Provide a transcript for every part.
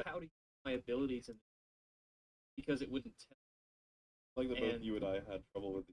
how to use my abilities, and because it wouldn't tell. Like that both And you and I had trouble with.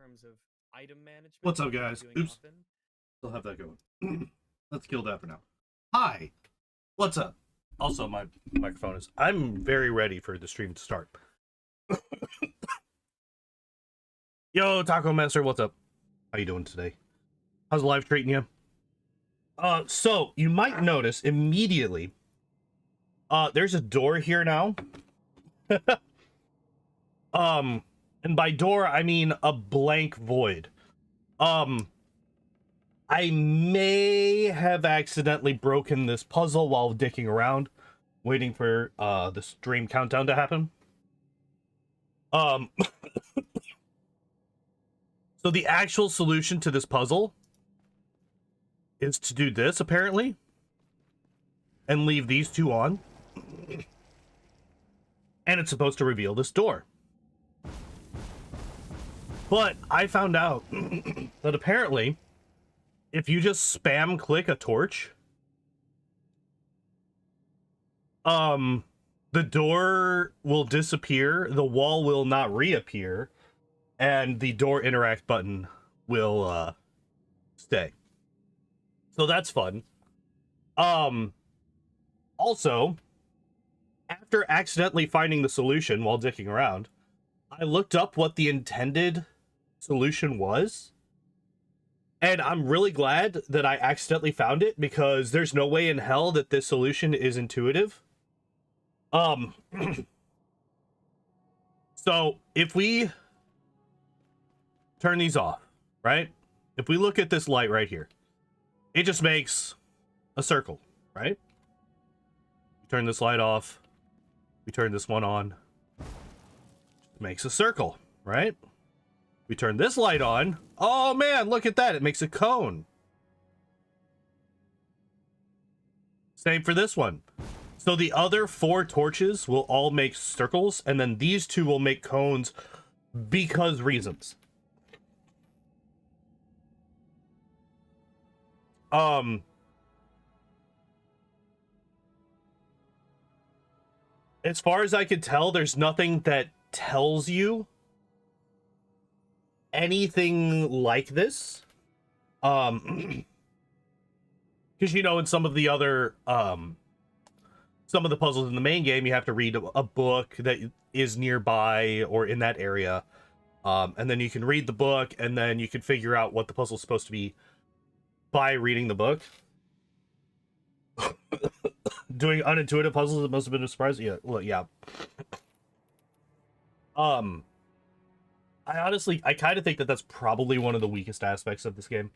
terms of item management. What's up, guys? Oops. Still have that going. Let's kill that for now. Hi. What's up? Also, my microphone is... I'm very ready for the stream to start. Yo, Taco Master, what's up? How you doing today? How's life treating you? So, you might notice immediately, there's a door here now. And by door, I mean a blank void. I may have accidentally broken this puzzle while dicking around, waiting for the stream countdown to happen. So the actual solution to this puzzle is to do this, apparently, and leave these two on. And it's supposed to reveal this door. But I found out that apparently, if you just spam click a torch, the door will disappear, the wall will not reappear, and the door interact button will stay. So that's fun. Also, after accidentally finding the solution while dicking around, I looked up what the intended solution was. And I'm really glad that I accidentally found it, because there's no way in hell that this solution is intuitive. So if we turn these off, right? If we look at this light right here, it just makes a circle, right? We turn this light off. We turn this one on. It makes a circle, right? We turn this light on. Oh man, look at that. It makes a cone. Same for this one. So the other 4 torches will all make circles, and then these 2 will make cones because reasons. As far as I could tell, there's nothing that tells you anything like this. Because, you know, in some of the other, some of the puzzles in the main game, you have to read a book that is nearby or in that area. And then you can read the book, and then you can figure out what the puzzle is supposed to be by reading the book. Doing unintuitive puzzles, it must have been a surprise. Yeah, well, yeah. I kind of think that that's probably one of the weakest aspects of this game,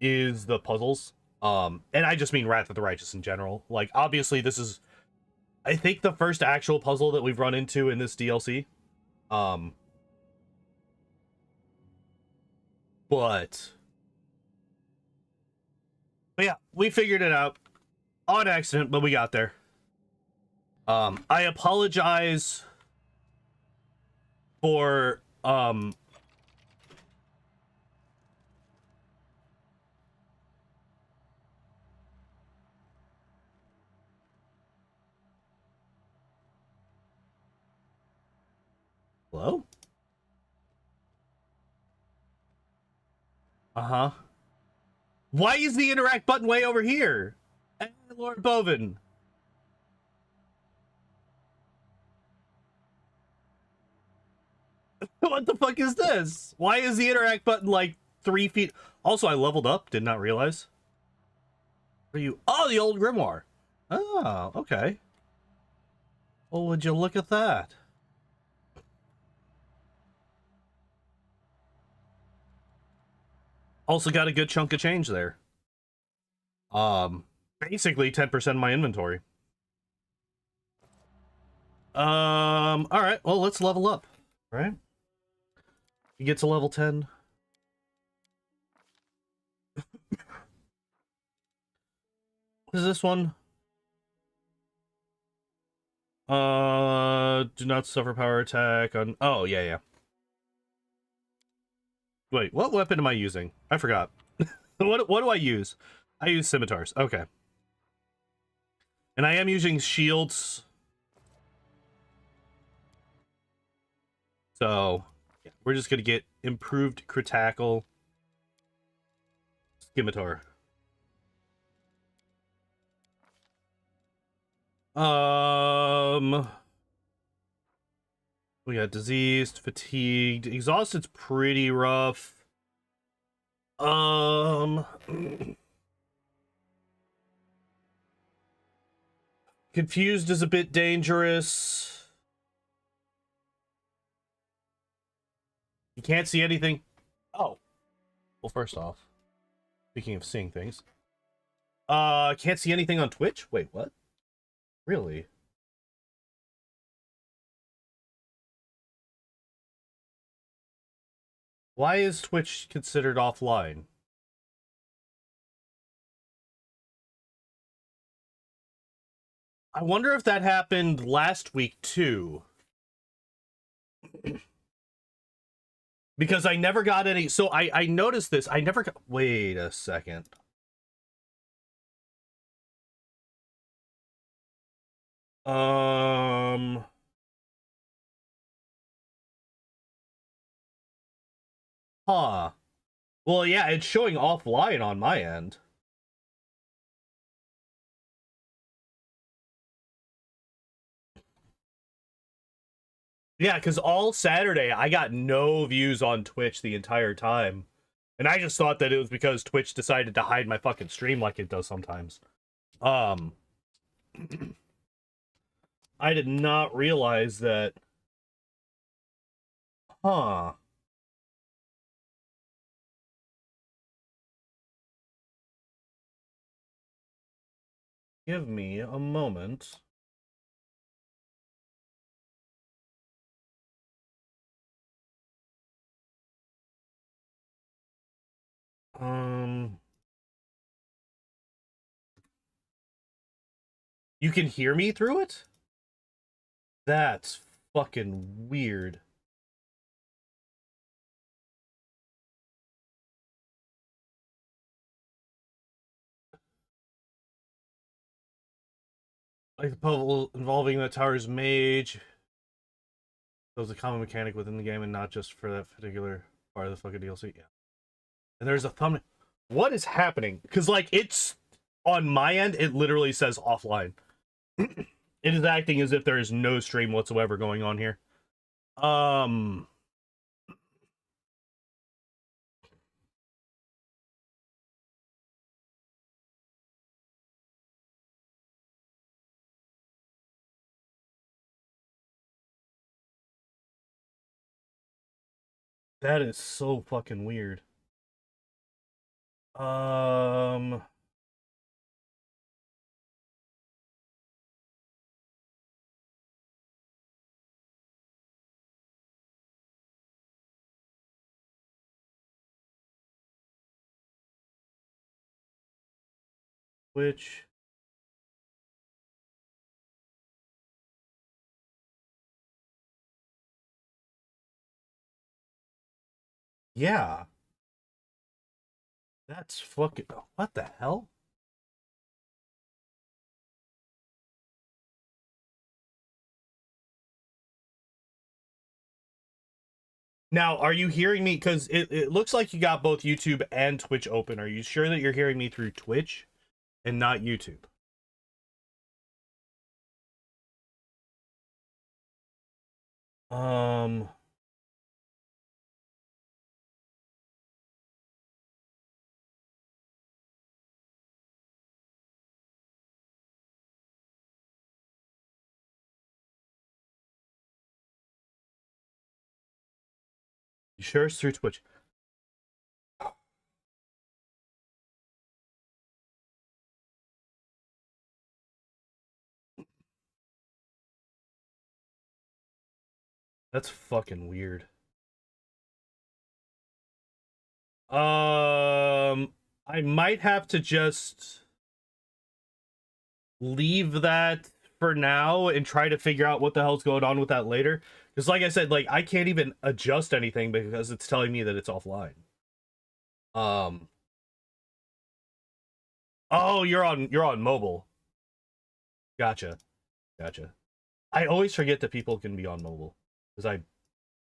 is the puzzles. And I just mean Wrath of the Righteous in general. Like, obviously, this is, I think, the first actual puzzle that we've run into in this DLC. But yeah, we figured it out on accident, but we got there. I apologize for hello? Uh-huh. Why is the interact button way over here? Hey, Lord Bovin. What the fuck is this? Why is the interact button like 3 feet? Also, I leveled up. Did not realize. Are you? Oh, the old grimoire. Oh, okay. Well, would you look at that? Also got a good chunk of change there. Basically 10% of my inventory. All right. Well, let's level up, right? You get to level 10. What is this one? Do not suffer power attack on... Oh, yeah, yeah. Wait, what weapon am I using? I forgot. What do I use? I use scimitars. Okay. And I am using shields. So, yeah, we're just gonna get improved critical scimitar. We got diseased, fatigued, exhausted's pretty rough. Confused is a bit dangerous. You can't see anything. Oh. Well, first off, speaking of seeing things. Can't see anything on Twitch? Wait, what? Really? Why is Twitch considered offline? I wonder if that happened last week too. Because I never got any. So I noticed this. I never got. Wait a second. Huh. Well, yeah, it's showing offline on my end. Yeah, because all Saturday I got no views on Twitch the entire time. And I just thought that it was because Twitch decided to hide my fucking stream like it does sometimes. I did not realize that. Huh. Give me a moment. You can hear me through it? That's fucking weird. Like the puzzle involving the tower's mage. That was a common mechanic within the game and not just for that particular part of the fucking DLC. Yeah. And there's a thumbnail. What is happening? Because, like, it's on my end, it literally says offline. It is acting as if there is no stream whatsoever going on here. That is so fucking weird. Which yeah. That's fucking what the hell? Now, are you hearing me? Because it looks like you got both YouTube and Twitch open. Are you sure that you're hearing me through Twitch and not YouTube? You sure it's through Twitch? That's fucking weird. I might have to just leave that for now and try to figure out what the hell's going on with that later. Because like I said, like I can't even adjust anything because it's telling me that it's offline. Oh, you're on mobile. Gotcha. I always forget that people can be on mobile because I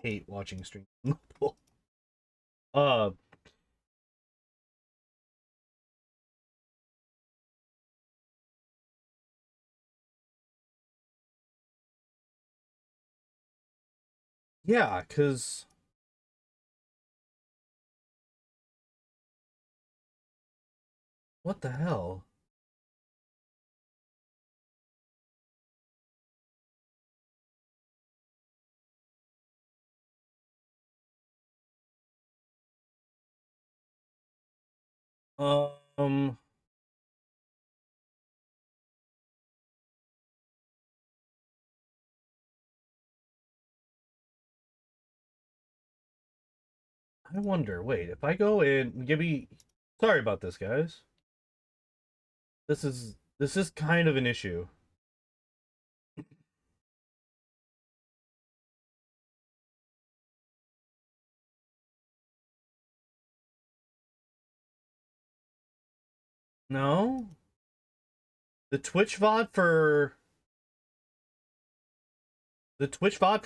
hate watching streams on mobile. Uh, yeah, cause what the hell? Um, I wonder. Wait, if I go in, give me. Sorry about this, guys. This is kind of an issue. No, the Twitch VOD for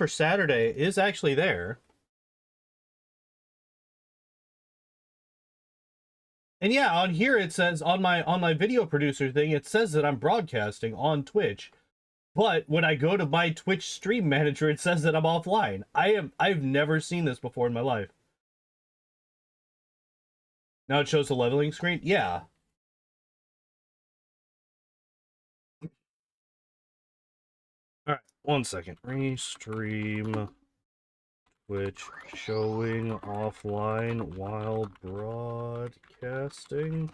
Saturday is actually there. And yeah, on here it says on my video producer thing, it says that I'm broadcasting on Twitch. But when I go to my Twitch stream manager, it says that I'm offline. I've never seen this before in my life. Now it shows the leveling screen? Yeah. Alright, 1 second. Restream Twitch showing offline while broadcasting.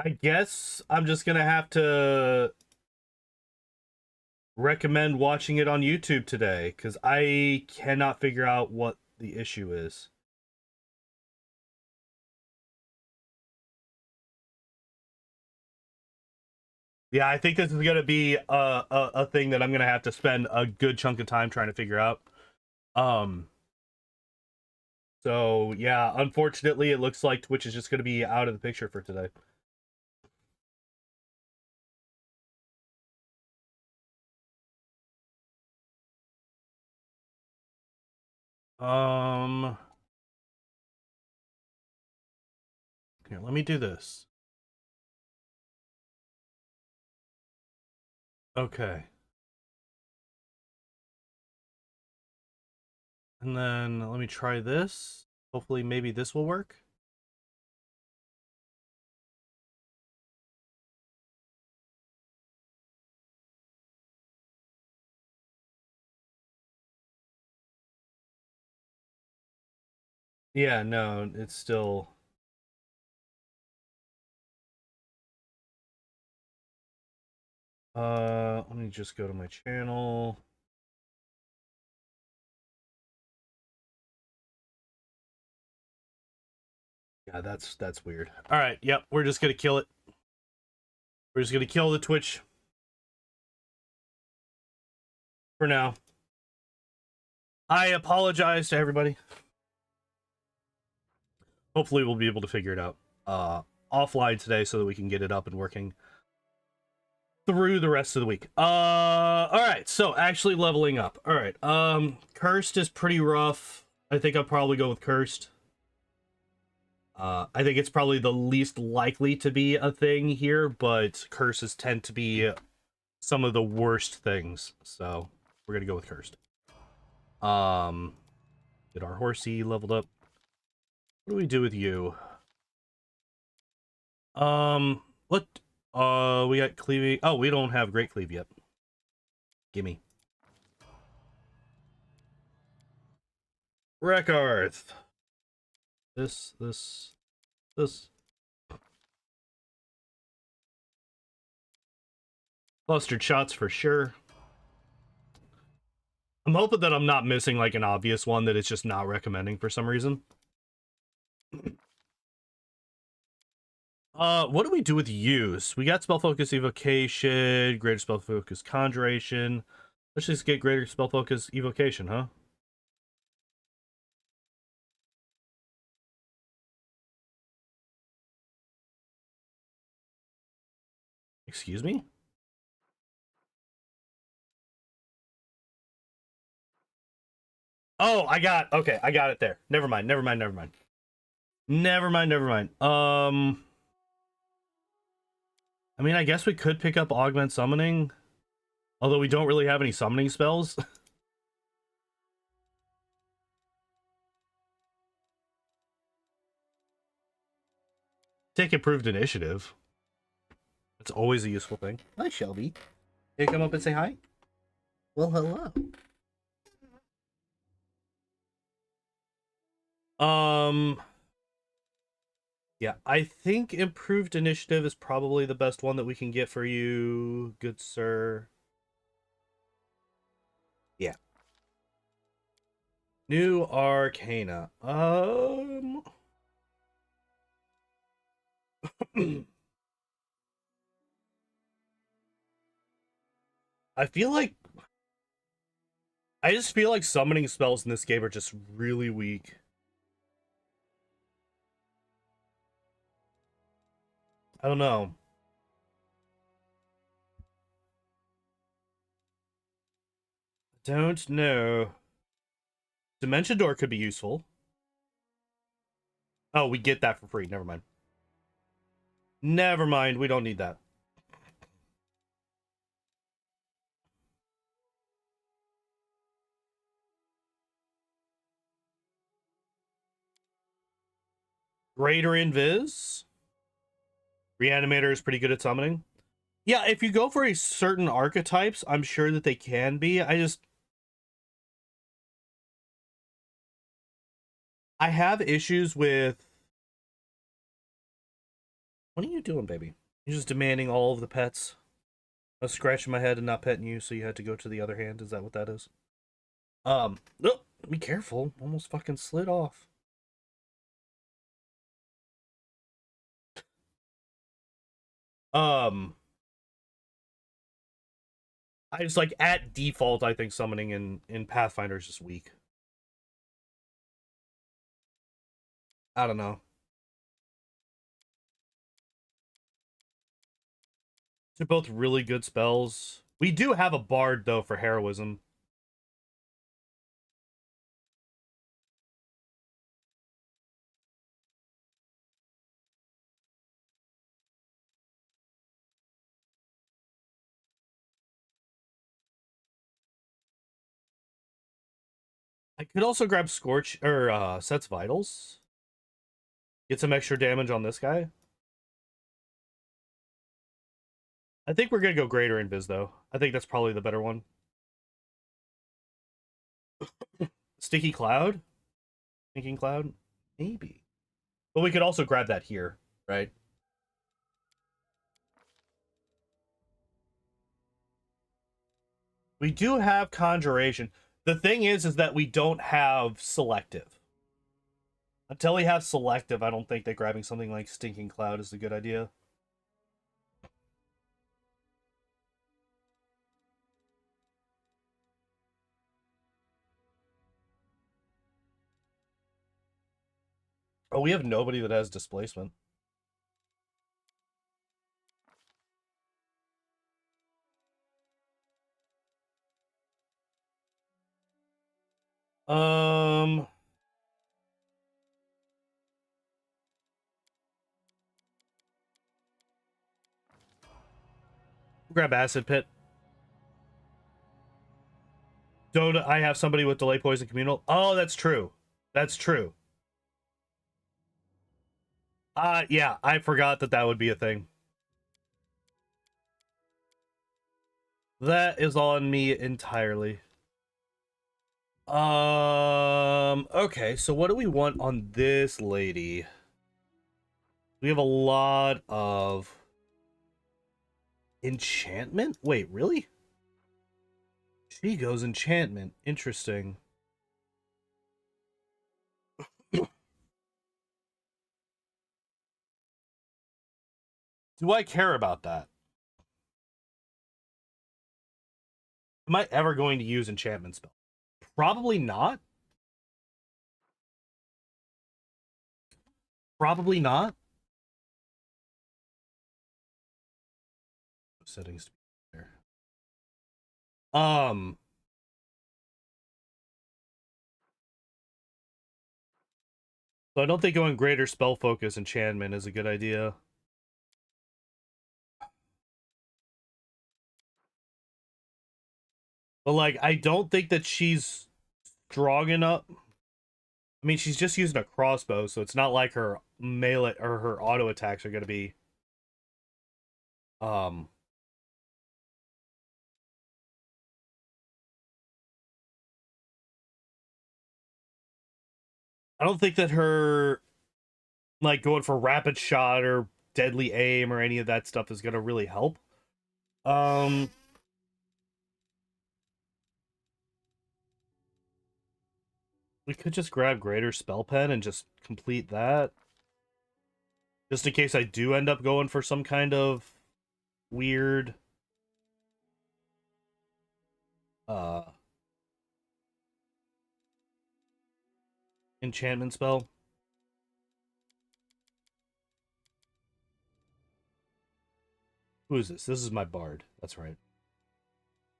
I guess I'm just gonna have to recommend watching it on YouTube today, because I cannot figure out what the issue is. Yeah, I think this is gonna be a thing that I'm gonna have to spend a good chunk of time trying to figure out. So yeah, unfortunately, it looks like Twitch is just gonna be out of the picture for today. Here, let me do this. Okay. And then let me try this. Hopefully, maybe this will work. Yeah, no, it's still. Let me just go to my channel. Yeah, that's weird. All right, yep, we're just gonna kill it. We're just gonna kill the Twitch for now. I apologize to everybody. Hopefully, we'll be able to figure it out offline today so that we can get it up and working through the rest of the week. All right, so actually leveling up. All right, Cursed is pretty rough. I think I'll probably go with Cursed. I think it's probably the least likely to be a thing here, but curses tend to be some of the worst things, so we're gonna go with Cursed. Get our horsey leveled up. What do we do with you? What? We got cleaving. Oh, we don't have great cleave yet. Gimme. Rekarth. This. Clustered shots for sure. I'm hoping that I'm not missing like an obvious one that it's just not recommending for some reason. What do we do with use? We got spell focus evocation, greater spell focus conjuration. Let's just get greater spell focus evocation, huh? Excuse me? Oh, I got it there. Never mind. Never mind. I mean, I guess we could pick up augment summoning, although we don't really have any summoning spells. Take improved initiative. It's always a useful thing. Hi, Shelby. Can you come up and say hi? Well, hello. Yeah, I think improved initiative is probably the best one that we can get for you, good sir. Yeah. New Arcana. I just feel like summoning spells in this game are just really weak. I don't know. Don't know. Dimension Door could be useful. Oh, we get that for free. Never mind. Never mind. We don't need that. Greater Invis. Reanimator is pretty good at summoning. Yeah, if you go for a certain archetypes, I'm sure that they can be. I have issues with... What are you doing, baby? You're just demanding all of the pets. I was scratching my head and not petting you, so you had to go to the other hand. Is that what that is? Oh, be careful. Almost fucking slid off. I just like at default, I think summoning in Pathfinder is just weak. I don't know. They're both really good spells. We do have a bard though for heroism. I could also grab Scorch or Set's Vitals. Get some extra damage on this guy. I think we're gonna go Greater Invis though. I think that's probably the better one. Sticky Cloud? Thinking Cloud? Maybe. But we could also grab that here, right? We do have Conjuration. The thing is that we don't have Selective. Until we have Selective, I don't think that grabbing something like Stinking Cloud is a good idea. Oh, we have nobody that has Displacement. Grab Acid Pit. Don't I have somebody with Delay Poison Communal? Oh, that's true. That's true. Yeah, I forgot that that would be a thing. That is on me entirely. Okay, so what do we want on this lady? We have a lot of enchantment? Wait, really? She goes enchantment. Interesting. Do I care about that? Am I ever going to use enchantment spell? Probably not. Probably not. Settings to be there. So I don't think going greater spell focus enchantment is a good idea. But like, I don't think that she's strong enough. I mean, she's just using a crossbow, so it's not like her melee or her auto attacks are gonna be I don't think that her like going for rapid shot or deadly aim or any of that stuff is gonna really help. We could just grab greater spell pen and just complete that. Just in case I do end up going for some kind of weird enchantment spell. Who is this? This is my bard. That's right.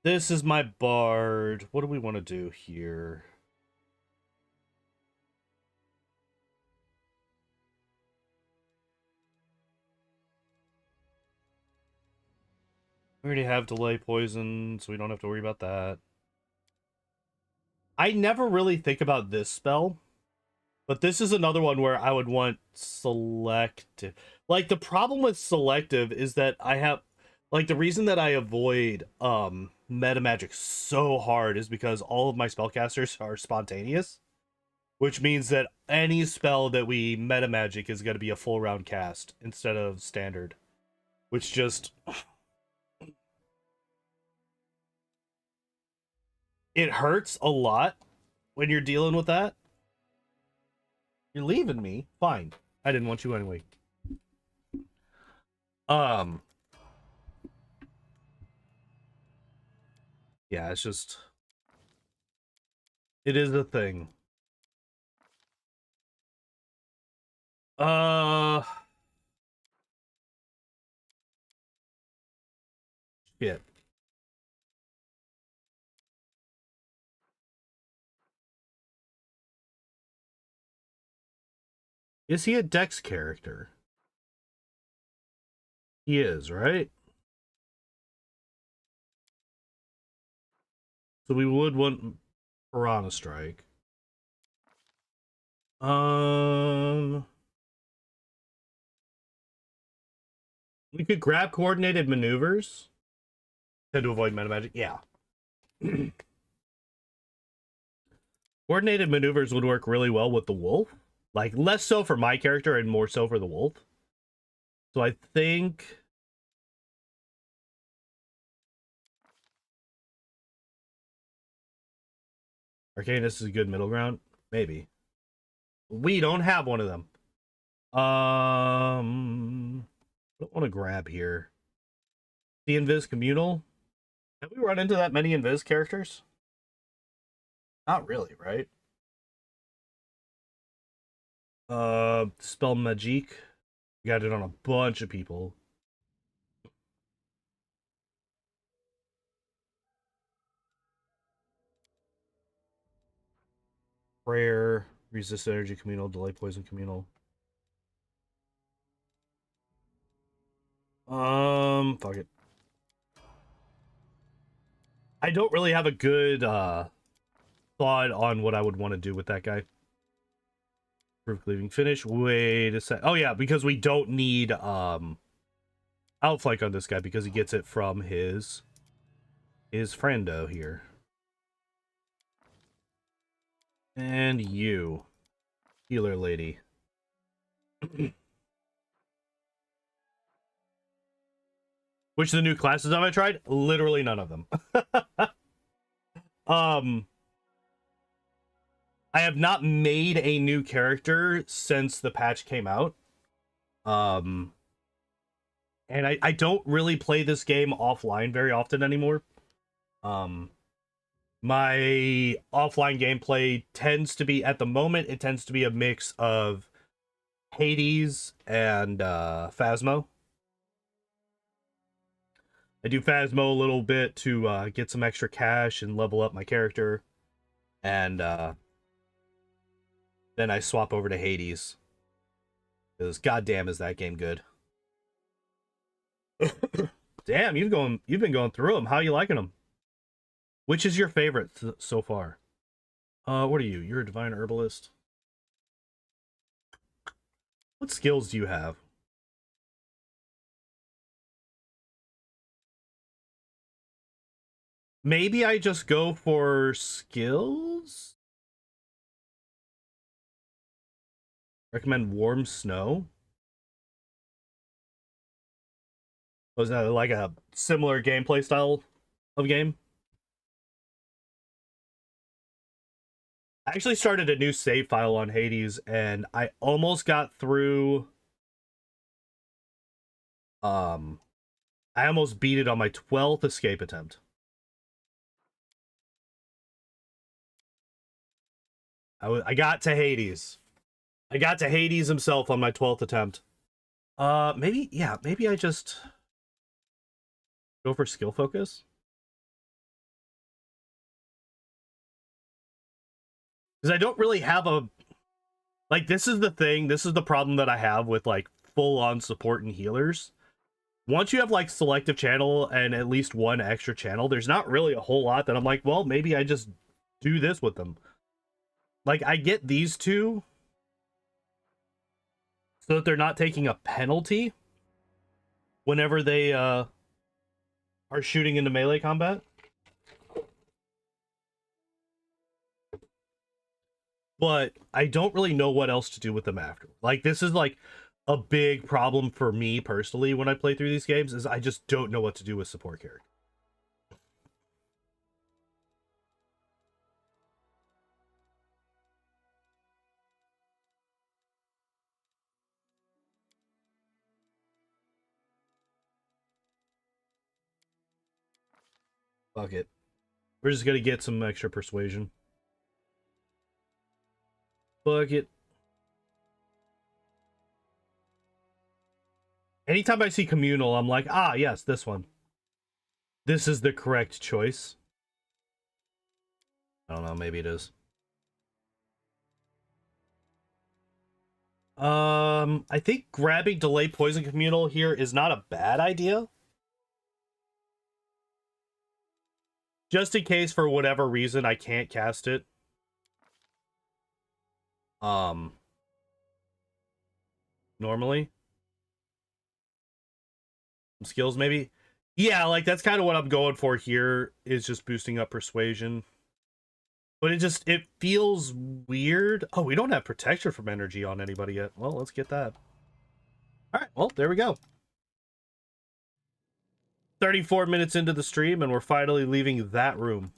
This is my bard. What do we want to do here? We already have delay poison, so we don't have to worry about that. I never really think about this spell, but this is another one where I would want selective. Like, the problem with selective is that I have... Like, the reason that I avoid meta magic so hard is because all of my spellcasters are spontaneous, which means that any spell that we meta magic is going to be a full round cast instead of standard, which just... It hurts a lot when you're dealing with that. You're leaving me? Fine. I didn't want you anyway. Yeah, it's just... It is a thing. Shit. Is he a Dex character? He is, right? So we would want Piranha Strike. We could grab coordinated maneuvers. Tend to avoid meta magic. Yeah. Coordinated maneuvers would work really well with the wolf. Like, less so for my character and more so for the wolf. So I think... Arcanist is a good middle ground. Maybe. We don't have one of them. I don't want to grab here. The Invis Communal. Have we run into that many Invis characters? Not really, right? Spell Magique. Got it on a bunch of people. Prayer, resist energy communal, delay poison communal. Fuck it. I don't really have a good thought on what I would want to do with that guy. Proof cleaving finish. Wait a sec. Oh yeah, because we don't need outflank on this guy because he gets it from his friendo here. And you, healer lady. Which of the new classes have I tried? Literally none of them. I have not made a new character since the patch came out. And I don't really play this game offline very often anymore. My offline gameplay tends to be, at the moment, it tends to be a mix of Hades and Phasmo. I do Phasmo a little bit to get some extra cash and level up my character. And then I swap over to Hades. Because goddamn is that game good. Damn, you've been going through them. How are you liking them? Which is your favorite so far? What are you? You're a divine herbalist. What skills do you have? Maybe I just go for skills? Recommend warm snow. Was that like a similar gameplay style of game? I actually started a new save file on Hades and I almost got through. I almost beat it on my 12th escape attempt. I got to Hades. I got to Hades himself on my 12th attempt. Maybe I just go for skill focus. Because I don't really have a... Like, this is the thing. This is the problem that I have with, like, full-on support and healers. Once you have, like, selective channel and at least one extra channel, there's not really a whole lot that I'm like, well, maybe I just do this with them. Like, I get these two so that they're not taking a penalty whenever they are shooting into melee combat. But I don't really know what else to do with them after. Like, this is like a big problem for me personally when I play through these games, is I just don't know what to do with support character. Fuck it. We're just gonna get some extra persuasion. Fuck it. Anytime I see communal, I'm like, ah, yes, this one. This is the correct choice. I don't know, maybe it is. I think grabbing delay poison communal here is not a bad idea. Just in case, for whatever reason, I can't cast it. Normally. Some skills, maybe? Yeah, like, that's kind of what I'm going for here, is just boosting up persuasion. But it feels weird. Oh, we don't have protection from energy on anybody yet. Well, let's get that. Alright, well, there we go. 34 minutes into the stream, and we're finally leaving that room.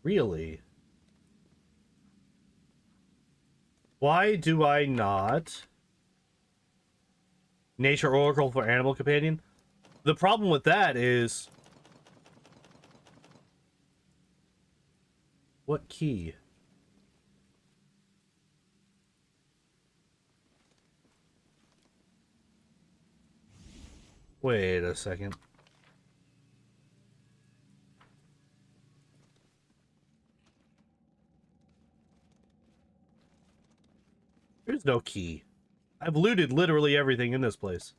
Really? Why do I not? Nature Oracle for Animal Companion? The problem with that is... What key? Wait a second. There's no key. I've looted literally everything in this place.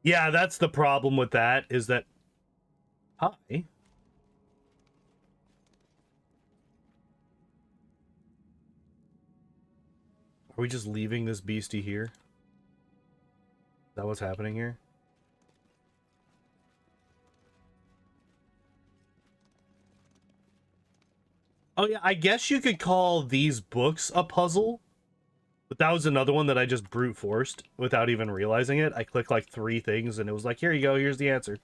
Yeah, that's the problem with that, is that... Hi. Are we just leaving this beastie here? Is that what's happening here? Oh yeah, I guess you could call these books a puzzle. But that was another one that I just brute forced without even realizing it. I clicked like 3 things and it was like, here you go, here's the answer.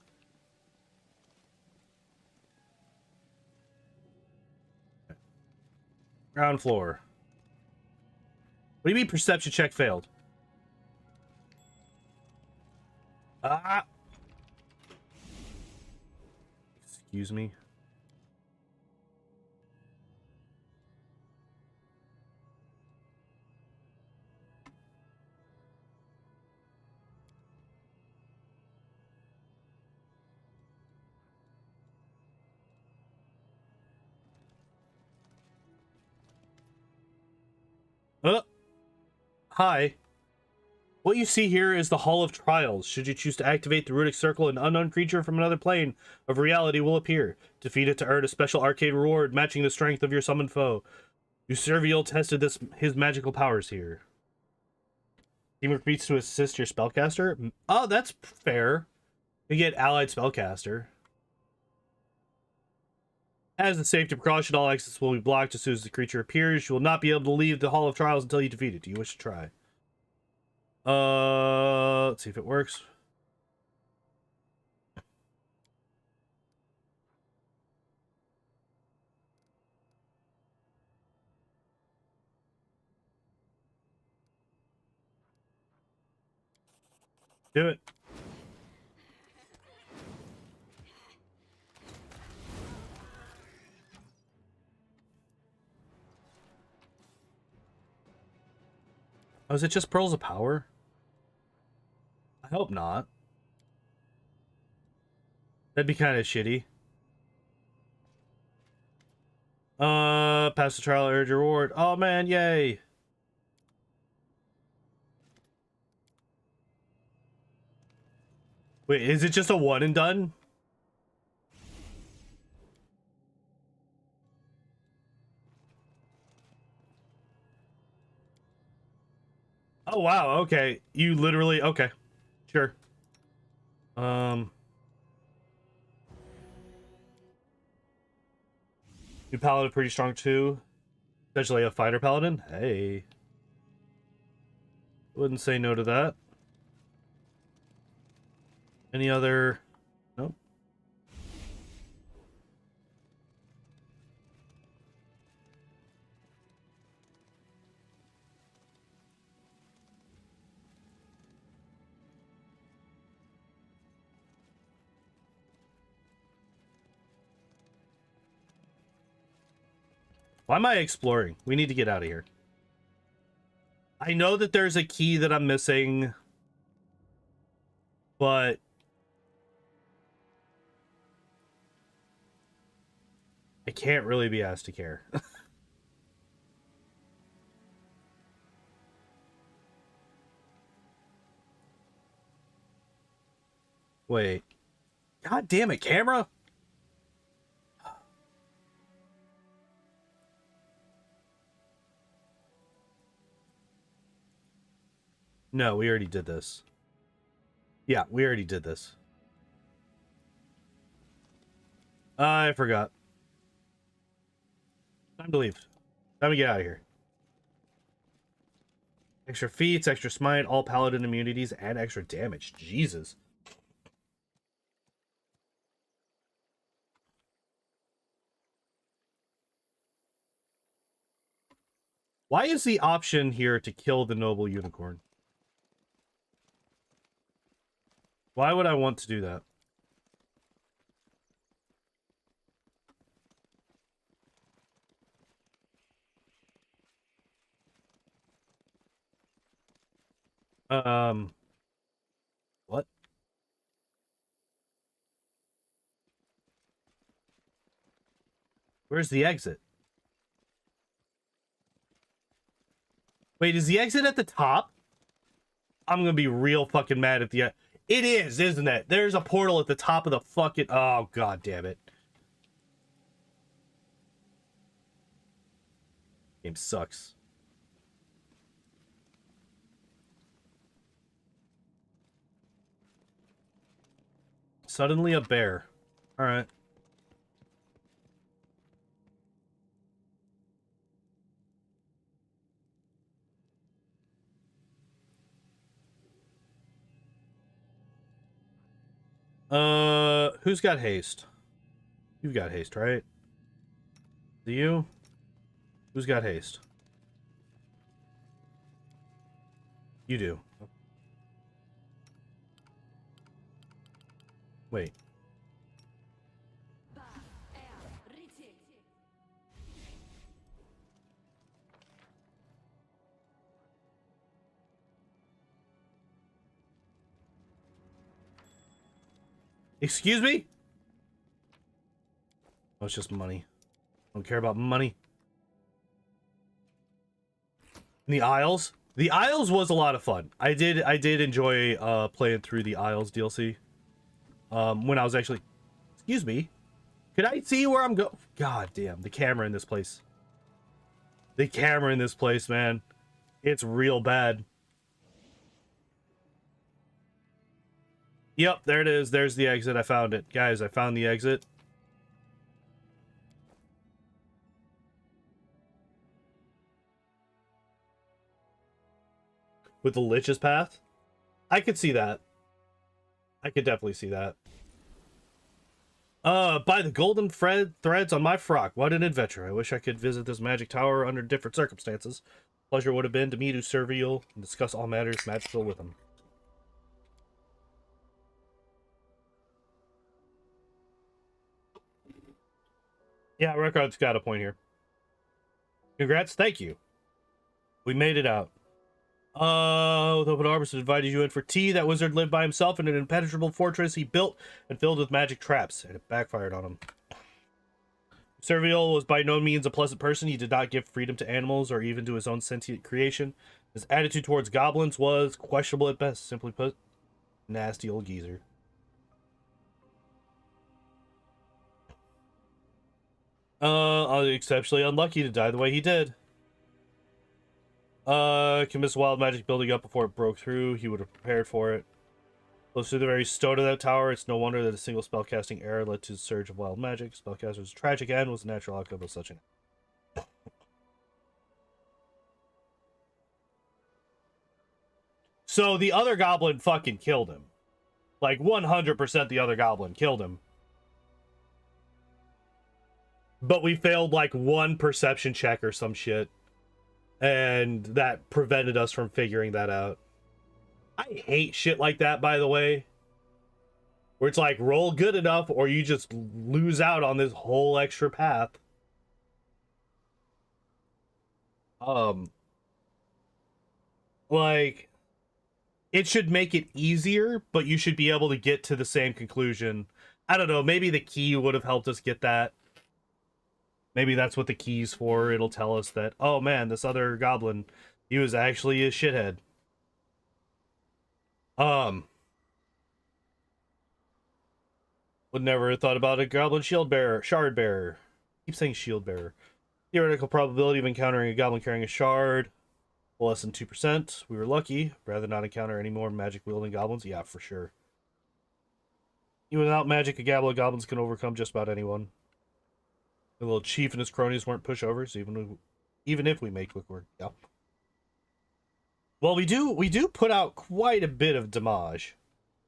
Ground floor. What do you mean perception check failed? Ah! Excuse me. Hi. What you see here is the Hall of Trials. Should you choose to activate the Runic Circle, an unknown creature from another plane of reality will appear. Defeat it to earn a special arcade reward matching the strength of your summoned foe. Usurviel tested his magical powers here. Teamwork beats to assist your spellcaster. Oh, that's fair. You get allied spellcaster. As a safety precaution, all access will be blocked as soon as the creature appears. You will not be able to leave the Hall of Trials until you defeat it. Do you wish to try? Let's see if it works. Do it. Oh, is it just Pearls of Power? I hope not. That'd be kind of shitty. Pass the trial, urge reward. Oh man, yay. Wait, is it just a one and done? Oh wow, okay. You literally, okay. Sure. New paladin pretty strong too. Essentially a fighter paladin. Hey. Wouldn't say no to that. Any other? Nope. Why am I exploring? We need to get out of here. I know that there's a key that I'm missing, but I can't really be asked to care. Wait. God damn it, camera! No, we already did this. Yeah, we already did this. I forgot. Time to leave. Time to get out of here. Extra feats, extra smite, all paladin immunities, and extra damage. Jesus. Why is the option here to kill the noble unicorn? Why would I want to do that? What? Where's the exit? Wait, is the exit at the top? I'm gonna be real fucking mad at the end. It is, isn't it? There's a portal at the top of the fucking... Oh, god damn it. Game sucks. Suddenly a bear. All right. Who's got haste? You've got haste, right? Do you? Who's got haste? You do. Wait. Excuse me? Oh, it's just money. I don't care about money. And the Isles? The Isles was a lot of fun. I did enjoy playing through the Isles DLC. When I was actually... Excuse me? Could I see where I'm going? God damn, the camera in this place. The camera in this place, man. It's real bad. Yep, there it is. There's the exit. I found it. Guys, I found the exit. With the Lich's path? I could see that. I could definitely see that. By the golden threads on my frock. What an adventure. I wish I could visit this magic tower under different circumstances. Pleasure would have been to meet Uservial and discuss all matters magical with him. Yeah, Record's got a point here. Congrats, thank you. We made it out. With open arms invited you in for tea. That wizard lived by himself in an impenetrable fortress he built and filled with magic traps, and it backfired on him. Serviol was by no means a pleasant person. He did not give freedom to animals or even to his own sentient creation. His attitude towards goblins was questionable at best. Simply put, nasty old geezer. Exceptionally unlucky to die the way he did. Can miss wild magic building up before it broke through. He would have prepared for it. Close to the very stone of that tower, it's no wonder that a single spellcasting error led to a surge of wild magic. Spellcaster's tragic end was the natural outcome of such an... So the other goblin fucking killed him. Like 100% the other goblin killed him. But we failed like one perception check or some shit. And that prevented us from figuring that out. I hate shit like that, by the way. Where it's like, roll good enough or you just lose out on this whole extra path. Like, it should make it easier, but you should be able to get to the same conclusion. I don't know, maybe the key would have helped us get that. Maybe that's what the key's for. It'll tell us that, oh man, this other goblin, he was actually a shithead. Would never have thought about a goblin shard bearer. Keep saying shield bearer. Theoretical probability of encountering a goblin carrying a shard, less than 2%. We were lucky. Rather not encounter any more magic wielding goblins. Yeah, for sure. Even without magic, a gaggle of goblins can overcome just about anyone. The little chief and his cronies weren't pushovers, even if we made quick work. Yeah. Well, we do put out quite a bit of damage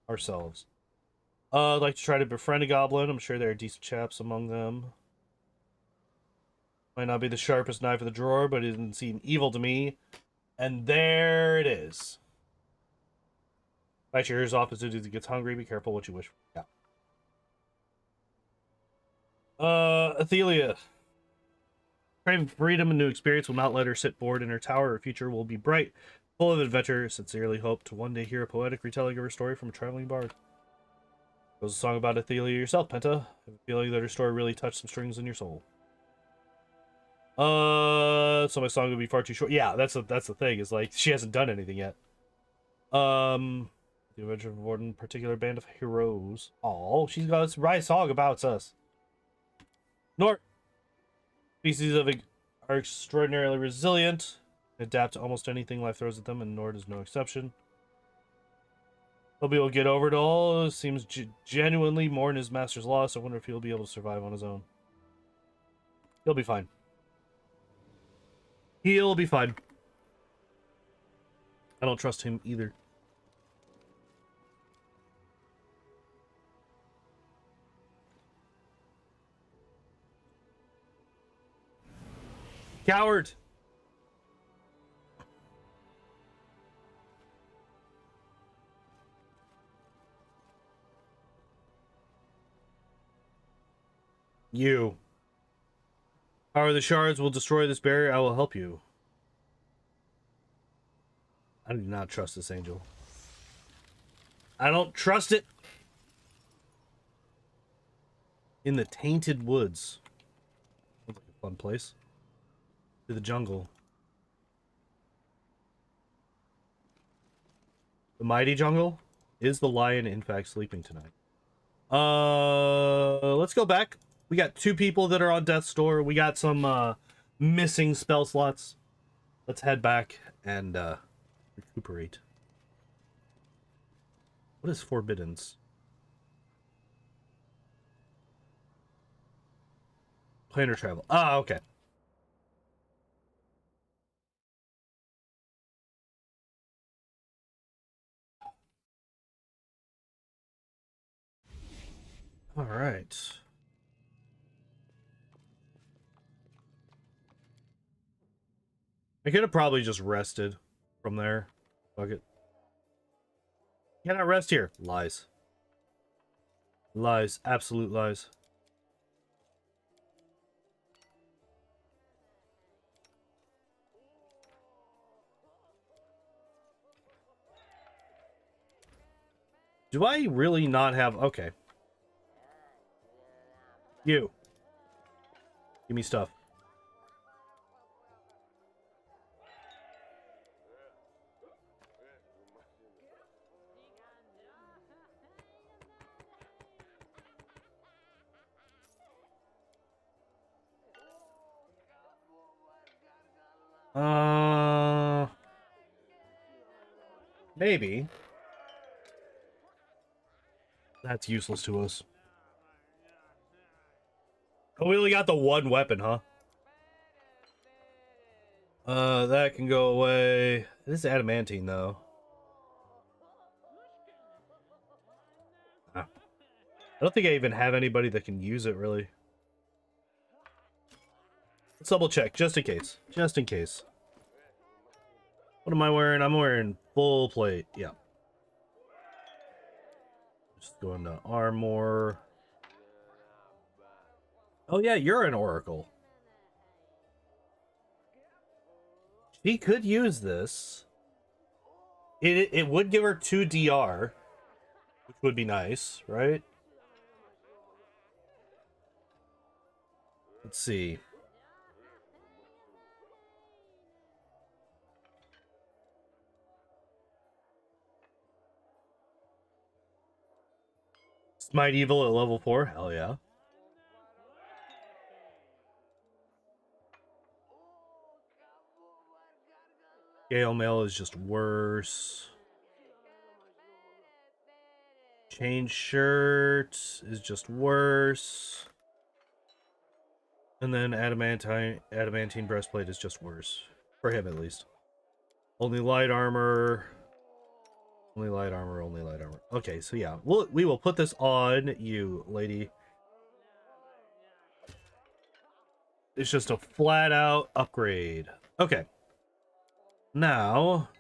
ourselves. I'd like to try to befriend a goblin. I'm sure there are decent chaps among them. Might not be the sharpest knife in the drawer, but it didn't seem evil to me. And there it is. Bite your ears off as soon as it gets hungry. Be careful what you wish for. Yeah. Athelia. Craving freedom and new experience will not let her sit bored in her tower. Her future will be bright, full of adventure. Sincerely hope to one day hear a poetic retelling of her story from a traveling bard. Goes a song about Athelia yourself, Penta. I have a feeling that her story really touched some strings in your soul. So my song would be far too short. Yeah, that's the thing. Is like she hasn't done anything yet. The adventure of one particular band of heroes. Oh, she's got a right song about us. Nort. Species of are extraordinarily resilient, adapt to almost anything life throws at them, and Nord is no exception. Hope he'll get over it all. Seems genuinely mourn his master's loss. I wonder if he'll be able to survive on his own. He'll be fine. He'll be fine. I don't trust him either. Coward! You. Power the shards will destroy this barrier. I will help you. I do not trust this angel. I don't trust it. In the Tainted Woods. Sounds like a fun place. To the jungle. The mighty jungle? Is the lion in fact sleeping tonight? Let's go back. We got 2 people that are on death's door. We got some missing spell slots. Let's head back and recuperate. What is Forbiddens? Planar travel. Ah, okay. All right. I could have probably just rested from there. Fuck it. Can I rest here? Lies. Lies. Absolute lies. Do I really not have... Okay. You. Give me stuff. Maybe. That's useless to us. Oh, we only got the 1 weapon, huh? That can go away. This is adamantine, though. I don't think I even have anybody that can use it, really. Let's double check, just in case. Just in case. What am I wearing? I'm wearing full plate. Yeah. Just going to armor. Oh, yeah, you're an oracle. She could use this. It would give her 2 DR, which would be nice, right? Let's see. Smite Evil at level 4? Hell yeah. Gale Mail is just worse. Chain Shirt is just worse. And then Adamantine Breastplate is just worse. For him, at least. Only light armor. Only light armor, only light armor. Okay, so yeah. We will put this on you, lady. It's just a flat-out upgrade. Okay. Now...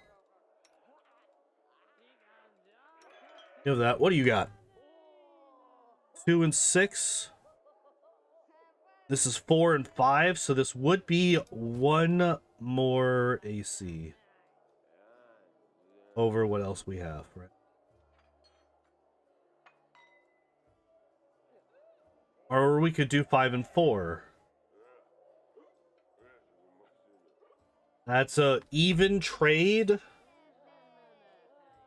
you have that. What do you got? 2 and 6. This is 4 and 5, so this would be 1 more AC over what else we have, right? Or we could do 5 and 4. That's a even trade.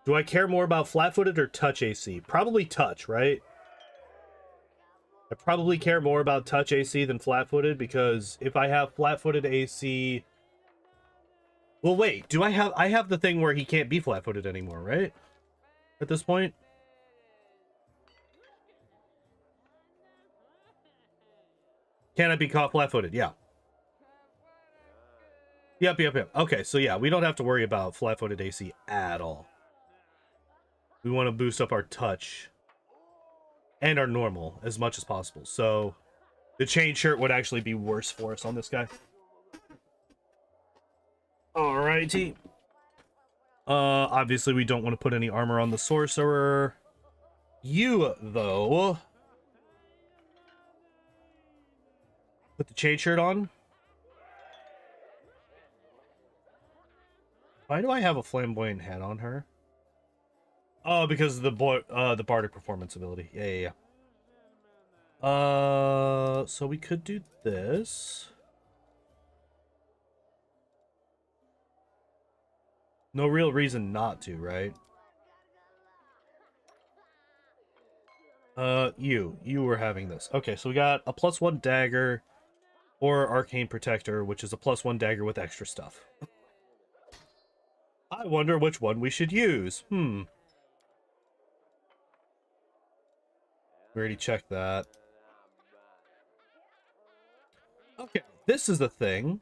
Do I care more about flat-footed or touch AC? Probably touch, right? I probably care more about touch AC than flat-footed, because if I have flat-footed AC... Well, wait, do I have the thing where he can't be flat-footed anymore, right? at this point. Can it be caught flat-footed? Yeah. Yep. Okay, so yeah, we don't have to worry about flat-footed AC at all. We want to boost up our touch and our normal as much as possible. So the chain shirt would actually be worse for us on this guy. Alrighty. Obviously we don't want to put any armor on the sorcerer. You, though, put the chain shirt on. Why do I have a flamboyant hat on her? Oh, because of the bardic performance ability. Yeah. So we could do this. No real reason not to, right? You were having this. Okay, so we got a +1 dagger or arcane protector, which is a +1 dagger with extra stuff. I wonder which one we should use. We already checked that. Okay, this is the thing.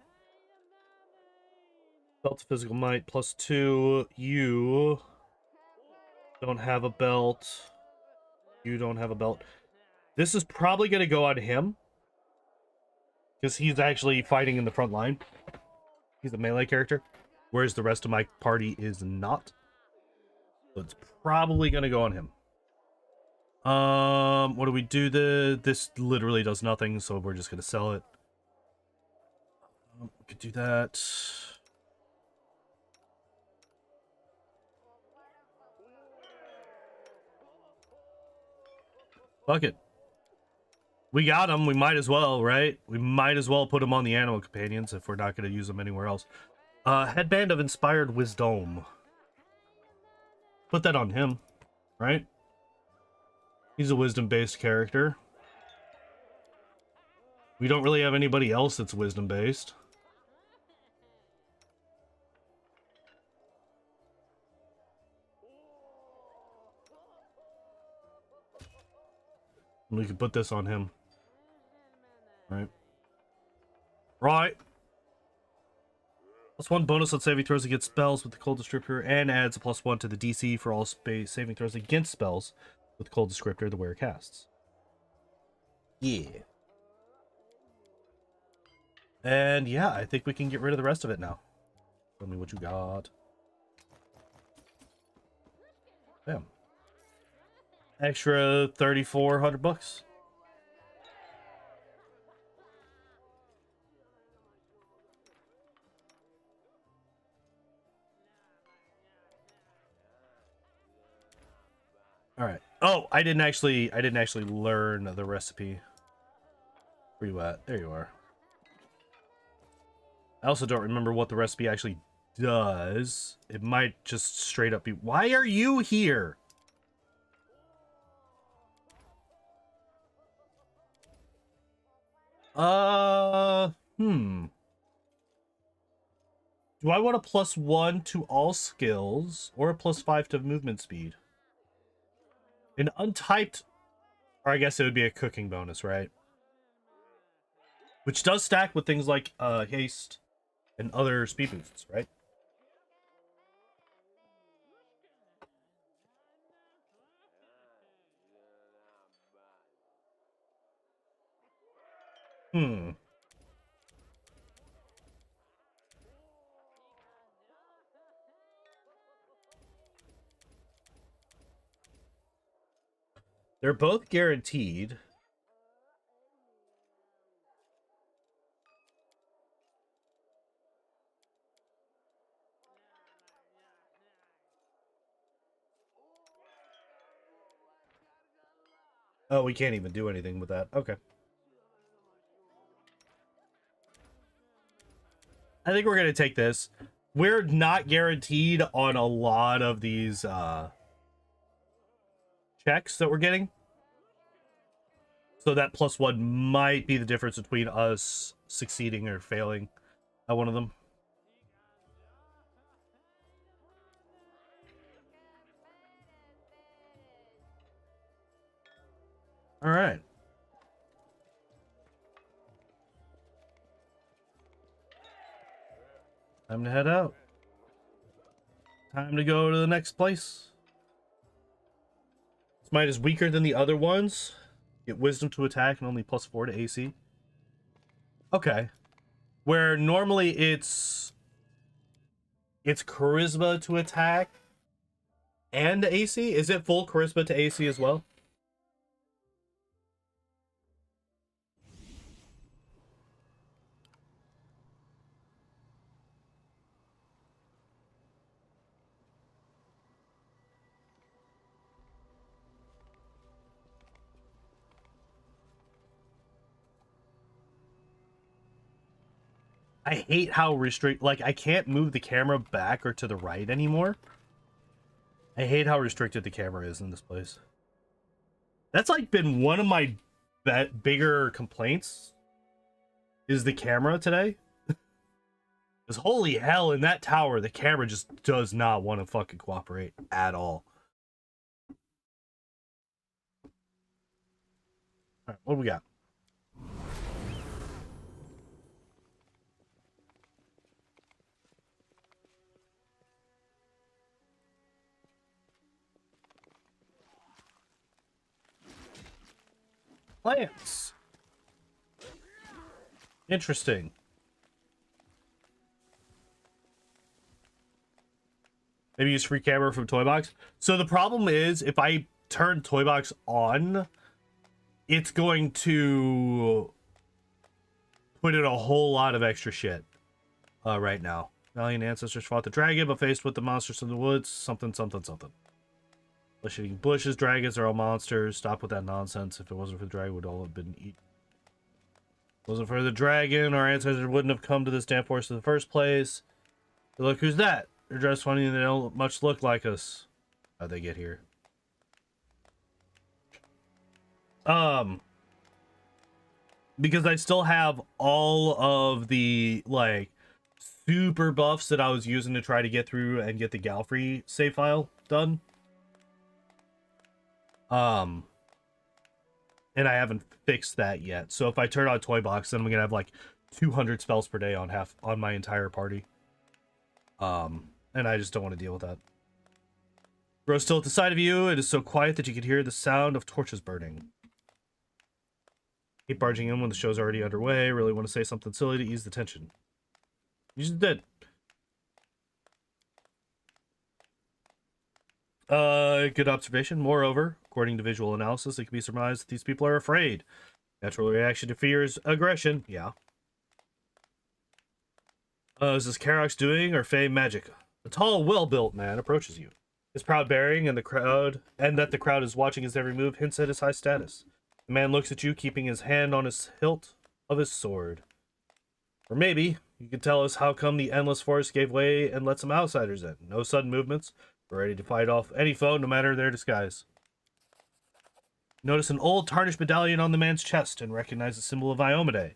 Belt to physical might +2. You don't have a belt. You don't have a belt. This is probably going to go on him, because he's actually fighting in the front line. He's a melee character, whereas the rest of my party is not. So it's probably going to go on him. What do we do? This literally does nothing, so we're just going to sell it. We could do that. Fuck it. We got him. We might as well, right? We might as well put him on the animal companions if we're not going to use them anywhere else. Headband of Inspired Wisdom. Put that on him, right? He's a wisdom-based character. We don't really have anybody else that's wisdom-based. We could put this on him. Right. +1 bonus on saving throws against spells with the cold descriptor, and adds a +1 to the DC for all saving throws against spells with cold descriptor the wearer casts. Yeah. And yeah, I think we can get rid of the rest of it now. Tell me what you got. Bam. Extra 3,400 bucks. All right. Oh, I didn't actually learn the recipe. Where you at? There you are. I also don't remember what the recipe actually does. It might just straight up be... Why are you here? Do I want a +1 to all skills or a +5 to movement speed? An untyped, or I guess it would be a cooking bonus, right? Which does stack with things like haste and other speed boosts, right? They're both guaranteed. Oh, we can't even do anything with that. Okay. I think we're going to take this. We're not guaranteed on a lot of these checks that we're getting. So that +1 might be the difference between us succeeding or failing at one of them. All right. Time to head out. Time to go to the next place. Smite is weaker than the other ones. Get wisdom to attack and only +4 to AC. Okay. Where normally it's charisma to attack and AC. Is it full charisma to AC as well? I hate how like I can't move the camera back or to the right anymore. I hate how restricted the camera is in this place. That's like been one of my bigger complaints is the camera today. Because holy hell, in that tower, the camera just does not want to fucking cooperate at all. All right, what do we got? Plants. Interesting. Maybe use free camera from Toybox. So the problem is, if I turn Toybox on, it's going to put in a whole lot of extra shit right now. Valiant ancestors fought the dragon, but faced with the monsters in the woods, something. Flesh-eating bushes, dragons are all monsters. Stop with that nonsense. If it wasn't for the dragon, it would all have been eaten. If it wasn't for the dragon, our ancestors wouldn't have come to this damn forest in the first place. But look, who's that? They're dressed funny and they don't much look like us. How'd they get here? Because I still have all of the, like, super buffs that I was using to try to get through and get the Galfrey save file done. And I haven't fixed that yet. So if I turn on Toybox, then I'm gonna have like 200 spells per day on my entire party. And I just don't want to deal with that. Bro, still at the side of you. It is so quiet that you can hear the sound of torches burning. Keep barging in when the show's already underway. Really want to say something silly to ease the tension. You just did. Good observation. Moreover, according to visual analysis, it can be surmised that these people are afraid. Natural reaction to fear is aggression. Yeah. Is this Karox doing or Fey magic? A tall, well-built man approaches you. His proud bearing and that the crowd is watching his every move hints at his high status. The man looks at you, keeping his hand on his hilt of his sword. Or maybe you could tell us how come the endless forest gave way and let some outsiders in. No sudden movements. We're ready to fight off any foe, no matter their disguise. Notice an old tarnished medallion on the man's chest and recognize the symbol of Iomade.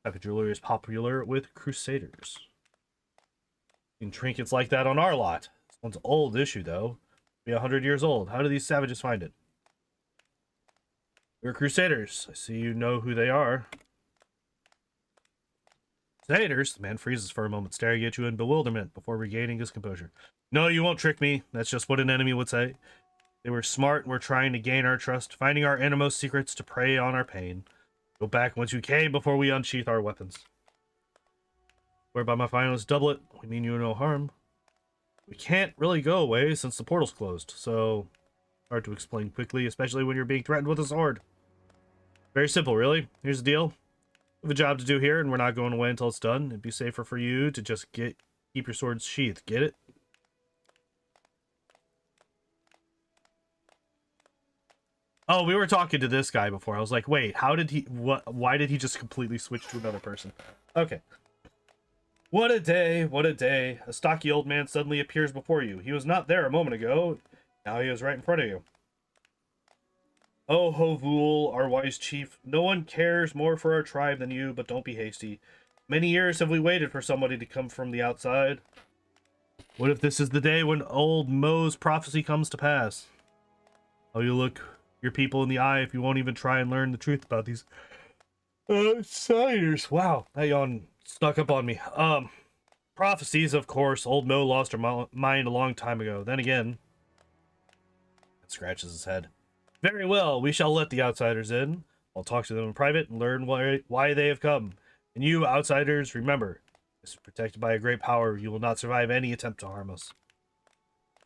Type of jewelry is popular with crusaders. And trinkets like that on our lot. This one's old issue, though. Be 100 years old. How do these savages find it? We're crusaders. I see you know who they are. Crusaders? The man freezes for a moment, staring at you in bewilderment before regaining his composure. No, you won't trick me. That's just what an enemy would say. They were smart and were trying to gain our trust, finding our innermost secrets to prey on our pain. Go back once you came before we unsheath our weapons. Whereby my finalist doublet, we mean you no harm. We can't really go away since the portal's closed, so hard to explain quickly, especially when you're being threatened with a sword. Very simple, really. Here's the deal. We have a job to do here, and we're not going away until it's done. It'd be safer for you to just keep your swords sheathed. Get it? Oh, we were talking to this guy before. I was like, wait, how did he... Why did he just completely switch to another person? Okay. What a day, what a day. A stocky old man suddenly appears before you. He was not there a moment ago. Now he is right in front of you. Oh, Hovul, our wise chief. No one cares more for our tribe than you, but don't be hasty. Many years have we waited for somebody to come from the outside. What if this is the day when old Mo's prophecy comes to pass? Oh, you look your people in the eye if you won't even try and learn the truth about these outsiders. Wow, that yawn snuck up on me. Prophecies, of course. Old Mo lost her mind a long time ago. Then again, it scratches his head. Very well, we shall let the outsiders in. I'll talk to them in private and learn why they have come. And you, outsiders, remember, this is protected by a great power. You will not survive any attempt to harm us.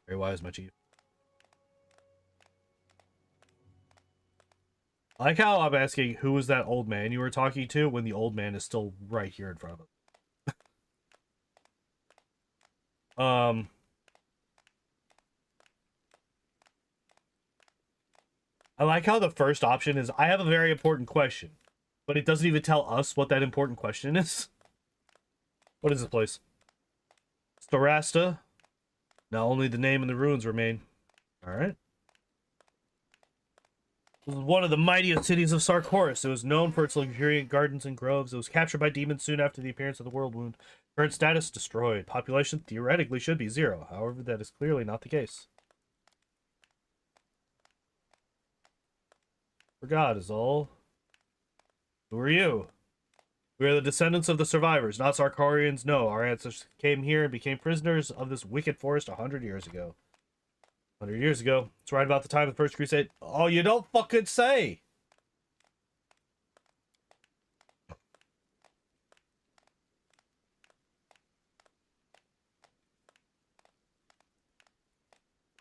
Very wise, my chief. I like how I'm asking who was that old man you were talking to when the old man is still right here in front of us. I like how the first option is, I have a very important question, but it doesn't even tell us what that important question is. What is this place? Starasta. Now only the name and the ruins remain. Alright. This was one of the mightiest cities of Sarkoris. It was known for its luxuriant gardens and groves. It was captured by demons soon after the appearance of the World Wound. Current status, destroyed. Population theoretically should be 0. However, that is clearly not the case. Forgot is all. Who are you? We are the descendants of the survivors, not Sarkorians. No, our ancestors came here and became prisoners of this wicked forest 100 years ago. 100 years ago. It's right about the time of the First Crusade. Oh, you don't fucking say!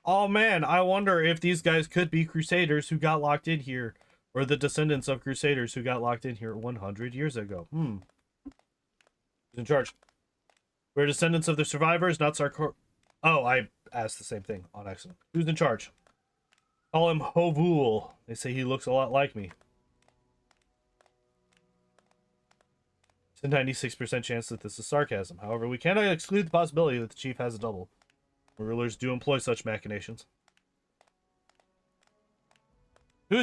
Oh man, I wonder if these guys could be Crusaders who got locked in here. Or the descendants of Crusaders who got locked in here 100 years ago. Who's in charge? We're descendants of the survivors, not Sarkor... Oh, I asked the same thing on accident. Who's in charge? Call him Hovul. They say he looks a lot like me. It's a 96% chance that this is sarcasm. However, we cannot exclude the possibility that the chief has a double. Rulers do employ such machinations. Who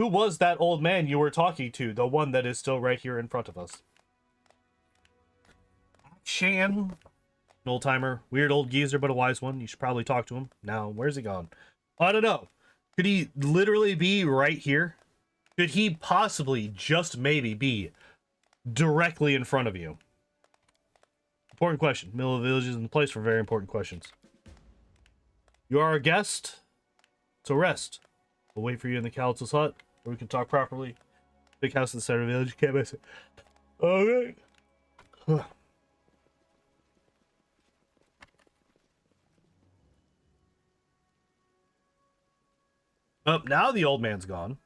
was that old man you were talking to? The one that is still right here in front of us. Shan. An old timer. Weird old geezer, but a wise one. You should probably talk to him. Now, where's he gone? I don't know. Could he literally be right here? Could he possibly, just maybe, be directly in front of you? Important question. Middle of the village is in the place for very important questions. You are a guest, so rest. We'll wait for you in the council's hut, where we can talk properly. Big house in the center of the village. You can't miss it. Alright. Now the old man's gone.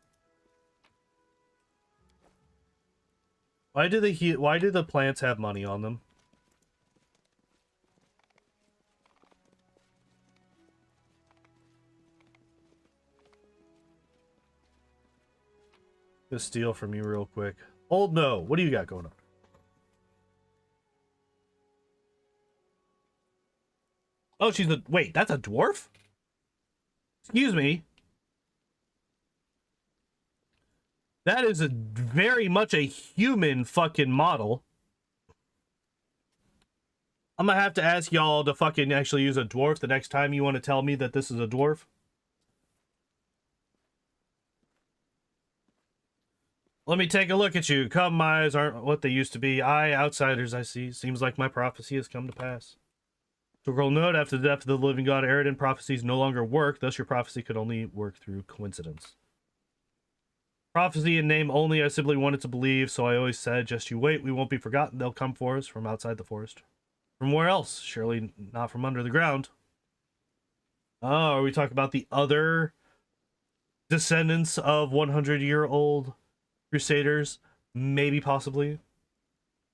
Why do the plants have money on them? Just steal from you real quick. Old No, what do you got going on? Oh, wait, that's a dwarf? Excuse me. That is very much a human fucking model. I'm gonna have to ask y'all to fucking actually use a dwarf the next time you want to tell me that this is a dwarf. Let me take a look at you. Come, my eyes aren't what they used to be. Outsiders, I see. Seems like my prophecy has come to pass. Historical note, after the death of the living god Eridan, prophecies no longer work, thus your prophecy could only work through coincidence. Prophecy in name only, I simply wanted to believe, so I always said, just you wait, we won't be forgotten, they'll come for us from outside the forest. From where else? Surely not from under the ground. Oh, are we talking about the other descendants of 100-year-old Crusaders? Maybe, possibly.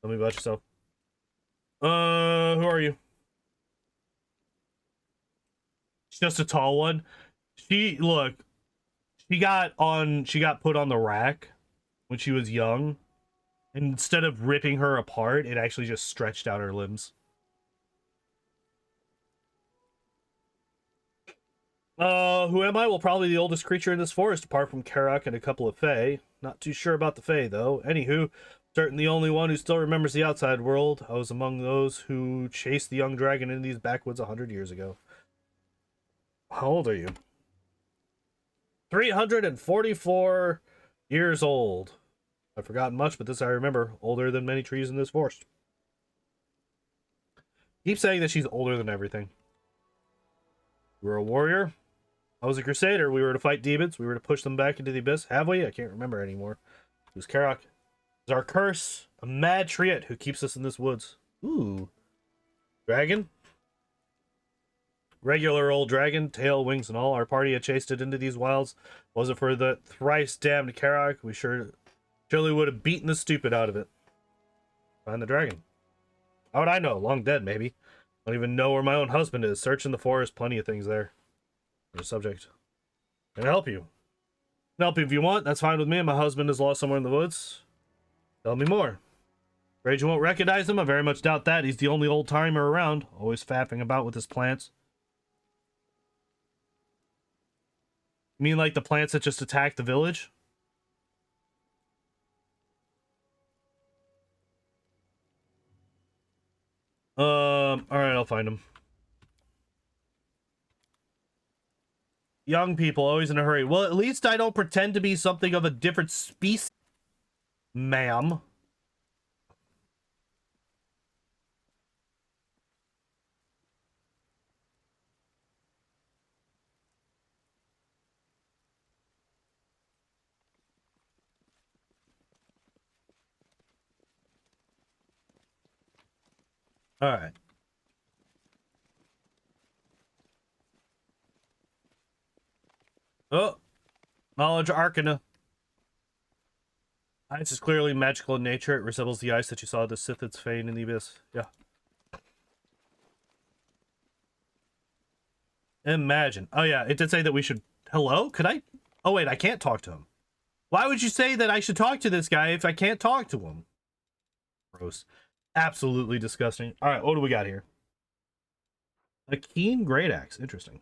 Tell me about yourself. Who are you? She's just a tall one. She got put on the rack when she was young. And instead of ripping her apart, it actually just stretched out her limbs. Who am I? Well, probably the oldest creature in this forest, apart from Karak and a couple of Fae. Not too sure about the Fae, though. Anywho, certainly the only one who still remembers the outside world. I was among those who chased the young dragon into these backwoods 100 years ago. How old are you? 344 years old. I've forgotten much, but this I remember. Older than many trees in this forest. Keep saying that she's older than everything. You were a warrior. I was a crusader. We were to fight demons. We were to push them back into the abyss. Have we? I can't remember anymore. It was Karok. It's our curse. A mad triot who keeps us in this woods. Ooh. Dragon? Regular old dragon, tail, wings, and all. Our party had chased it into these wilds. Was it for the thrice damned Karok, we surely would have beaten the stupid out of it. Find the dragon. How would I know? Long dead, maybe. I don't even know where my own husband is. Search in the forest. Plenty of things there. There's a subject. Can I help you? I can help you if you want. That's fine with me. My husband is lost somewhere in the woods. Tell me more. Afraid you won't recognize him? I very much doubt that. He's the only old-timer around. Always faffing about with his plants. You mean like the plants that just attacked the village? Alright, I'll find him. Young people, always in a hurry. Well, at least I don't pretend to be something of a different species, ma'am. Alright. Oh, knowledge arcana. Ice is clearly magical in nature. It resembles the ice that you saw the Sithid's fane in the abyss. Yeah. Imagine. Oh yeah, it did say that we should... Hello? Could I... Oh wait, I can't talk to him. Why would you say that I should talk to this guy if I can't talk to him? Gross. Absolutely disgusting. Alright, what do we got here? A keen great axe. Interesting.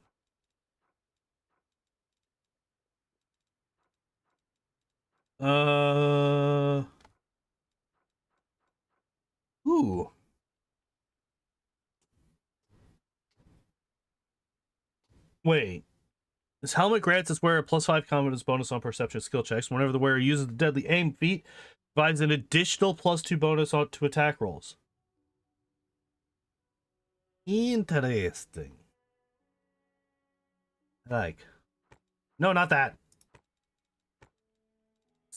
Ooh. Wait. This helmet grants its wearer a +5 confidence bonus on perception skill checks. Whenever the wearer uses the deadly aim feat, provides an additional +2 bonus on to attack rolls. Interesting. Like. No, not that.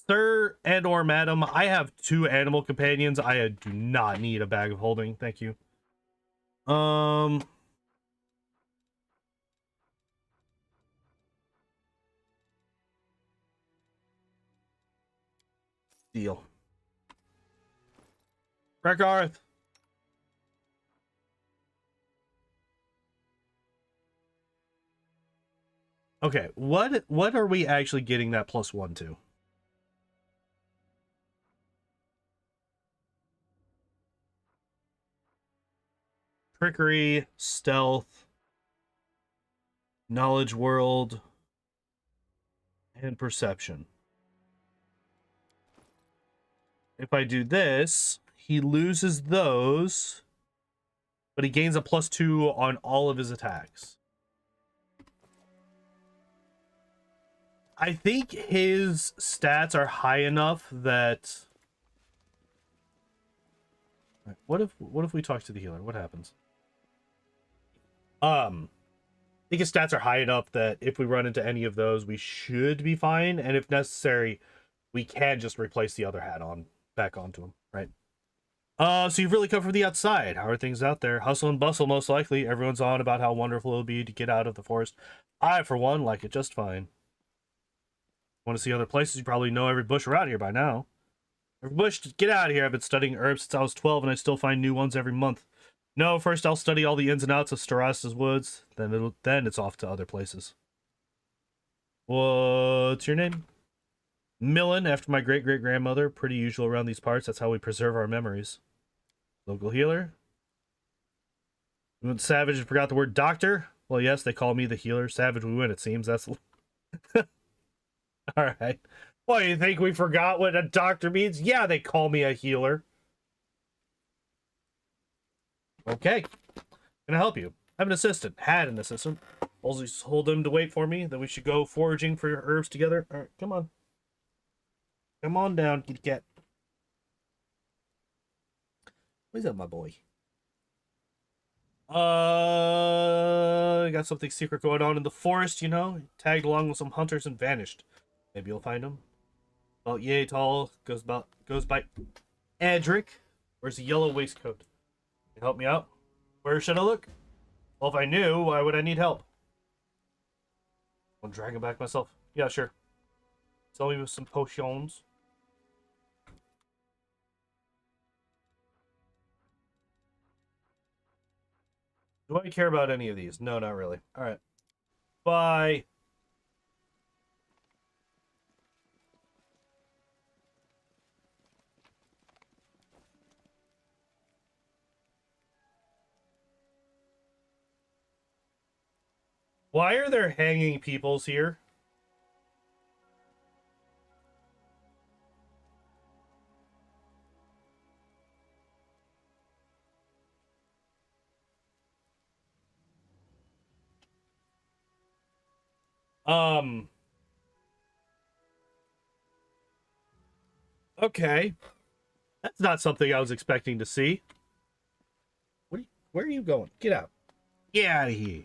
Sir and or madam, I have 2 animal companions. I do not need a bag of holding. Thank you. Deal. Regarth. Okay, what are we actually getting that +1 to? Trickery, stealth, knowledge world, and perception. If I do this, he loses those, but he gains a +2 on all of his attacks. I think his stats are high enough that... What if we talk to the healer? What happens? I think his stats are high enough that if we run into any of those, we should be fine. And if necessary, we can just replace the other hat back onto him, right? So you've really come from the outside. How are things out there? Hustle and bustle, most likely. Everyone's on about how wonderful it'll be to get out of the forest. I, for one, like it just fine. Want to see other places? You probably know every bush around here by now. Every bush, get out of here. I've been studying herbs since I was 12, and I still find new ones every month. No, first I'll study all the ins and outs of Staras's woods. Then it's off to other places. What's your name? Millen, after my great-great-grandmother. Pretty usual around these parts. That's how we preserve our memories. Local healer. We went savage and forgot the word doctor. Well, yes, they call me the healer. Savage we win, it seems. That's... Alright. Well, you think we forgot what a doctor means? Yeah, they call me a healer. Okay. Can I help you? I have an assistant. Had an assistant. Also, just hold him to wait for me. Then we should go foraging for herbs together. All right, come on. Come on down, kitty cat. What's up, my boy? Got something secret going on in the forest, you know? Tagged along with some hunters and vanished. Maybe you'll find him. About yay tall, goes by Adric. Wears a yellow waistcoat. Can you help me out? Where should I look? Well, if I knew, why would I need help? I'm dragging back myself. Yeah, sure. Sell me with some potions. Do I care about any of these? No, not really. All right. Bye. Why are there hanging peoples here? Okay. That's not something I was expecting to see. Where are you going? Get out. Get out of here.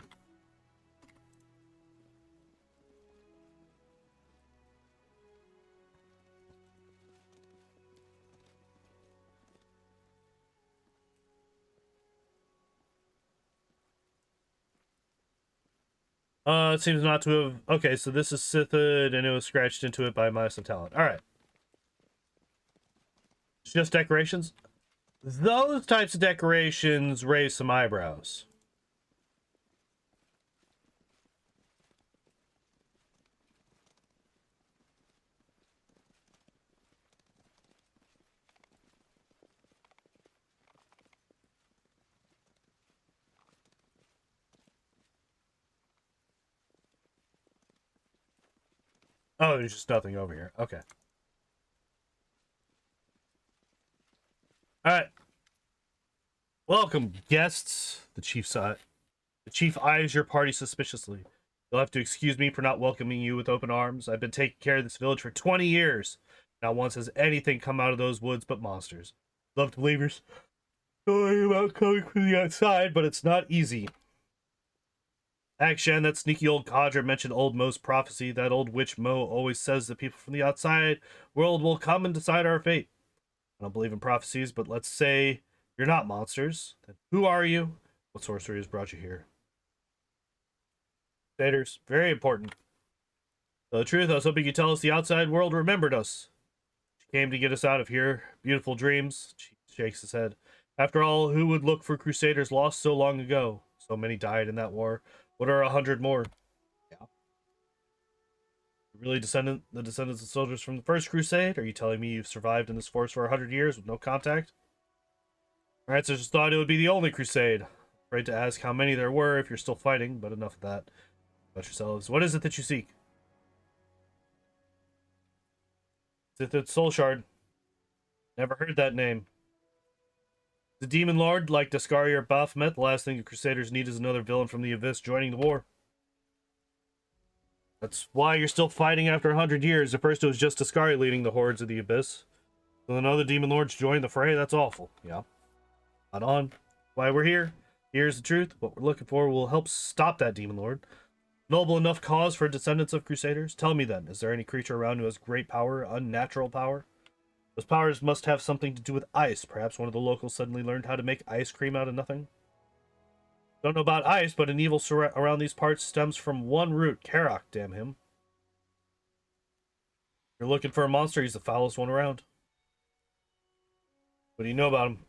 It seems not to have... Okay, so this is Sithid, and it was scratched into it by Mice of Talent. Alright. It's just decorations? Those types of decorations raise some eyebrows. Oh, there's just nothing over here. Okay. Alright. Welcome, guests. The chief eyes your party suspiciously. You'll have to excuse me for not welcoming you with open arms. I've been taking care of this village for 20 years. Not once has anything come out of those woods but monsters. Love to believe you're sorry about coming from the outside, but it's not easy. Akshan, that sneaky old codger mentioned old Mo's prophecy. That old witch Mo always says that people from the outside world will come and decide our fate. I don't believe in prophecies, but let's say you're not monsters. Then who are you? What sorcery has brought you here? Crusaders, very important. Tell the truth, I was hoping you'd tell us the outside world remembered us. She came to get us out of here. Beautiful dreams. She shakes his head. After all, who would look for Crusaders lost so long ago? So many died in that war. What are 100 more? Yeah. Really the descendants of soldiers from the First Crusade? Are you telling me you've survived in this forest for 100 years with no contact? Alright, so just thought it would be the only crusade. Afraid to ask how many there were if you're still fighting, but enough of that. About yourselves. What is it that you seek? Sithid Soul Shard. Never heard that name. The Demon Lord, like Daskari or Baphomet, the last thing the Crusaders need is another villain from the Abyss joining the war. That's why you're still fighting after 100 years. At first it was just Daskari leading the hordes of the Abyss. So then other Demon Lords joined the fray. That's awful. Yeah. Not on. Why we're here. Here's the truth. What we're looking for will help stop that Demon Lord. Noble enough cause for descendants of Crusaders? Tell me then, is there any creature around who has great power, unnatural power? Those powers must have something to do with ice. Perhaps one of the locals suddenly learned how to make ice cream out of nothing? Don't know about ice, but an evil around these parts stems from one root. Karok, damn him. You're looking for a monster, he's the foulest one around. What do you know about him?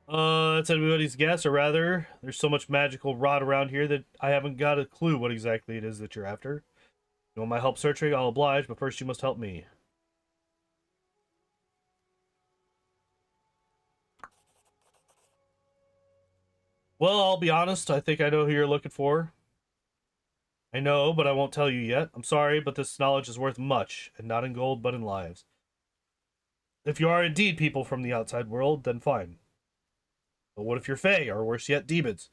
That's everybody's guess, or rather, there's so much magical rot around here that I haven't got a clue what exactly it is that you're after. You want my help searching? I'll oblige, but first you must help me. Well, I'll be honest, I think I know who you're looking for. I know, but I won't tell you yet. I'm sorry, but this knowledge is worth much, and not in gold, but in lives. If you are indeed people from the outside world, then fine. But what if you're Fae, or worse yet, demons?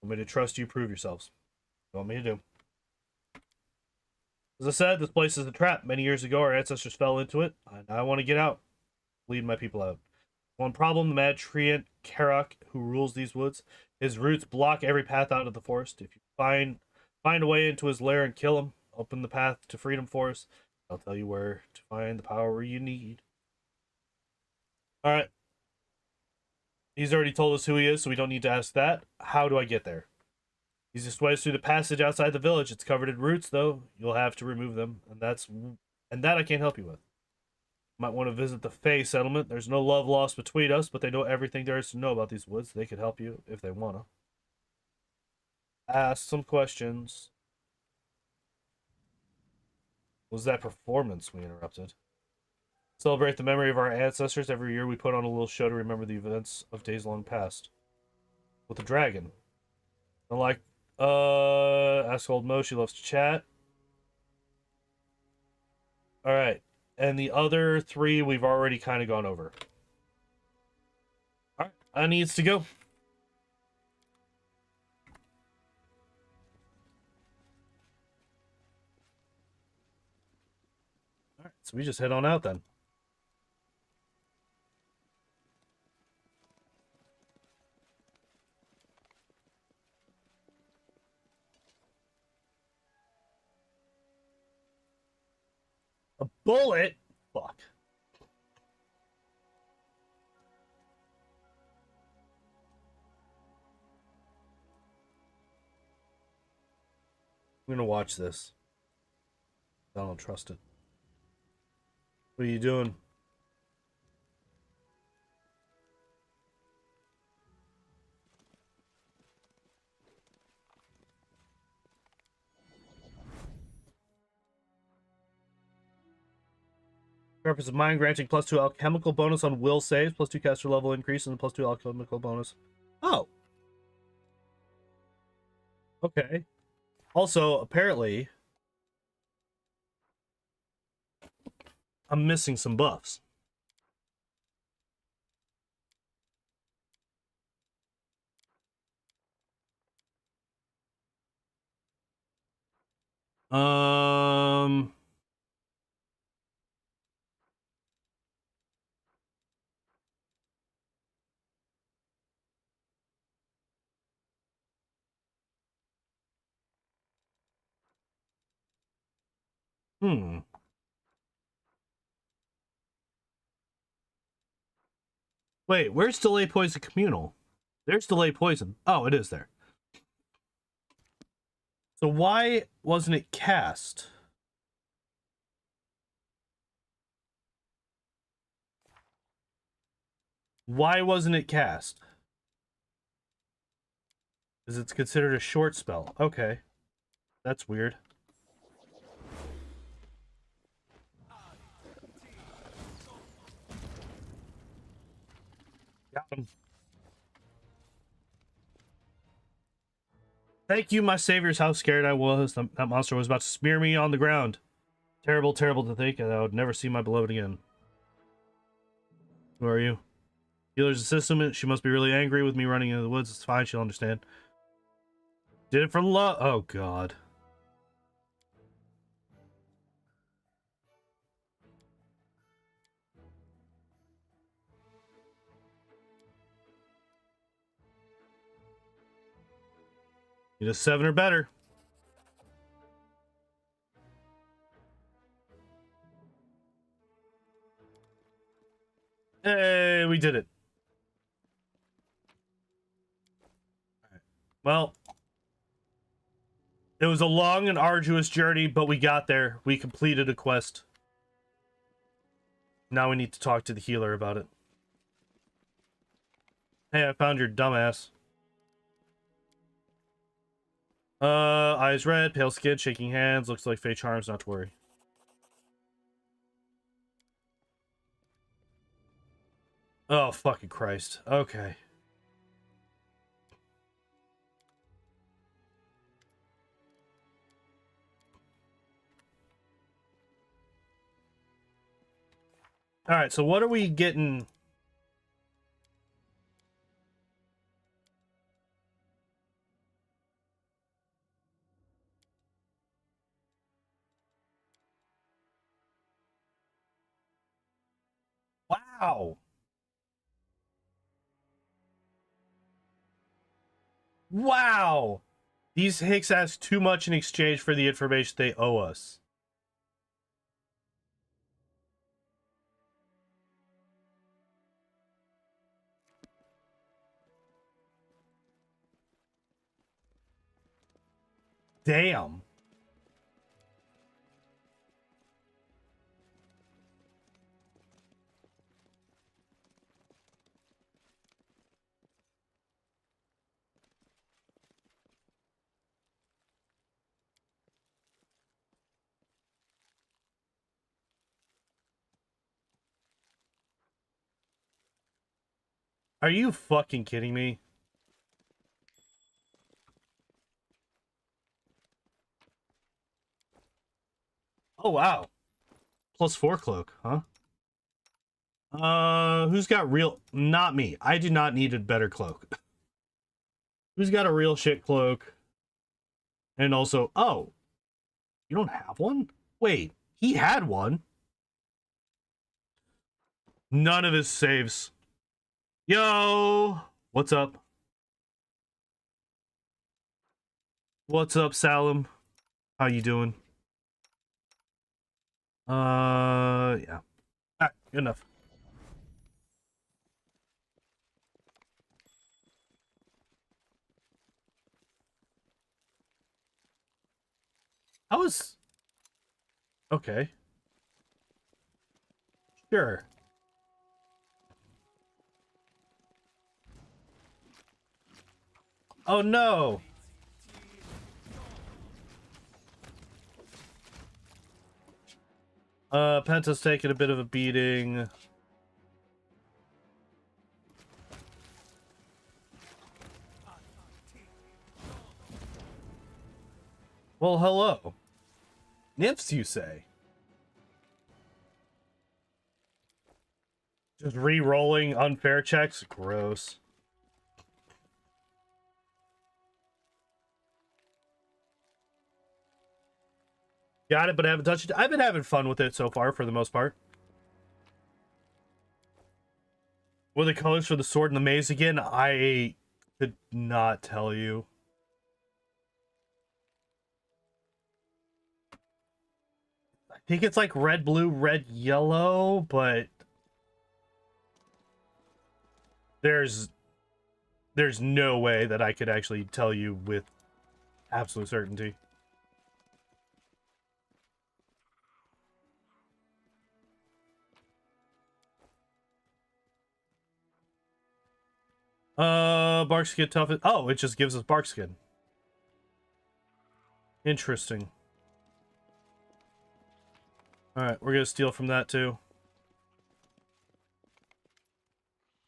Want me to trust you? Prove yourselves. What want me to do? As I said, this place is a trap. Many years ago, our ancestors fell into it. I want to get out. Lead my people out. One problem, the mad treant Karak, who rules these woods. His roots block every path out of the forest. If you find a way into his lair and kill him, open the path to freedom for us. I'll tell you where to find the power you need. Alright. He's already told us who he is, so we don't need to ask that. How do I get there? Easiest way is through the passage outside the village. It's covered in roots, though. You'll have to remove them, and that I can't help you with. Might want to visit the Fae settlement. There's no love lost between us, but they know everything there is to know about these woods. They could help you if they wanna. Ask some questions. Was that performance we interrupted? Celebrate the memory of our ancestors. Every year we put on a little show to remember the events of days long past. With the dragon. Unlike, ask old Mo, she loves to chat. Alright. And the other three we've already kind of gone over. Alright, I needs to go. Alright, so we just head on out then. A bullet? Fuck. I'm gonna watch this. I don't trust it. What are you doing? Purpose of mine, granting +2 alchemical bonus on will saves, +2 caster level increase, and +2 alchemical bonus. Oh. Okay. Also, apparently, I'm missing some buffs. Um... Hmm. Wait, where's delay poison communal? There's delay poison. Oh, it is there. So why wasn't it cast? Why wasn't it cast? Because it's considered a short spell. Okay. That's weird. Got him. Thank you, my saviors. How scared I was. That monster was about to smear me on the ground. Terrible, terrible to think that I would never see my beloved again. Who are you? Healer's assistant. She must be really angry with me running into the woods. It's fine. She'll understand. Did it for love. Oh, God. Need a 7 or better. Hey, we did it. Well, it was a long and arduous journey, but we got there. We completed a quest. Now we need to talk to the healer about it. Hey, I found your dumbass. Eyes red, pale skin, shaking hands. Looks like Fey charms, not to worry. Oh, fucking Christ. Okay. Alright, so what are we getting? Wow. Wow. These Hicks ask too much in exchange for the information they owe us. Damn. Are you fucking kidding me? Oh, wow. +4 cloak, huh? Who's got real... Not me. I do not need a better cloak. Who's got a real shit cloak? And also... Oh. You don't have one? Wait. He had one. None of his saves. Yo! What's up? What's up, Salim? How you doing? Yeah. Alright, good enough. I was... Okay. Sure. Oh no! Penta's taking a bit of a beating. Well, hello. Nymphs, you say? Just re-rolling unfair checks? Gross. Got it, but I haven't touched it. I've been having fun with it so far, for the most part. What are the colors for the sword and the maze again? I could not tell you. I think it's like red, blue, red, yellow, but... There's no way that I could actually tell you with absolute certainty. Bark skin tough. Oh, it just gives us bark skin. Interesting. Alright, we're gonna steal from that too.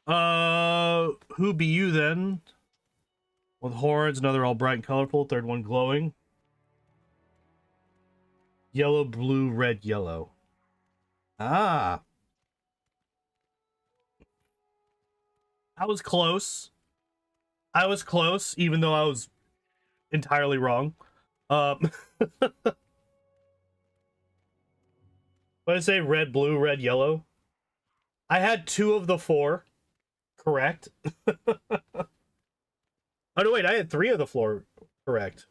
Who be you then? With horns, another all bright and colorful, third one glowing. Yellow, blue, red, yellow. Ah. I was close. I was close, even though I was entirely wrong. When I say red, blue, red, yellow, I had 2 of the 4 correct. Oh no, wait, I had 3 of the 4 correct.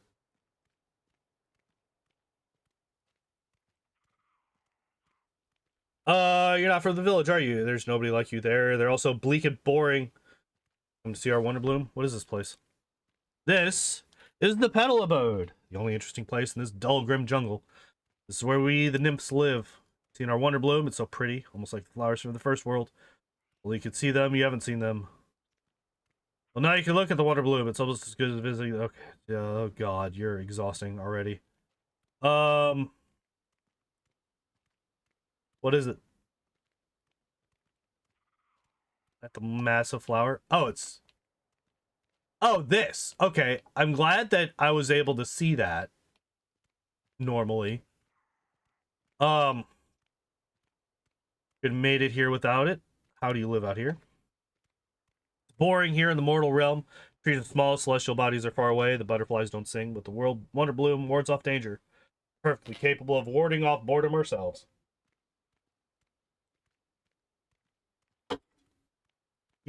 You're not from the village, are you? There's nobody like you there. They're also bleak and boring. Come to see our Wonder Bloom. What is this place? This is the Petal Abode, the only interesting place in this dull, grim jungle. This is where we, the nymphs, live. Seen our Wonder Bloom? It's so pretty, almost like the flowers from the first world. Well, you can see them, you haven't seen them. Well, now you can look at the Wonder Bloom. It's almost as good as visiting. Okay. Oh, God, you're exhausting already. What is it? At the massive flower? Oh, it's... Oh, this. Okay, I'm glad that I was able to see that normally. Could have made it here without it. How do you live out here? It's boring here in the mortal realm. Trees are small, celestial bodies are far away, the butterflies don't sing, but the world Wonder Bloom wards off danger. Perfectly capable of warding off boredom ourselves.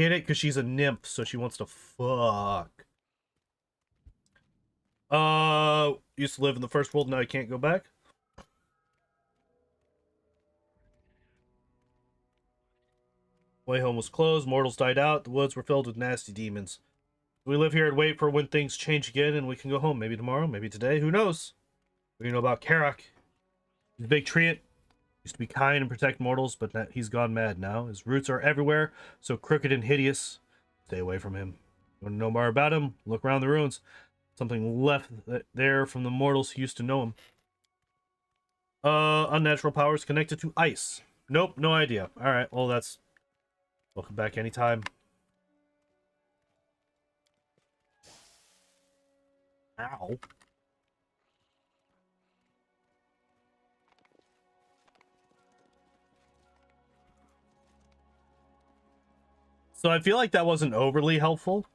Get it? Because she's a nymph, so she wants to fuck. Used to live in the first world, now I can't go back. Way home was closed, mortals died out, the woods were filled with nasty demons. We live here and wait for when things change again and we can go home. Maybe tomorrow, maybe today, who knows? What do you know about Karak? He's a big treant. Used to be kind and protect mortals, but he's gone mad now. His roots are everywhere, so crooked and hideous. Stay away from him. You want to know more about him? Look around the ruins. Something left there from the mortals who used to know him. Unnatural powers connected to ice. Nope, no idea. Alright, well that's... Welcome back anytime. Ow. So I feel like that wasn't overly helpful.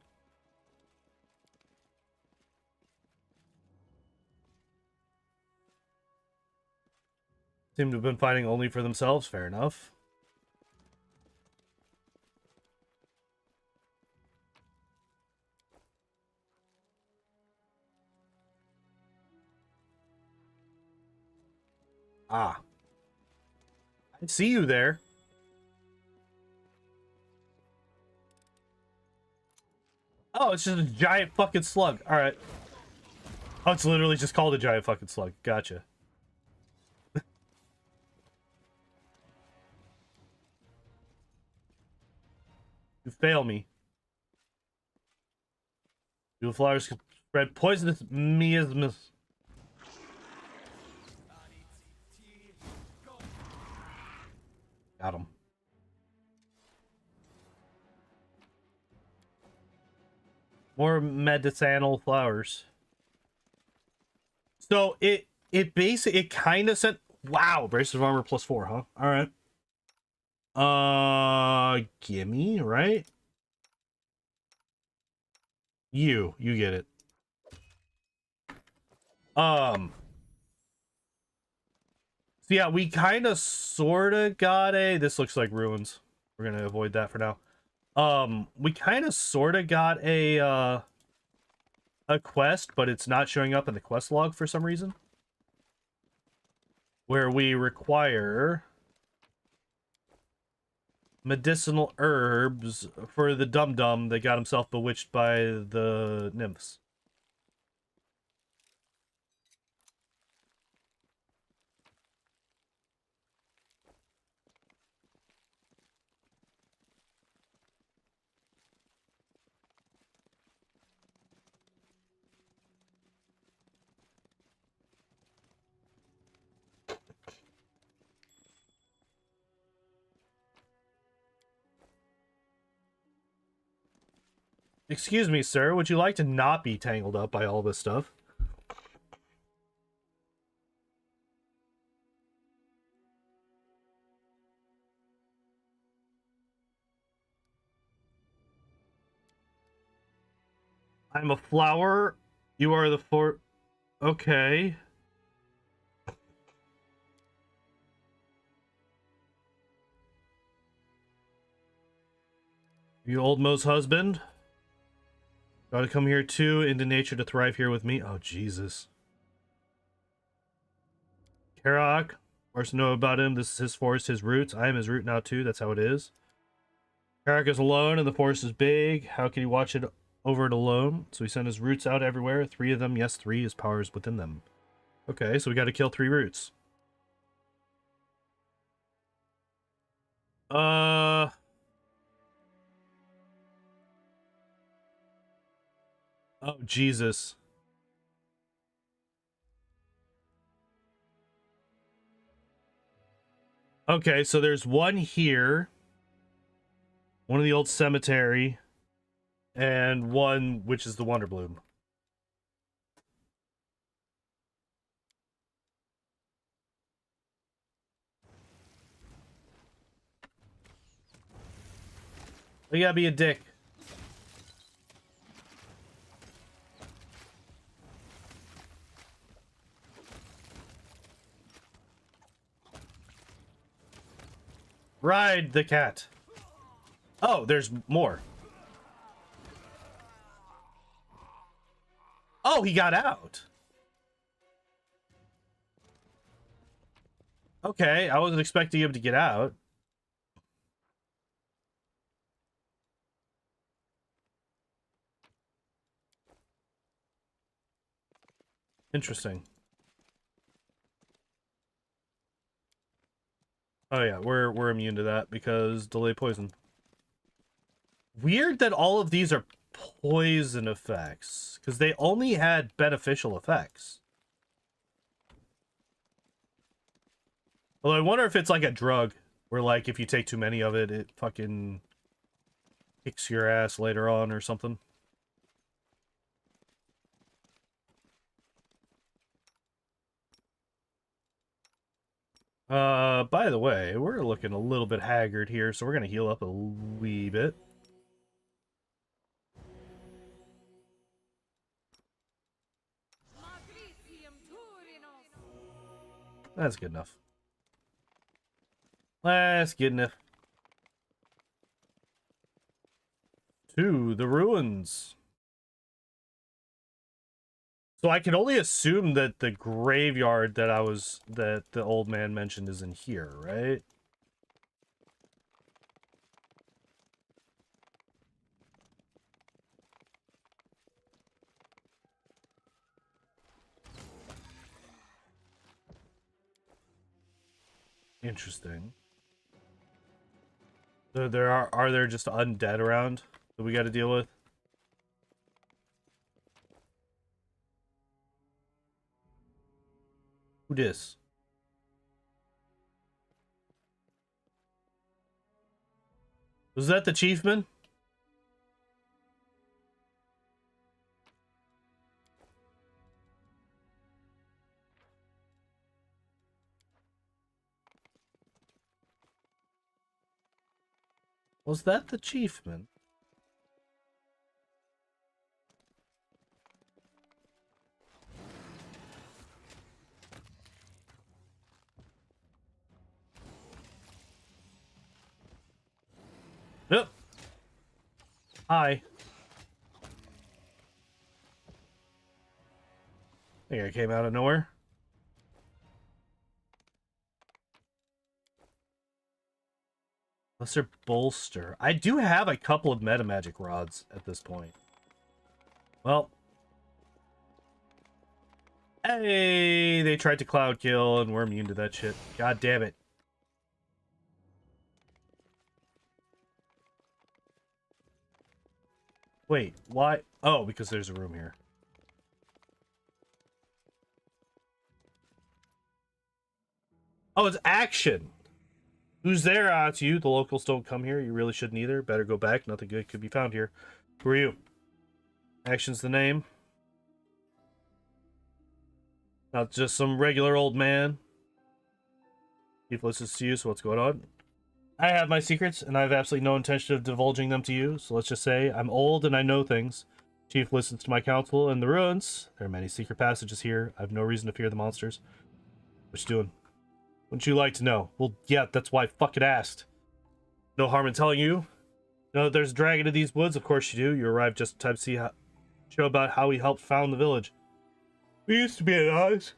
Seem to have been fighting only for themselves. Fair enough. Ah. I see you there. Oh, it's just a giant fucking slug. Alright. Oh, it's literally just called a giant fucking slug. Gotcha. You fail me. Your flowers can spread poisonous miasmas. Got him. More medicinal flowers. So it basically kind of said, wow, brace of armor +4, huh? All right. Gimme, right? You get it. So yeah, we kind of sort of got a, this looks like ruins. We're going to avoid that for now. We kind of sort of got a quest, but it's not showing up in the quest log for some reason. Where we require medicinal herbs for the dum-dum that got himself bewitched by the nymphs. Excuse me, sir. Would you like to not be tangled up by all this stuff? I'm a flower. You are the for... Okay. You old Mo's husband? Gotta come here too, into nature to thrive here with me. Oh, Jesus. Karak, wants to know about him. This is his forest, his roots. I am his root now too. That's how it is. Karak is alone and the forest is big. How can he watch it over it alone? So he sent his roots out everywhere. 3 of them. Yes, 3. His power is within them. Okay, so we gotta kill 3 roots. Oh, Jesus. Okay, so there's one here. One in the old cemetery. And one which is the Wonder Bloom. You gotta be a dick. Ride the cat. Oh, there's more. Oh, he got out. Okay, I wasn't expecting him to get out. Interesting. Oh yeah, we're immune to that because delay poison. Weird that all of these are poison effects because they only had beneficial effects. Although I wonder if it's like a drug where like if you take too many of it, it fucking kicks your ass later on or something. By the way, we're looking a little bit haggard here, so we're gonna heal up a wee bit. That's good enough. That's good enough. To the ruins. So I can only assume that the graveyard that the old man mentioned is in here, right? Interesting. So there are there just undead around that we got to deal with? Who dis? Was that the chiefman? Was that the chiefman? Yep. Hi. I think I came out of nowhere. Lesser bolster. I do have a couple of meta magic rods at this point. Well. Hey, they tried to cloud kill and we're immune to that shit. God damn it. Wait, why? Oh, because there's a room here. Oh, it's action. Who's there? It's you. The locals don't come here. You really shouldn't either. Better go back. Nothing good could be found here. Who are you? Action's the name. Not just some regular old man. Chief listens to you, so what's going on? I have my secrets, and I have absolutely no intention of divulging them to you, so let's just say I'm old and I know things. Chief listens to my counsel in the ruins. There are many secret passages here. I have no reason to fear the monsters. What you doing? Wouldn't you like to know? Well, yeah, that's why I fucking asked. No harm in telling you. Know that there's a dragon in these woods? Of course you do. You arrived just in time to see show about how he helped found the village. We used to be at odds,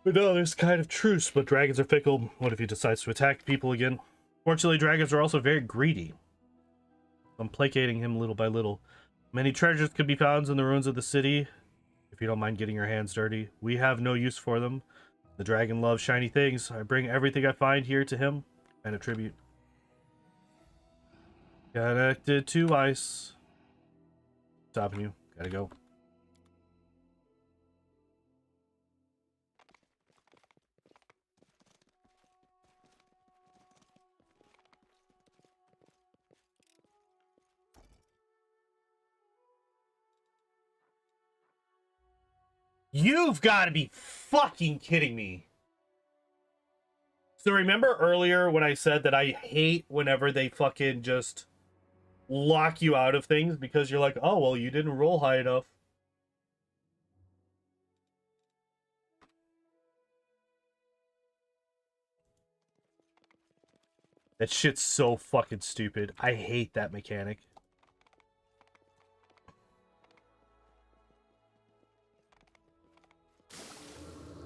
but now there's a kind of truce, but dragons are fickle. What if he decides to attack people again? Fortunately, dragons are also very greedy. I'm placating him little by little. Many treasures could be found in the ruins of the city. If you don't mind getting your hands dirty, we have no use for them. The dragon loves shiny things. I bring everything I find here to him and a tribute. Connected to ice. Stopping you. Gotta go. You've got to be fucking kidding me. So remember earlier when I said that I hate whenever they fucking just lock you out of things because you're like, oh, well, you didn't roll high enough. That shit's so fucking stupid. I hate that mechanic.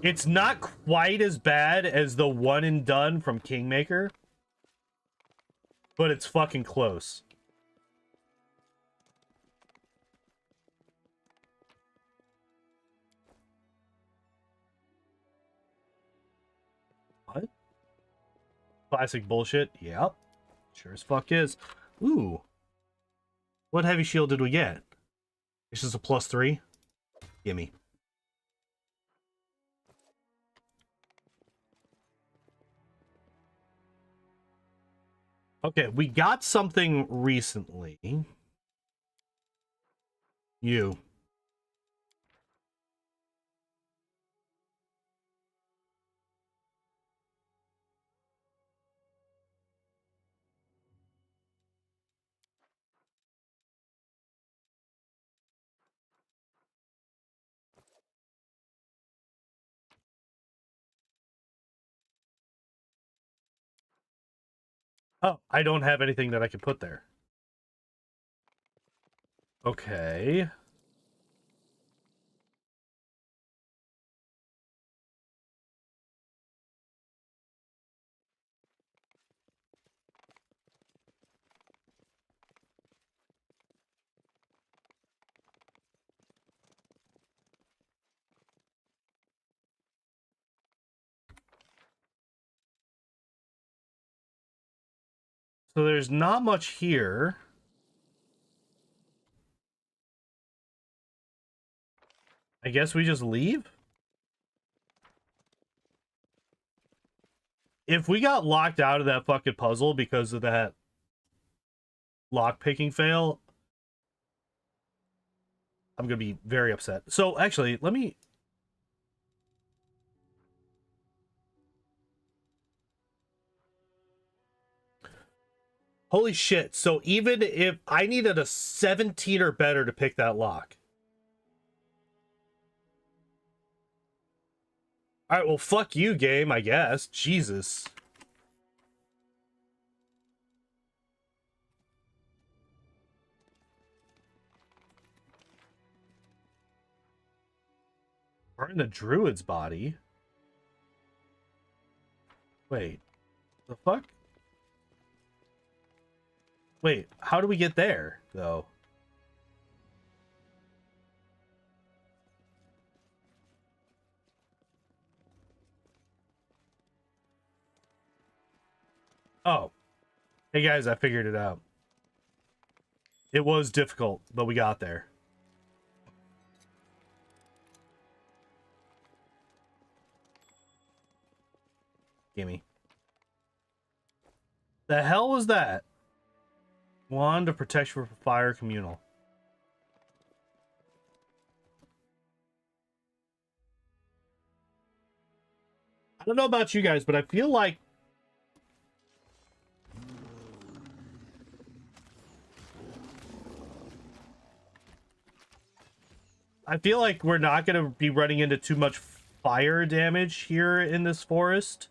It's not quite as bad as the one and done from Kingmaker, but it's fucking close. What? Classic bullshit? Yep. Sure as fuck is. Ooh. What heavy shield did we get? This is a +3. Gimme. Okay, we got something recently. You. Oh, I don't have anything that I can put there. Okay. So there's not much here. I guess we just leave? If we got locked out of that fucking puzzle because of that lock-picking fail, I'm gonna be very upset. So, actually, let me... Holy shit. So even if I needed a 17 or better to pick that lock. All right, well, fuck you, game, I guess. Jesus. Burn the druid's body. Wait. The fuck? Wait, how do we get there, though? Oh. Hey, guys, I figured it out. It was difficult, but we got there. Gimme. The hell was that? Wand of protection for fire communal. I don't know about you guys, but I feel like we're not going to be running into too much fire damage here in this forest.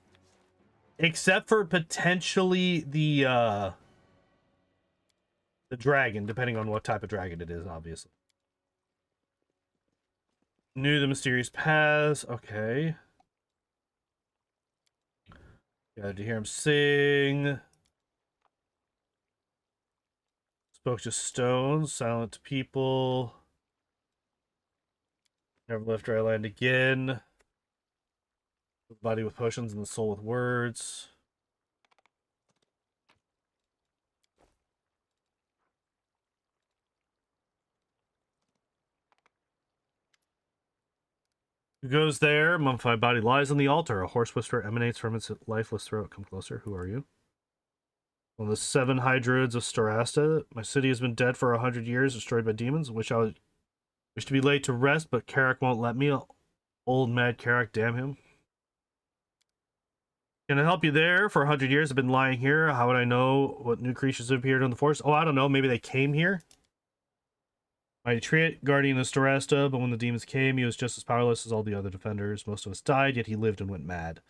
Except for potentially the dragon, depending on what type of dragon it is, obviously. Knew the mysterious paths. Okay. Got to hear him sing. Spoke to stones, silent to people. Never left dry land again. The body with potions and the soul with words. Who goes there? Mummified body lies on the altar. A horse whisper emanates from its lifeless throat. Come closer. Who are you? One of the 7 high druids of Starasta. My city has been dead for 100 years, destroyed by demons. Wish to be laid to rest, but Carrick won't let me. Old mad Carrick, damn him. Can I help you there? For 100 years I've been lying here. How would I know what new creatures have appeared in the forest? Oh, I don't know. Maybe they came here? My guardian is Starasta, but when the demons came, he was just as powerless as all the other defenders. Most of us died, yet he lived and went mad.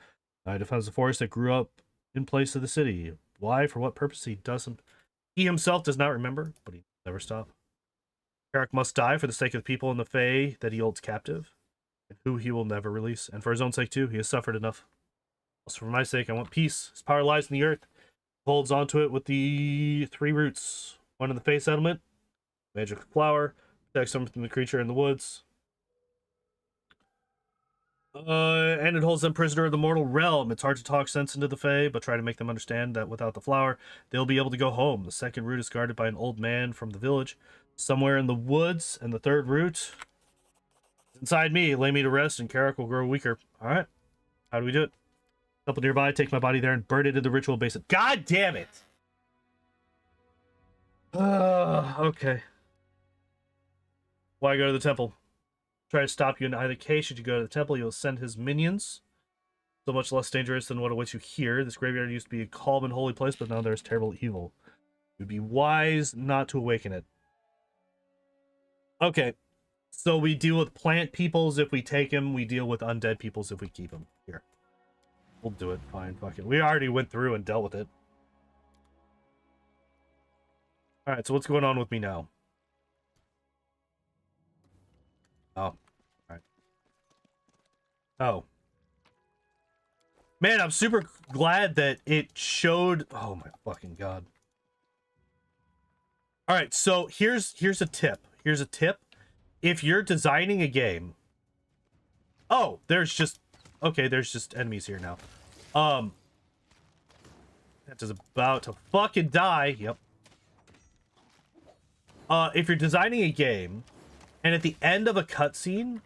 I defends the forest that grew up in place of the city. Why, for what purpose, he doesn't. He himself does not remember, but he never stop. Carrick must die for the sake of the people in the Fae that he holds captive, and who he will never release. And for his own sake, too, he has suffered enough. Also, for my sake, I want peace. His power lies in the earth. He holds onto it with the 3 roots. One in the Fae settlement, magic flower, protects him from the creature in the woods. And it holds them prisoner of the mortal realm. It's hard to talk sense into the Fae, but try to make them understand that without the flower, they'll be able to go home. The 2nd root is guarded by an old man from the village, somewhere in the woods, and the 3rd root is inside me. Lay me to rest, and Carrick will grow weaker. All right. How do we do it? Temple nearby, take my body there, and burn it in the ritual basin. God damn it! Okay. Why go to the temple? Try to stop you in either case. Should you go to the temple, you'll send his minions. So much less dangerous than what awaits you here. This graveyard used to be a calm and holy place, but now there's terrible evil. It would be wise not to awaken it. Okay. So we deal with plant peoples if we take him. We deal with undead peoples if we keep him. Here. We'll do it. Fine. Fuck it. We already went through and dealt with it. Alright, so what's going on with me now? Oh. Alright. Oh. Man, I'm super glad that it showed... Oh my fucking god. Alright, so here's a tip. Here's a tip. If you're designing a game... Oh, there's just... Okay, there's just enemies here now. That is about to fucking die. Yep. If you're designing a game, and at the end of a cutscene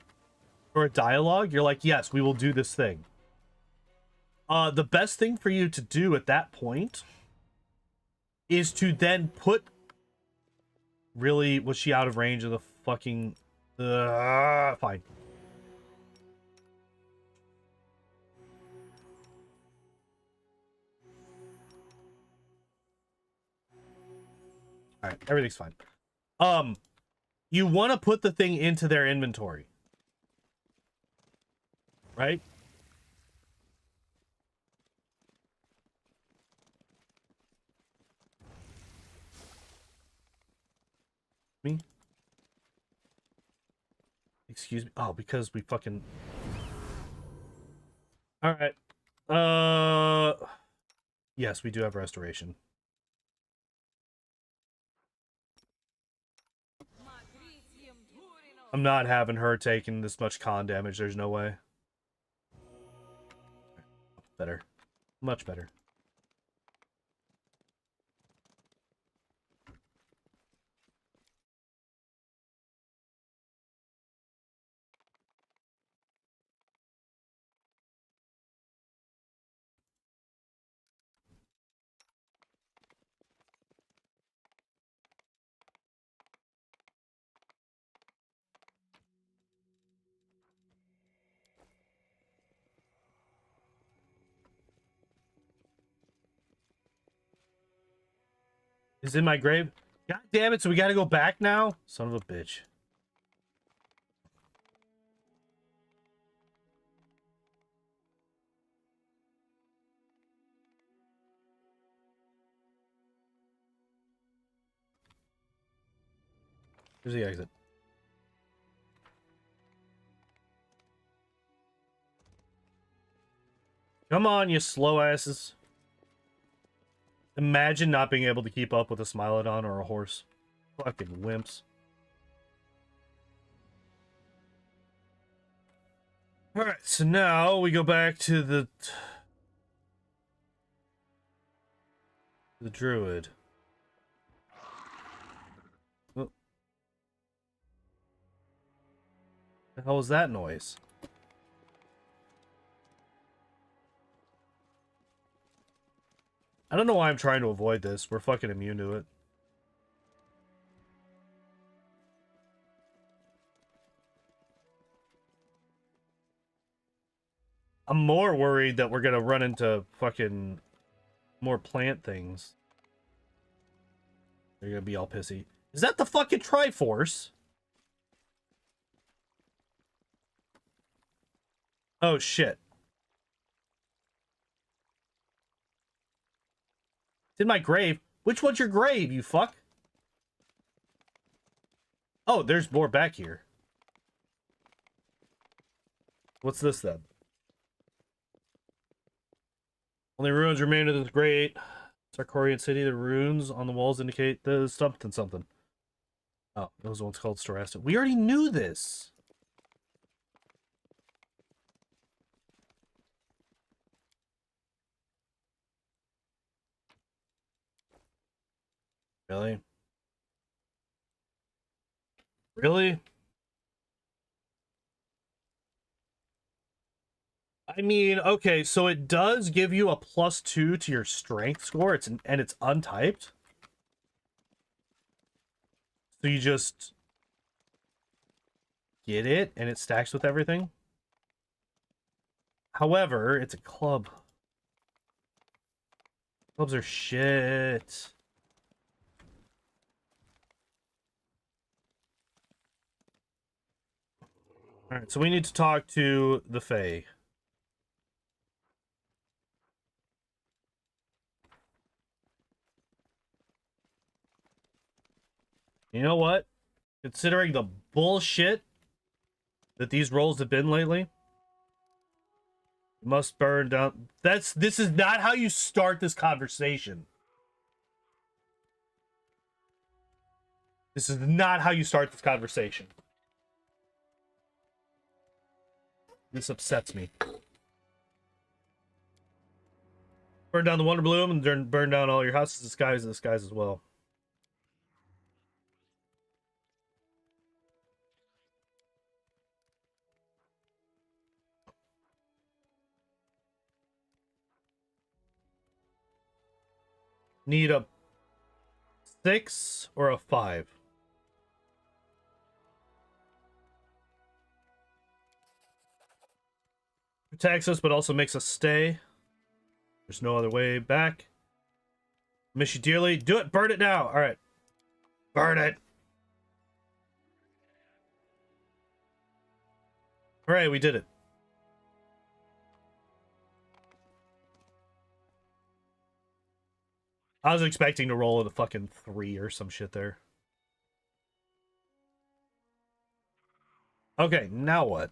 or a dialogue, you're like, yes, we will do this thing. The best thing for you to do at that point is to then put... Really? Was she out of range of the fucking... fine. Alright, everything's fine. You want to put the thing into their inventory. Right? Me? Excuse me. Oh, because we fucking... Alright. Yes, we do have restoration. I'm not having her taking this much con damage. There's no way. Better. Much better. Is in my grave. God damn it, so we gotta go back now? Son of a bitch. Here's the exit. Come on, you slow asses. Imagine not being able to keep up with a Smilodon or a horse. Fucking wimps. Alright, so now we go back to the druid. Oh. The hell was that noise? I don't know why I'm trying to avoid this. We're fucking immune to it. I'm more worried that we're gonna run into fucking more plant things. They're gonna be all pissy. Is that the fucking Triforce? Oh shit. in my grave. Which one's your grave, you fuck? Oh, there's more back here. What's this then? Only ruins remain of this great Sarkorian city. The runes on the walls indicate the something something. Oh, those ones called Storastic. We already knew this. Really? Really? I mean, okay, so it does give you a +2 to your strength score. And it's untyped. So you just get it and it stacks with everything. However, it's a club. Clubs are shit. Alright, so we need to talk to the Fae. You know what? Considering the bullshit that these rolls have been lately, must burn down. This is not how you start this conversation. This is not how you start this conversation. This upsets me. Burn down the Wonder Bloom and burn down all your houses, disguise as well. Need a 6 or a 5? Protects us, but also makes us stay. There's no other way back. Miss you dearly. Do it. Burn it now. All right. Burn it. All right, we did it. I was expecting to roll at a fucking 3 or some shit there. Okay, now what?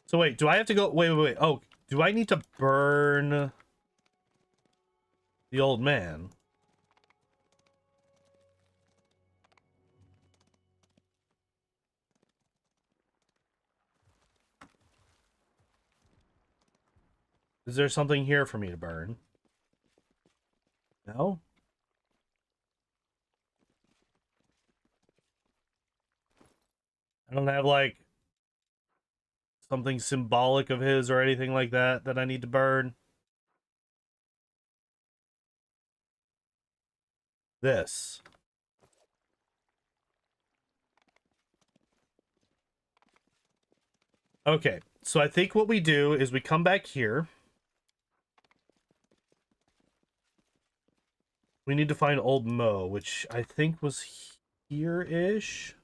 So wait, do I have to go? Wait. Oh, do I need to burn the old man? Is there something here for me to burn? No? I don't have, like, something symbolic of his or anything like that that I need to burn. This. Okay, so I think what we do is we come back here. We need to find Old Mo, which I think was here-ish.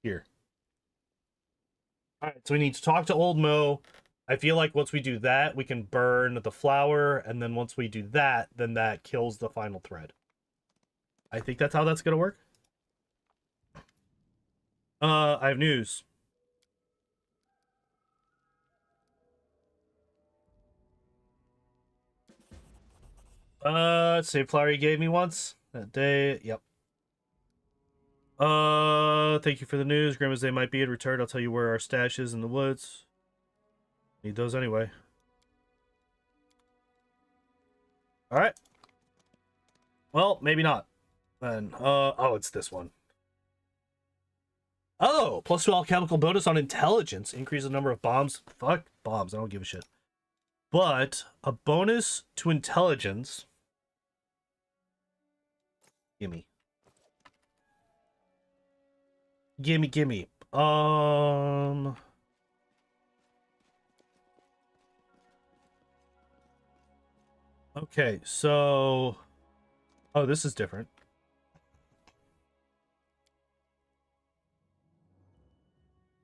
Here. Alright, so we need to talk to Old Mo. I feel like once we do that, we can burn the flower, and then once we do that, then that kills the final thread. I think that's how that's gonna work. I have news. Same flower you gave me once that day. Yep. Thank you for the news. Grandma's Day might be in return. I'll tell you where our stash is in the woods. Need those anyway. All right. Well, maybe not. Then, oh, it's this one. Oh, +2 alchemical bonus on intelligence. Increase the number of bombs. Fuck bombs. I don't give a shit. But a bonus to intelligence. Gimme. Gimme. Okay, so... Oh, this is different.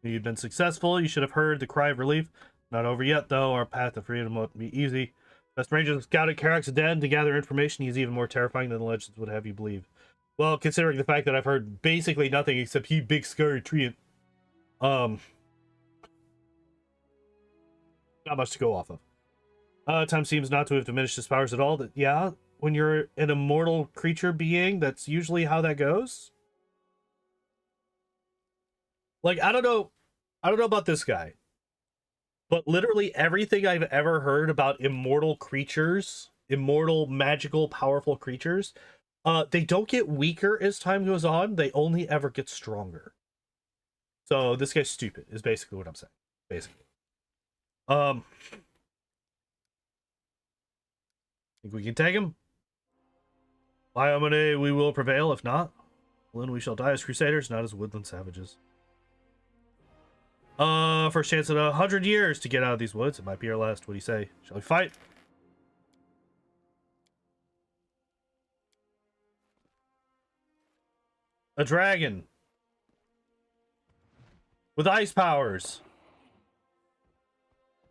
You've been successful. You should have heard the cry of relief. Not over yet, though. Our path to freedom won't be easy. Best Rangers scouted Karak's den to gather information. He's even more terrifying than the legends would have you believe. Well, considering the fact that I've heard basically nothing except he big scary treant. Not much to go off of. Time seems not to have diminished his powers at all. Yeah, when you're an immortal creature being, that's usually how that goes. Like, I don't know about this guy, but literally everything I've ever heard about immortal creatures, immortal, magical, powerful creatures, they don't get weaker as time goes on. They only ever get stronger. So this guy's stupid, is basically what I'm saying. Basically. Think we can take him? Biomone, we will prevail. If not, well, then we shall die as crusaders, not as woodland savages. First chance in 100 years to get out of these woods. It might be our last. What do you say? Shall we fight? A dragon with ice powers.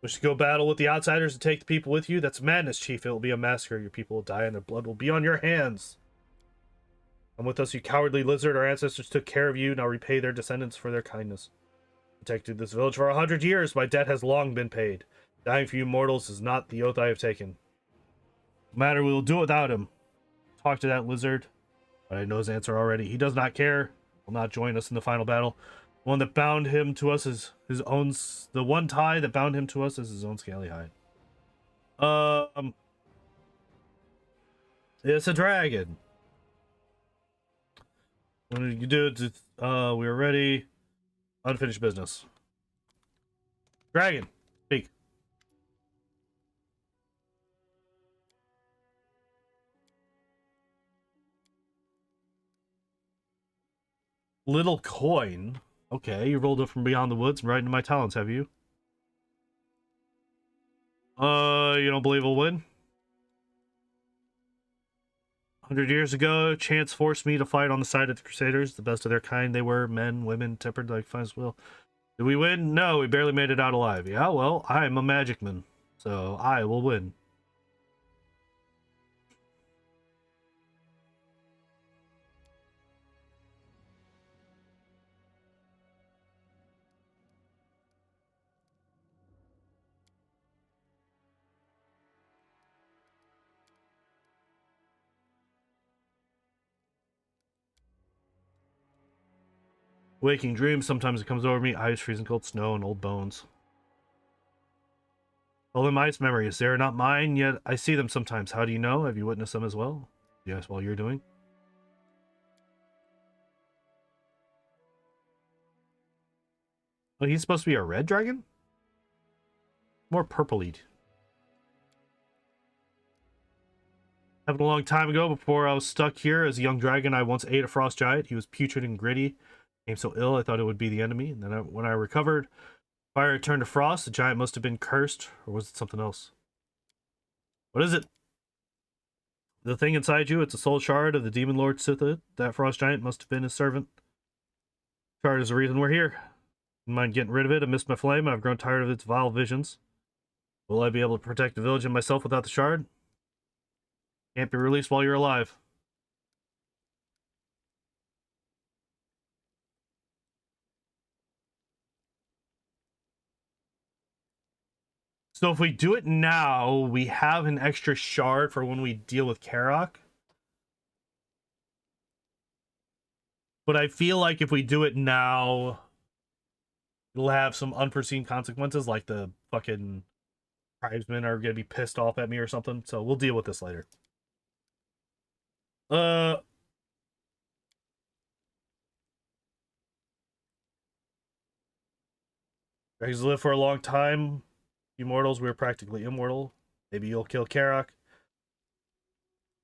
Wish to go battle with the outsiders and take the people with you? That's madness, Chief. It will be a massacre. Your people will die and their blood will be on your hands. Come with us, you cowardly lizard. Our ancestors took care of you. Now repay their descendants for their kindness. Protected this village for 100 years. My debt has long been paid. Dying for you mortals is not the oath I have taken. No matter, we will do it without him. Talk to that lizard. But I know his answer already. He does not care. Will not join us in the final battle. The one that bound him to us is his own. The one tie that bound him to us is his own scaly hide. It's a dragon. When did you do it? We are ready. Unfinished business. Dragon, speak. Little coin. Okay, you rolled up from beyond the woods and right into my talons, have you? You don't believe we'll win? 100 years ago, chance forced me to fight on the side of the Crusaders. The best of their kind they were, men, women, tempered like fine's will. Did we win? No, we barely made it out alive. Yeah, well, I'm a magic man, so I will win. Waking dreams, sometimes it comes over me. Ice, freezing cold, snow, and old bones. All them ice memories, they are not mine, yet I see them sometimes. How do you know? Have you witnessed them as well? Yes, while you're doing? Oh, he's supposed to be a red dragon? More purpley. Happened a long time ago before I was stuck here as a young dragon. I once ate a frost giant. He was putrid and gritty. Became so ill I thought it would be the enemy. And then when I recovered, fire turned to frost. The giant must have been cursed, or was it something else? What is it? The thing inside you, it's a soul shard of the demon lord Sithid. That frost giant must have been his servant. Shard is the reason we're here. Don't mind getting rid of it. I missed my flame. I've grown tired of its vile visions. Will I be able to protect the village and myself without the shard? Can't be released while you're alive. So if we do it now, we have an extra shard for when we deal with Karak. But I feel like if we do it now, it'll have some unforeseen consequences, like the fucking tribesmen are gonna be pissed off at me or something. So we'll deal with this later. Dragons live for a long time. Immortals, we're practically immortal. Maybe you'll kill Karak.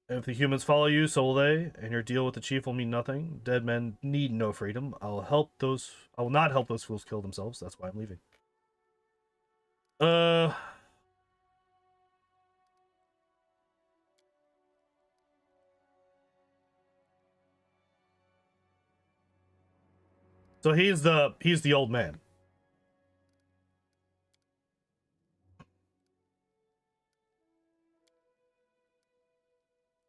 And if the humans follow you, so will they, and your deal with the chief will mean nothing. Dead men need no freedom. I will not help those fools kill themselves. That's why I'm leaving. So he's the old man.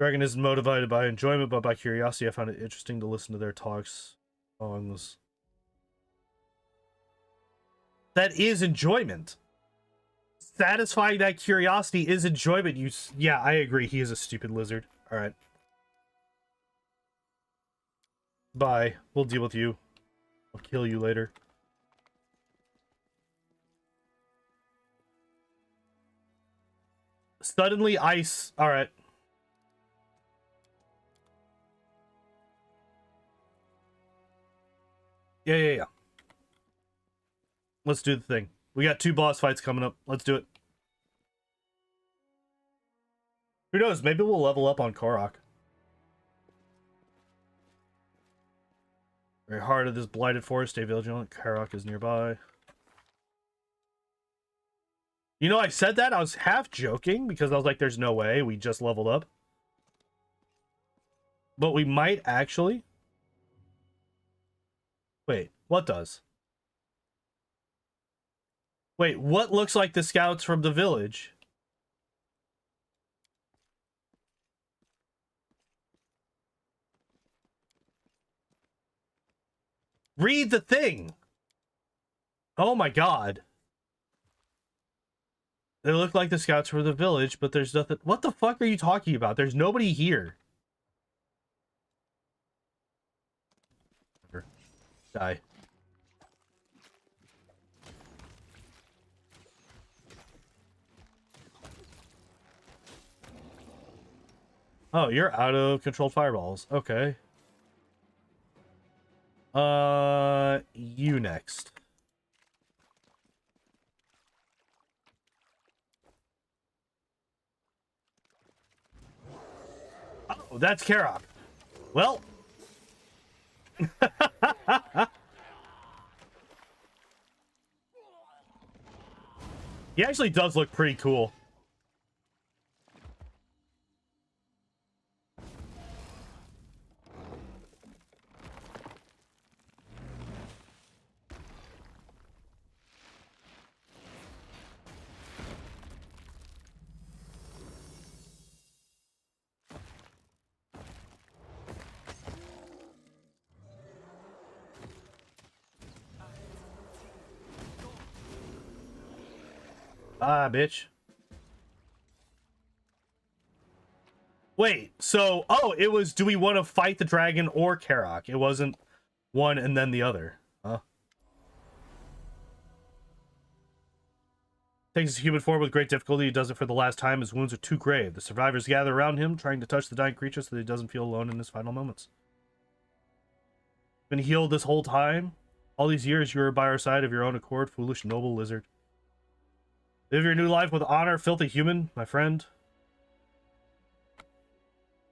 Dragon isn't motivated by enjoyment, but by curiosity. I found it interesting to listen to their talks. Songs. That is enjoyment. Satisfying that curiosity is enjoyment. Yeah, I agree. He is a stupid lizard. All right. Bye. We'll deal with you. I'll kill you later. Suddenly ice. All right. Yeah. Let's do the thing. We got 2 boss fights coming up. Let's do it. Who knows? Maybe we'll level up on Korok. Very hard of this blighted forest. Stay vigilant. Korok is nearby. You know, I said that. I was half joking because I was like, there's no way. We just leveled up. But we might actually. Wait, what does? Wait, what looks like the scouts from the village? Read the thing. Oh my god. They look like the scouts from the village, but there's nothing. What the fuck are you talking about? There's nobody here. Die. Oh, you're out of controlled fireballs. Okay. You next. Oh, that's Karok. Well. He actually does look pretty cool. Ah, bitch. Wait, so, oh, it was, do we want to fight the dragon or Karok? It wasn't one and then the other. Huh? Takes his human form with great difficulty. He does it for the last time. His wounds are too grave. The survivors gather around him, trying to touch the dying creature so that he doesn't feel alone in his final moments. Been healed this whole time? All these years you were by our side of your own accord, foolish noble lizard. Live your new life with honor, filthy human, my friend.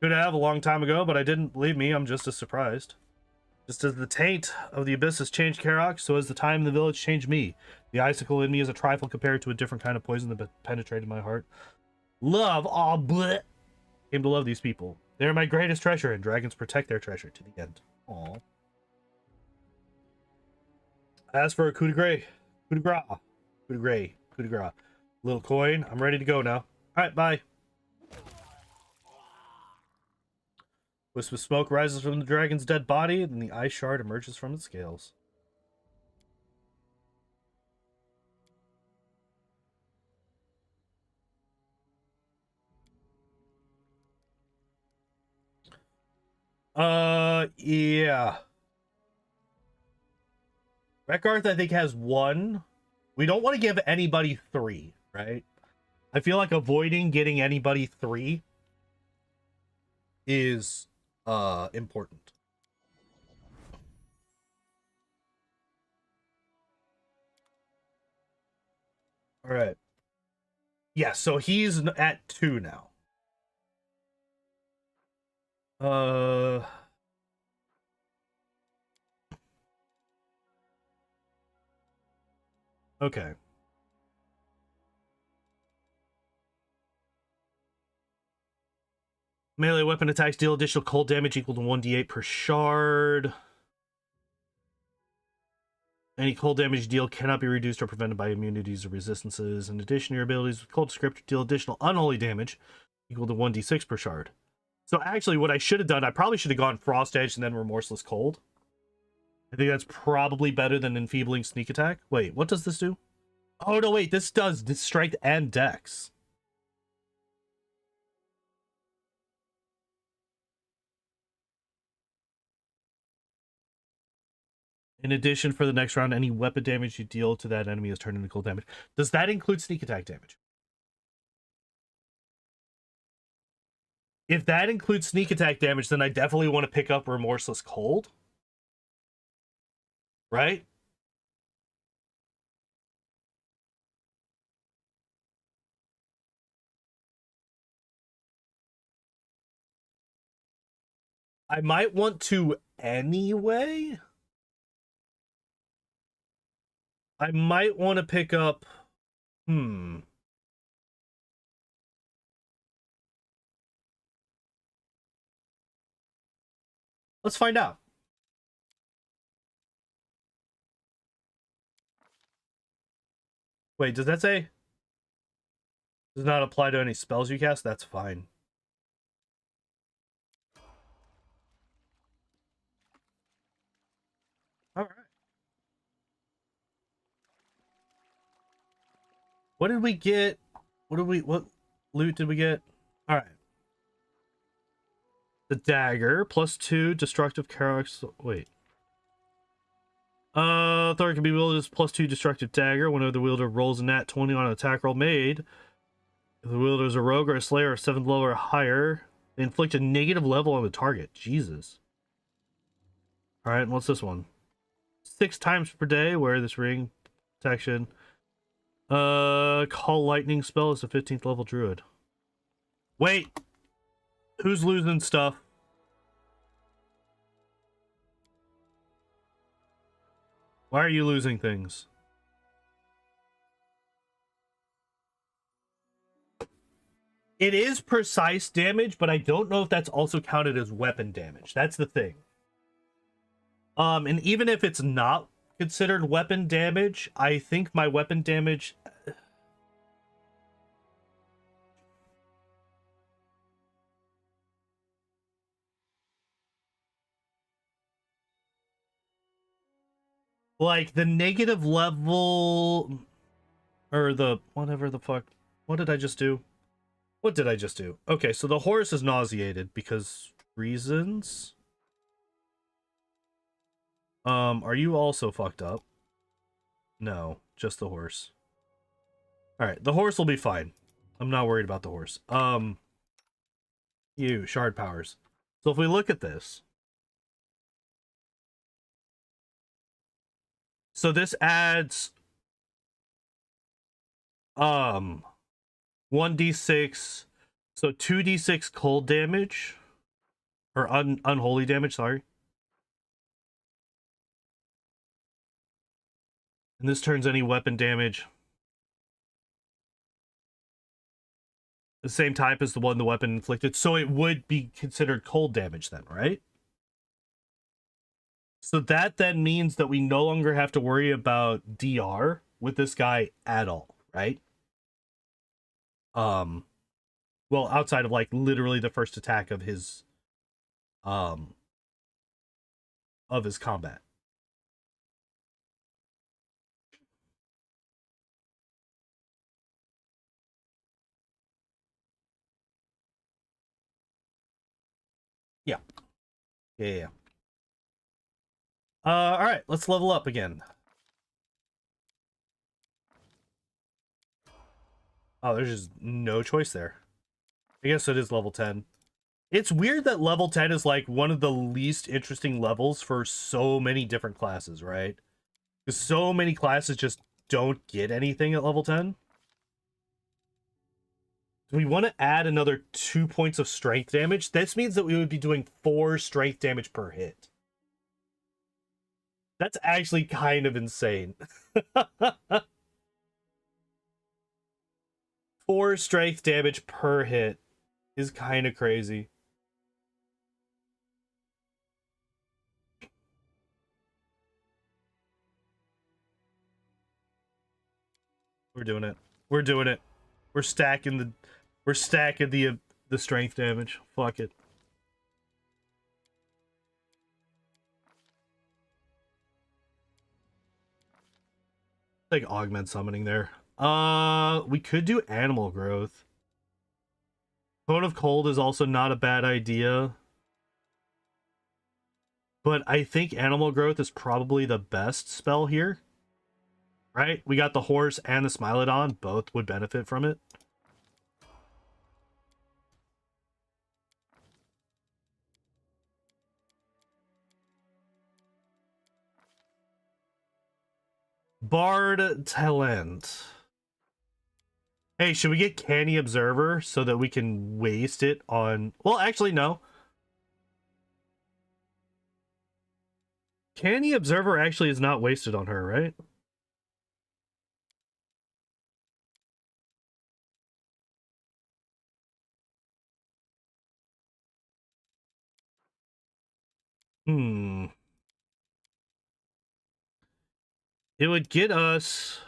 Could have a long time ago, but I didn't. Believe me, I'm just as surprised. Just as the taint of the abyss has changed Karok, so has the time in the village changed me. The icicle in me is a trifle compared to a different kind of poison that penetrated my heart. Love, oh bleh. Came to love these people. They are my greatest treasure, and dragons protect their treasure to the end. Aww. As for a coup de grace, coup de grace, coup de grace, coup de grace. Little coin. I'm ready to go now. All right, bye. Wisp of smoke rises from the dragon's dead body, and the ice shard emerges from its scales. Yeah. Rekarth, I think, has 1. We don't want to give anybody 3, right? I feel like avoiding getting anybody 3 is important. All right. Yeah, so he's at 2 now. Okay. Melee weapon attacks deal additional cold damage equal to 1d8 per shard. Any cold damage deal cannot be reduced or prevented by immunities or resistances. In addition, your abilities with cold script deal additional unholy damage equal to 1d6 per shard. So actually, what I should have done, I probably should have gone Frost Edge and then Remorseless Cold. I think that's probably better than Enfeebling Sneak Attack. Wait, what does this do? Oh, no, wait, this does Strength and Dex. In addition, for the next round, any weapon damage you deal to that enemy is turned into cold damage. Does that include Sneak Attack damage? If that includes Sneak Attack damage, then I definitely want to pick up Remorseless Cold. Right? I might want to anyway. I might want to pick up... Let's find out. Wait, does that say? Does not apply to any spells you cast? That's fine. Alright. What did we get? What loot did we get? Alright. The dagger, +2 destructive character. Wait. Thor can be wielded as +2 destructive dagger whenever the wielder rolls a nat 20 on an attack roll made. If the wielder is a rogue or a slayer of 7th level or higher, they inflict a negative level on the target. Jesus. Alright, what's this one? 6 times per day, wear this ring. Protection. Call lightning spell is a 15th level druid. Wait! Who's losing stuff? Why are you losing things? It is precise damage, but I don't know if that's also counted as weapon damage. That's the thing. And even if it's not considered weapon damage, I think my weapon damage... Like, the negative level... Or the... Whatever the fuck... What did I just do? What did I just do? Okay, so the horse is nauseated because... Reasons? Are you also fucked up? No, just the horse. Alright, the horse will be fine. I'm not worried about the horse. You, shard powers. So if we look at this... So this adds... 1d6... So 2d6 cold damage. Or unholy damage, sorry. And this turns any weapon damage the same type as the one the weapon inflicted. So it would be considered cold damage then, right? So that then means that we no longer have to worry about DR with this guy at all, right? Well, outside of like literally the first attack of his combat. Yeah. Yeah. All right, let's level up again. Oh, there's just no choice there. I guess it is level 10. It's weird that level 10 is like one of the least interesting levels for so many different classes, right? Because so many classes just don't get anything at level 10. Do we want to add another 2 points of strength damage? This means that we would be doing 4 strength damage per hit. That's actually kind of insane. 4 strength damage per hit is kind of crazy. We're doing it. We're doing it. We're stacking the strength damage. Fuck it. Like augment summoning there. We could do animal growth. Cone of Cold is also not a bad idea. But I think animal growth is probably the best spell here. Right? We got the horse and the Smilodon. Both would benefit from it. Bard Talent. Hey, should we get Canny Observer so that we can waste it on... Well, actually, no. Canny Observer actually is not wasted on her, right? It would get us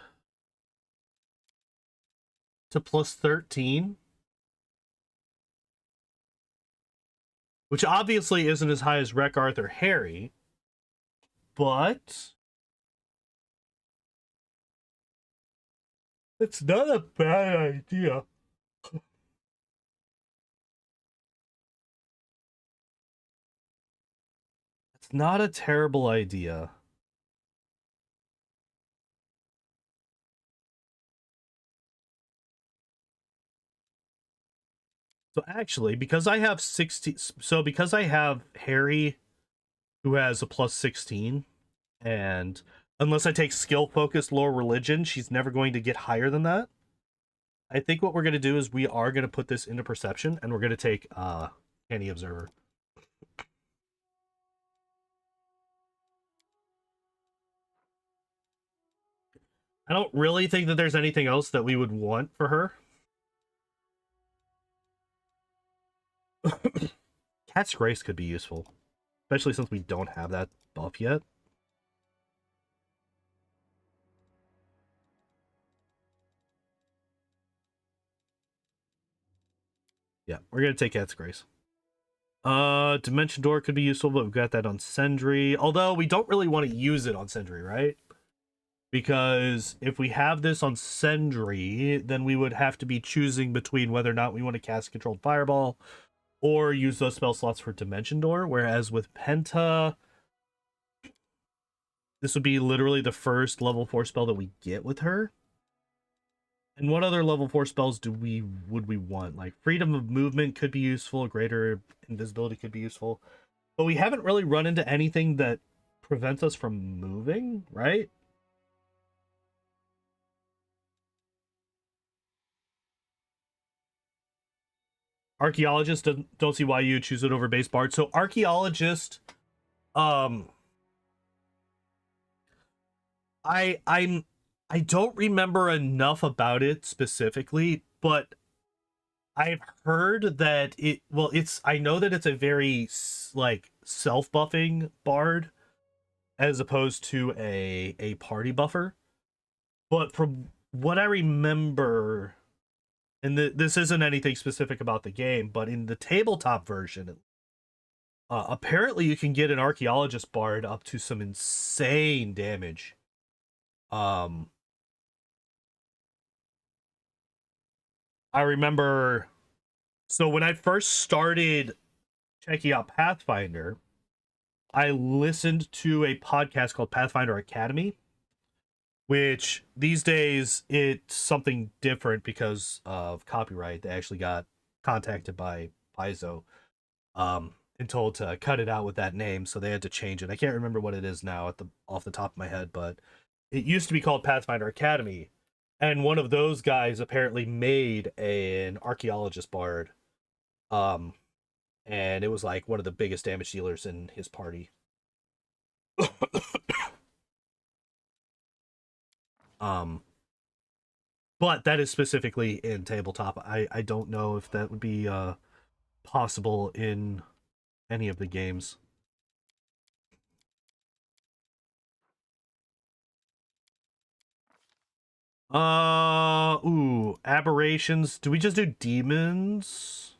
to plus 13. Which obviously isn't as high as Wreck Arthur Harry. But it's not a bad idea. It's not a terrible idea. So actually, because I have 60, so because I have Harry, who has a plus 16, and unless I take skill focused lore religion, she's never going to get higher than that. I think what we're going to do is we are going to put this into perception, and we're going to take Canny Observer. I don't really think that there's anything else that we would want for her. Cat's Grace could be useful, especially since we don't have that buff yet. Yeah, we're gonna take Cat's Grace. Dimension Door could be useful, but we've got that on Sentry. Although we don't really want to use it on Sentry, right? Because if we have this on Sentry, then we would have to be choosing between whether or not we want to cast Controlled Fireball or use those spell slots for Dimension Door. Whereas with Penta, this would be literally the first level 4 spell that we get with her. And what other level 4 spells would we want? Like Freedom of Movement could be useful, Greater Invisibility could be useful. But we haven't really run into anything that prevents us from moving, right? Archaeologist, don't see why you choose it over Base Bard. So Archaeologist, I don't remember enough about it specifically, but I've heard that I know that it's a very like self-buffing bard as opposed to a party buffer. But from what I remember, and this isn't anything specific about the game, but in the tabletop version, apparently you can get an Archaeologist bard up to some insane damage. I remember, so when I first started checking out Pathfinder, I listened to a podcast called Pathfinder Academy, which these days it's something different because of copyright. They actually got contacted by Paizo and told to cut it out with that name, so they had to change it. I can't remember what it is now off the top of my head, but it used to be called Pathfinder Academy. And one of those guys apparently made an Archaeologist bard. And it was like one of the biggest damage dealers in his party. But that is specifically in tabletop. I don't know if that would be possible in any of the games. Aberrations. Do we just do demons?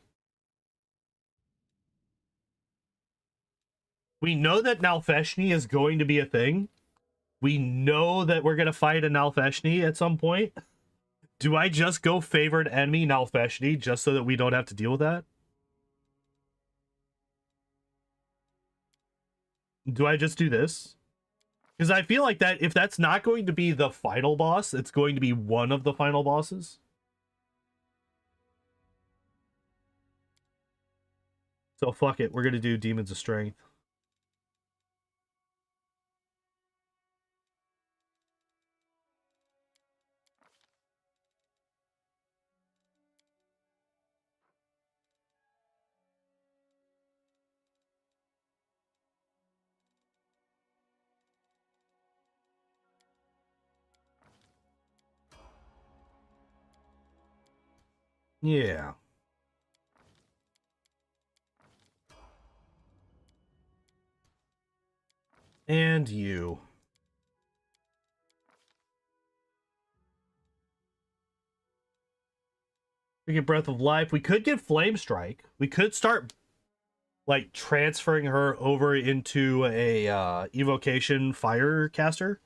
We know that Nalfeshni is going to be a thing. We know that we're gonna fight a Nalfeshni at some point. Do I just go favorite enemy Nalfeshni just so that we don't have to deal with that? Do I just do this? Because I feel like that if that's not going to be the final boss, it's going to be one of the final bosses. So fuck it, we're gonna do Demons of Strength. Yeah. And you. We get Breath of Life. We could get Flame Strike. We could start like transferring her over into a evocation fire caster.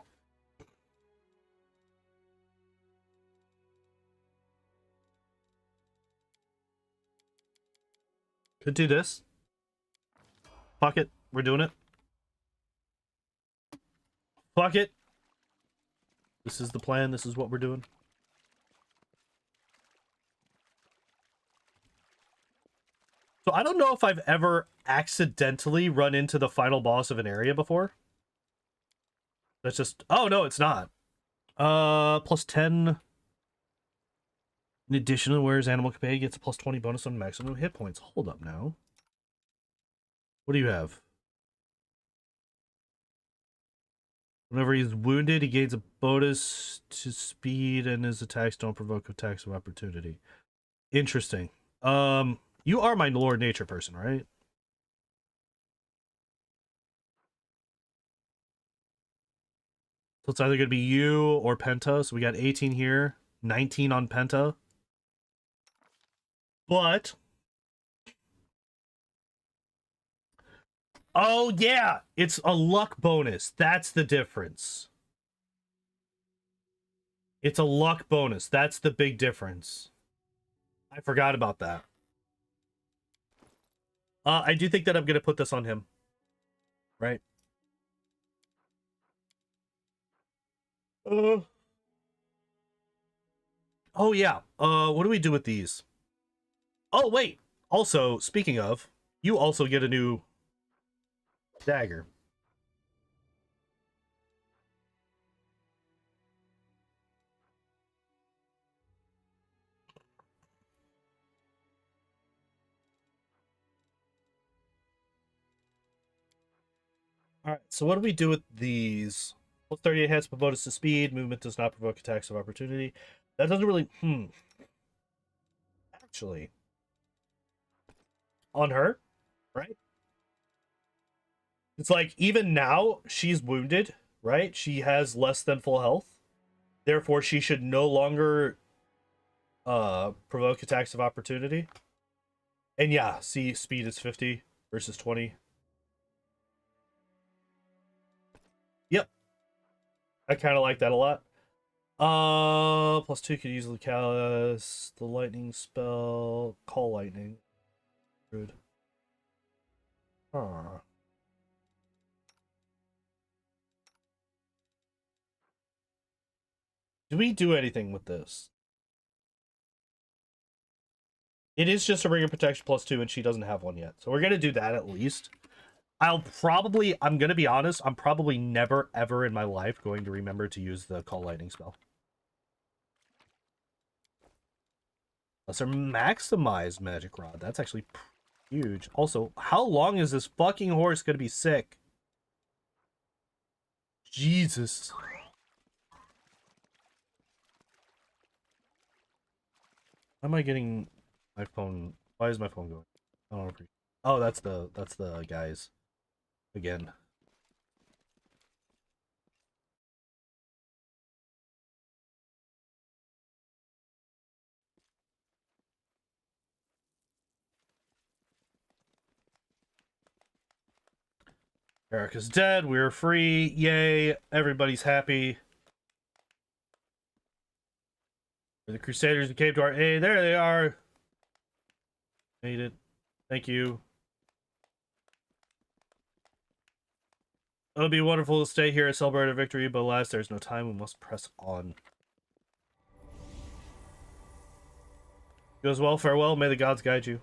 Could do this. Fuck it. We're doing it. Fuck it. This is the plan. This is what we're doing. So I don't know if I've ever accidentally run into the final boss of an area before. That's just... Oh, no, it's not. Plus 10. In addition, whereas Animal Companion gets a plus 20 bonus on maximum hit points. Hold up now. What do you have? Whenever he's wounded, he gains a bonus to speed and his attacks don't provoke attacks of opportunity. Interesting. You are my Lord Nature person, right? So it's either going to be you or Penta. So we got 18 here, 19 on Penta. But... Oh, yeah! It's a luck bonus. That's the difference. It's a luck bonus. That's the big difference. I forgot about that. I do think that I'm going to put this on him. Right? Oh, yeah. What do we do with these? Oh, wait. Also, speaking of, you also get a new dagger. Alright, so what do we do with these? Plus 38 hits, but bonus to speed. Movement does not provoke attacks of opportunity. That doesn't really... Actually. On her, right? It's like, even now, she's wounded, right? She has less than full health. Therefore, she should no longer provoke attacks of opportunity. And yeah, see, speed is 50 versus 20. Yep. I kind of like that a lot. Plus 2 could easily cast the lightning spell. Call lightning. Good. Huh. Do we do anything with this? It is just a ring of protection plus 2, and she doesn't have one yet. So we're going to do that at least. I'm going to be honest, I'm probably never, ever in my life going to remember to use the Call Lightning spell. Unless they're maximized Magic Rod. That's actually huge. Also, how long is this fucking horse going to be sick? Jesus. How am I getting my phone? Why is my phone going? I don't know. Oh, that's the guys. Again. Erica's dead. We're free. Yay. Everybody's happy. The Crusaders who came to our aid. There they are. Made it. Thank you. It would be wonderful to stay here and celebrate our victory, but alas, there's no time. We must press on. Goes well, farewell. May the gods guide you.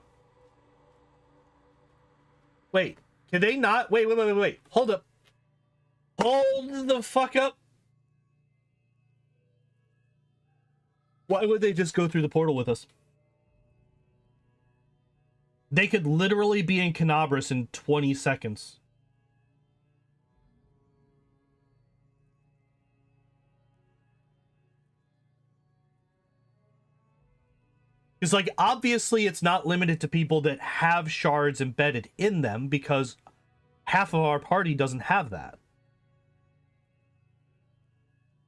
Wait, can they not? Wait. Hold up. Hold the fuck up. Why would they just go through the portal with us? They could literally be in Canabras in 20 seconds. Because, like, obviously it's not limited to people that have shards embedded in them, because half of our party doesn't have that.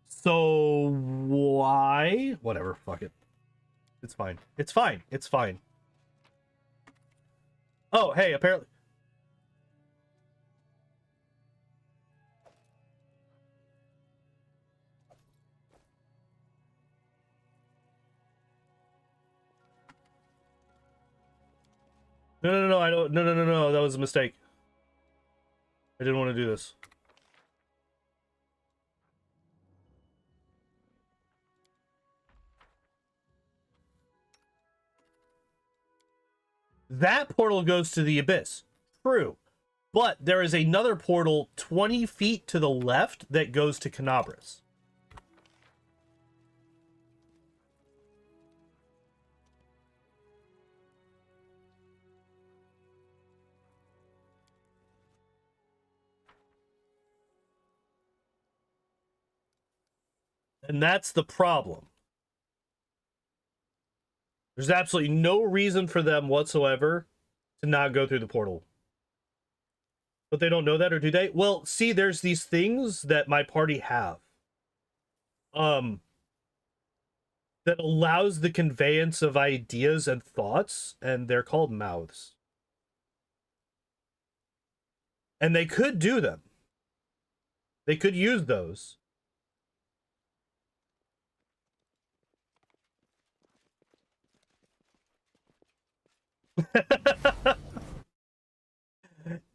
So, why? Whatever, fuck it. It's fine. It's fine. It's fine. Oh, hey, apparently... No, I don't... No, that was a mistake. I didn't want to do this. That portal goes to the abyss. True. But there is another portal 20 feet to the left that goes to Canabras. And that's the problem. There's absolutely no reason for them whatsoever to not go through the portal. But they don't know that, or do they? Well, see, there's these things that my party have. That allows the conveyance of ideas and thoughts, and they're called mouths. And they could do them. They could use those.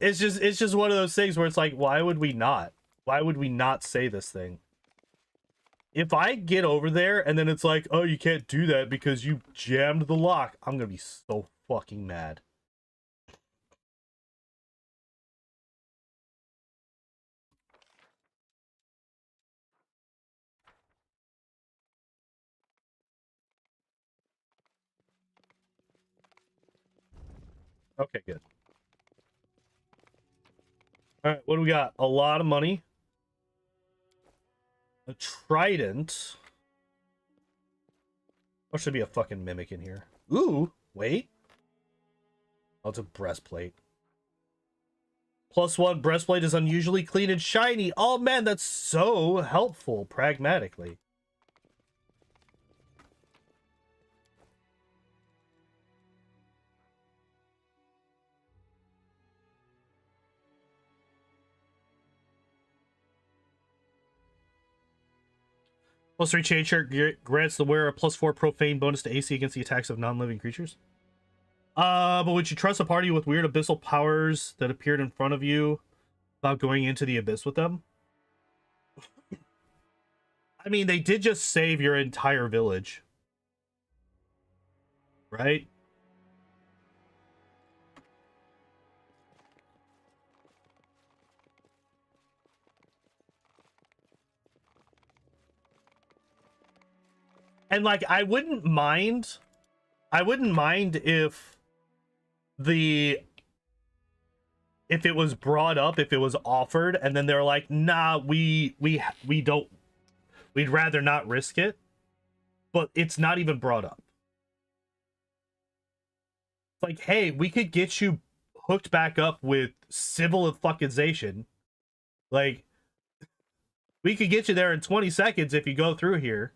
It's just one of those things where it's like, why would we not? Why would we not say this thing? If I get over there and then it's like, oh, you can't do that because you jammed the lock, I'm gonna be so fucking mad. Okay, good. All right, what do we got? A lot of money. A trident. Or should be a fucking mimic in here. Ooh, wait. Oh, it's a breastplate. +1 breastplate is unusually clean and shiny. Oh man, that's so helpful, pragmatically. +3 chain shirt grants the wearer a +4 profane bonus to AC against the attacks of non-living creatures. But would you trust a party with weird abyssal powers that appeared in front of you without going into the abyss with them? I mean, they did just save your entire village. Right? And like, I wouldn't mind if it was brought up, if it was offered, and then they're like, nah, we don't, we'd rather not risk it. But it's not even brought up. It's like, hey, we could get you hooked back up with civilization. Like, we could get you there in 20 seconds if you go through here.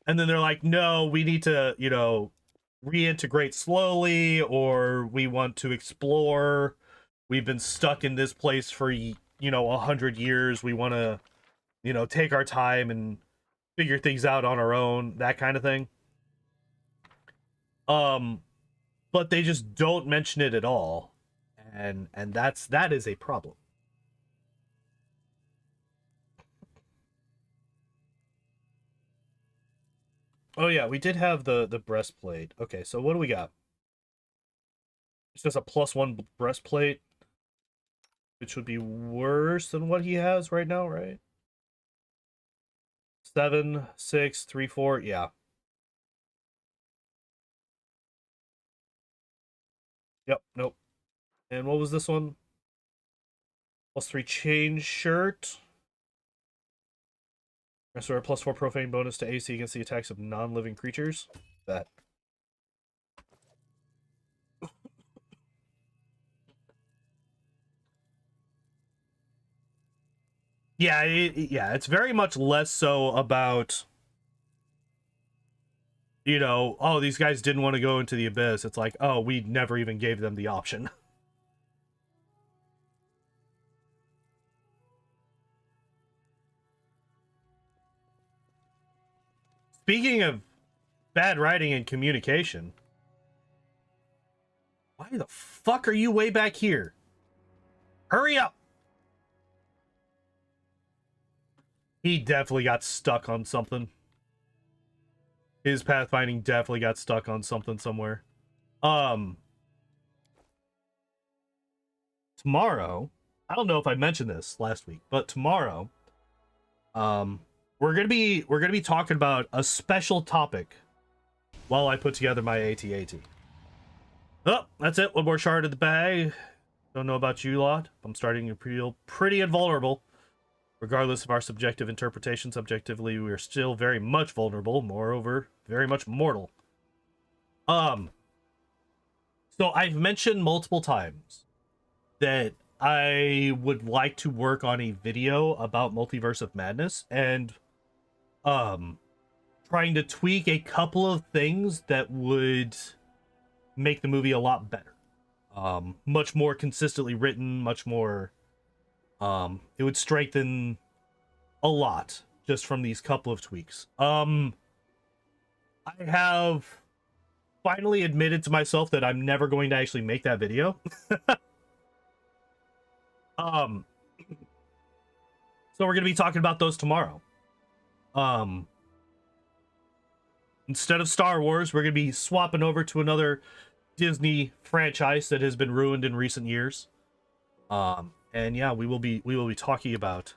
And then they're like, no, we need to, you know, reintegrate slowly, or we want to explore we've been stuck in this place for 100 years. We want to take our time and figure things out on our own, that kind of thing. But they just don't mention it at all, and that is a problem. Oh yeah, we did have the breastplate. Okay, so what do we got? It's just a +1 breastplate, which would be worse than what he has right now, right? 7, 6, 3, 4, yeah. Yep, nope. And what was this one? +3 chain shirt. Restore a +4 profane bonus to AC against the attacks of non-living creatures. That. Yeah, it's very much less so about, oh, these guys didn't want to go into the abyss. It's like, oh, we never even gave them the option. Speaking of bad writing and communication, why the fuck are you way back here? Hurry up! He definitely got stuck on something. His pathfinding definitely got stuck on something somewhere. Tomorrow, I don't know if I mentioned this last week, but tomorrow, we're gonna be talking about a special topic while I put together my AT-AT. Oh, that's it. One more shard in the bag. Don't know about you lot. I'm starting to feel pretty invulnerable. Regardless of our subjective interpretation, subjectively, we are still very much vulnerable. Moreover, very much mortal. So I've mentioned multiple times that I would like to work on a video about Multiverse of Madness and trying to tweak a couple of things that would make the movie a lot better. Much more consistently written, much more it would strengthen a lot just from these couple of tweaks. I have finally admitted to myself that I'm never going to actually make that video. So we're going to be talking about those tomorrow. Instead of Star Wars, we're going to be swapping over to another Disney franchise that has been ruined in recent years. And yeah, we will be talking about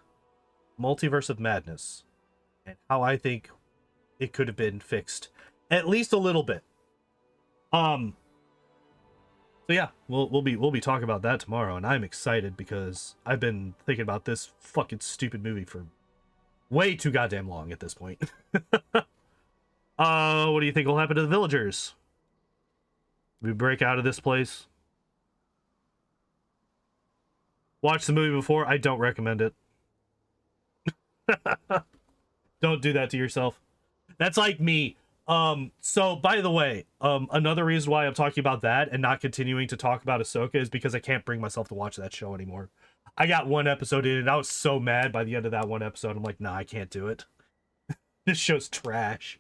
Multiverse of Madness and how I think it could have been fixed at least a little bit. So yeah, we'll be talking about that tomorrow, and I'm excited because I've been thinking about this fucking stupid movie for way too goddamn long at this point. What do you think will happen to the villagers? We break out of this place. Watch the movie before. I don't recommend it. Don't do that to yourself. That's like me. So by the way, another reason why I'm talking about that and not continuing to talk about Ahsoka is because I can't bring myself to watch that show anymore. I got one episode in and I was so mad by the end of that one episode. I'm like, nah, I can't do it. This show's trash.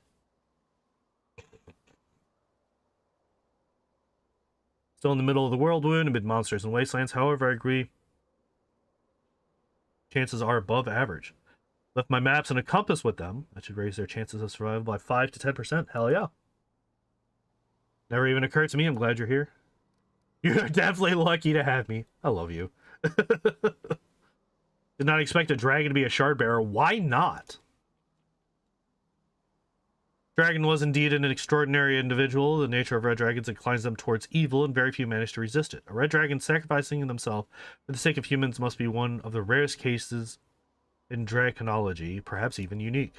Still in the middle of the whirlwind amid monsters and wastelands. However, I agree. Chances are above average. Left my maps and a compass with them. That should raise their chances of survival by 5 to 10%. Hell yeah. Never even occurred to me. I'm glad you're here. You're definitely lucky to have me. I love you. Did not expect a dragon to be a shard bearer. Why not? Dragon was indeed an extraordinary individual. The nature of red dragons inclines them towards evil, and very few manage to resist it. A red dragon sacrificing themselves for the sake of humans must be one of the rarest cases in draconology, perhaps even unique.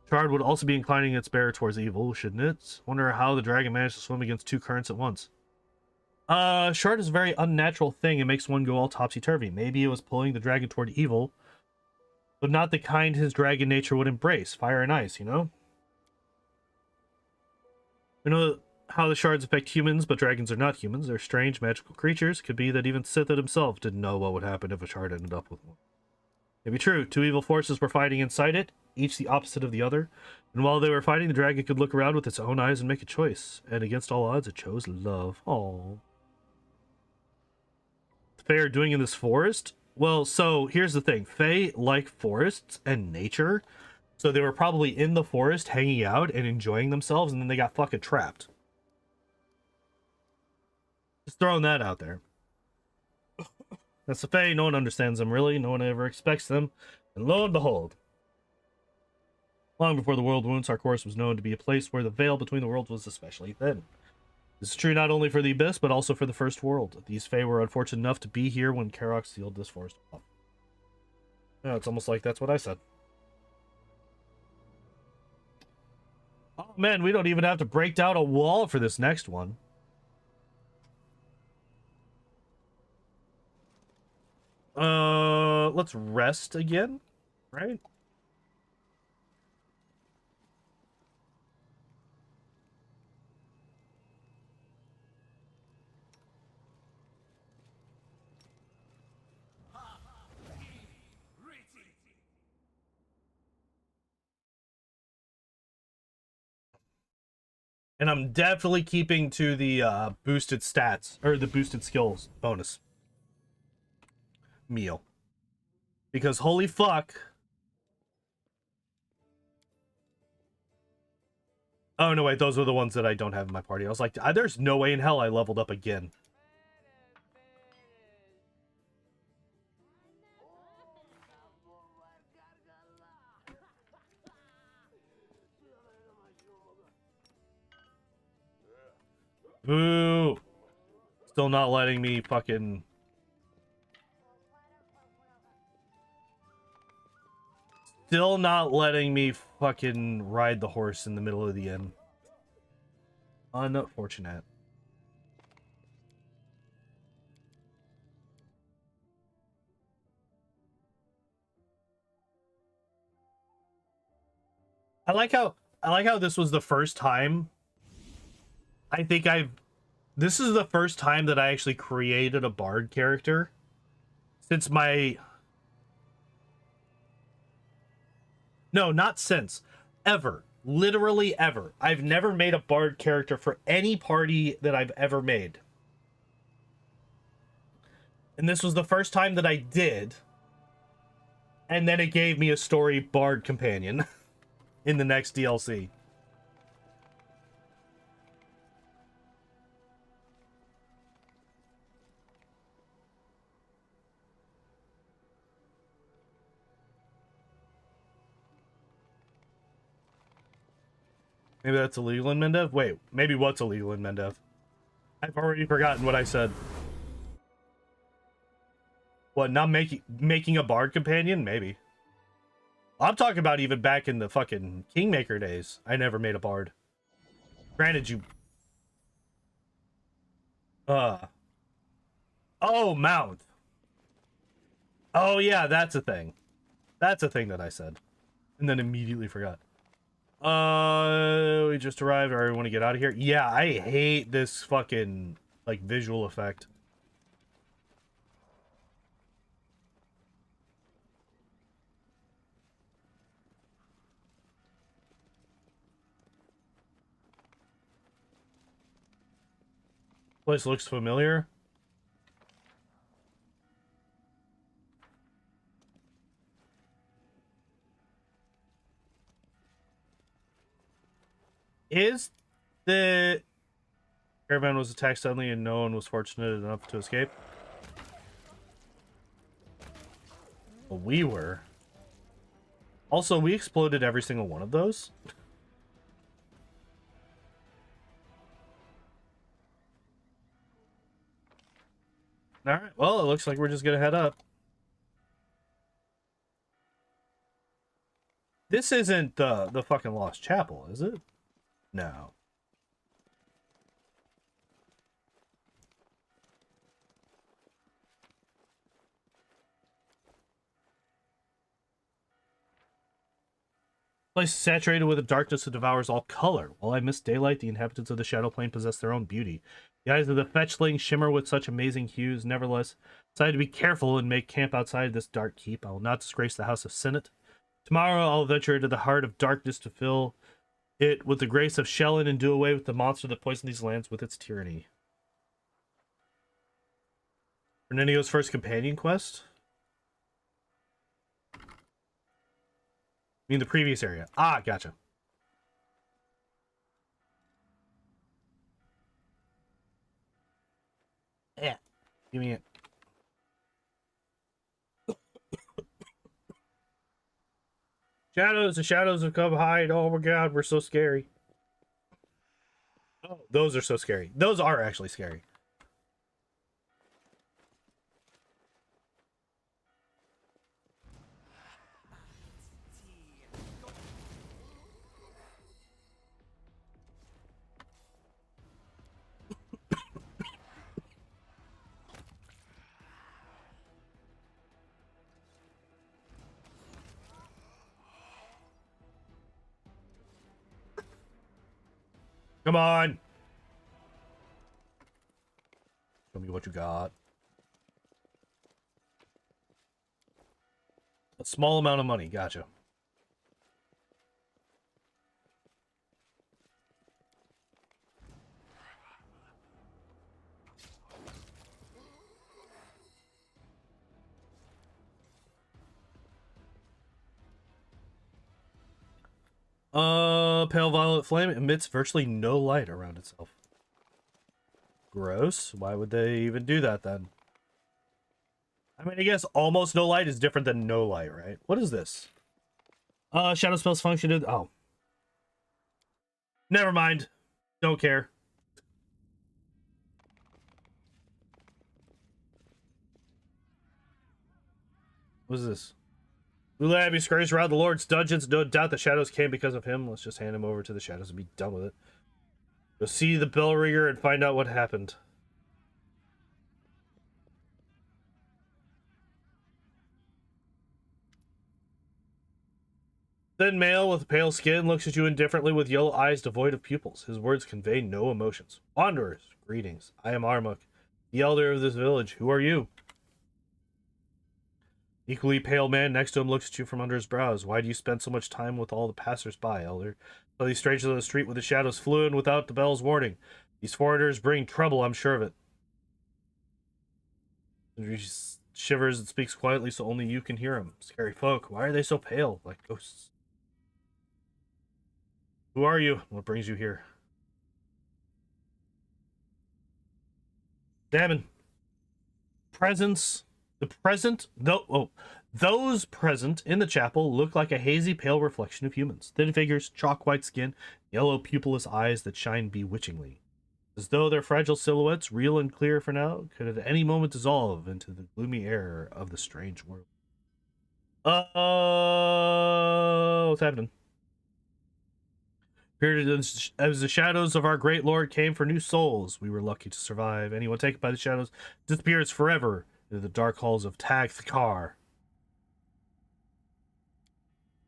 Shard would also be inclining its bearer towards evil, shouldn't it? Wonder how the dragon managed to swim against two currents at once. Shard is a very unnatural thing. It makes one go all topsy-turvy. Maybe it was pulling the dragon toward evil, but not the kind his dragon nature would embrace. Fire and ice, you know? You know, how the shards affect humans, but dragons are not humans. They're strange, magical creatures. Could be that even Sith himself didn't know what would happen if a shard ended up with one. It'd be true. Two evil forces were fighting inside it, each the opposite of the other. And while they were fighting, the dragon could look around with its own eyes and make a choice. And against all odds, it chose love. Aww. The Fae are doing in this forest? Well, so here's the thing. Fae like forests and nature. So they were probably in the forest hanging out and enjoying themselves, and then they got fucking trapped. Just throwing that out there. That's the Fae. No one understands them, really. No one ever expects them. And lo and behold, long before the world wounds, our course was known to be a place where the veil between the worlds was especially thin. This is true not only for the Abyss, but also for the First World. These Fae were unfortunate enough to be here when Karok sealed this forest off. Yeah, it's almost like that's what I said. Oh man, we don't even have to break down a wall for this next one. Let's rest again, right? And I'm definitely keeping to the boosted stats, or the boosted skills bonus meal. Because holy fuck. Oh, no, wait, those are the ones that I don't have in my party. I was like, there's no way in hell I leveled up again. Boo! Still not letting me fucking... Still not letting me fucking ride the horse in the middle of the inn. Unfortunate. I like how this was the first time. This is the first time that I actually created a bard character since my... No, not since. Ever. Literally ever. I've never made a bard character for any party that I've ever made. And this was the first time that I did. And then it gave me a story bard companion in the next DLC. Maybe that's illegal in Mendev? Wait, maybe what's illegal in Mendev? I've already forgotten what I said. What, not making a bard companion? Maybe. I'm talking about even back in the fucking Kingmaker days. I never made a bard. Granted, you... Oh, mount. Oh, yeah, that's a thing. That's a thing that I said. And then immediately forgot. We just arrived. Or we want to get out of here. Yeah, I hate this fucking, like, visual effect. Place looks familiar. Is the caravan was attacked suddenly and no one was fortunate enough to escape? Well, we were. Also, we exploded every single one of those. Alright, well, it looks like we're just gonna head up. This isn't the fucking Lost Chapel, is it? No. Place is saturated with a darkness that devours all color. While I miss daylight, the inhabitants of the Shadow Plane possess their own beauty. The eyes of the fetchling shimmer with such amazing hues. Nevertheless, decided to be careful and make camp outside this dark keep. I will not disgrace the House of Senate. Tomorrow I'll venture into the heart of darkness to fill it with the grace of Shellen and do away with the monster that poisoned these lands with its tyranny. Fernandio's first companion quest? I mean the previous area. Ah, gotcha. Yeah. Give me it. Shadows, the shadows have come hide. Oh my god, we're so scary. Oh, those are so scary. Those are actually scary. Come on. Show me what you got. A small amount of money. Gotcha. Pale violet flame emits virtually no light around itself. Gross. Why would they even do that then? I mean, I guess almost no light is different than no light, right? What is this? Shadow spells function. Oh. Never mind. Don't care. What is this? Ulab scurries around the Lord's dungeons. No doubt the shadows came because of him. Let's just hand him over to the shadows and be done with it. Go see the bell ringer and find out what happened. Thin male with pale skin looks at you indifferently with yellow eyes devoid of pupils. His words convey no emotions. Wanderers, greetings. I am Armuk, the elder of this village. Who are you? Equally pale man next to him looks at you from under his brows. Why do you spend so much time with all the passers-by, elder? Tell these strangers on the street with the shadows flew in without the bell's warning. These foreigners bring trouble, I'm sure of it. He shivers and speaks quietly so only you can hear him. Scary folk, why are they so pale, like ghosts? Who are you? What brings you here? Damon. Presence. The present, those present in the chapel look like a hazy, pale reflection of humans. Thin figures, chalk-white skin, yellow pupilless eyes that shine bewitchingly. As though their fragile silhouettes, real and clear for now, could at any moment dissolve into the gloomy air of the strange world. What's happening? Appeared as the shadows of our great lord came for new souls. We were lucky to survive. Anyone taken by the shadows disappears forever into the dark halls of Tag Thakar.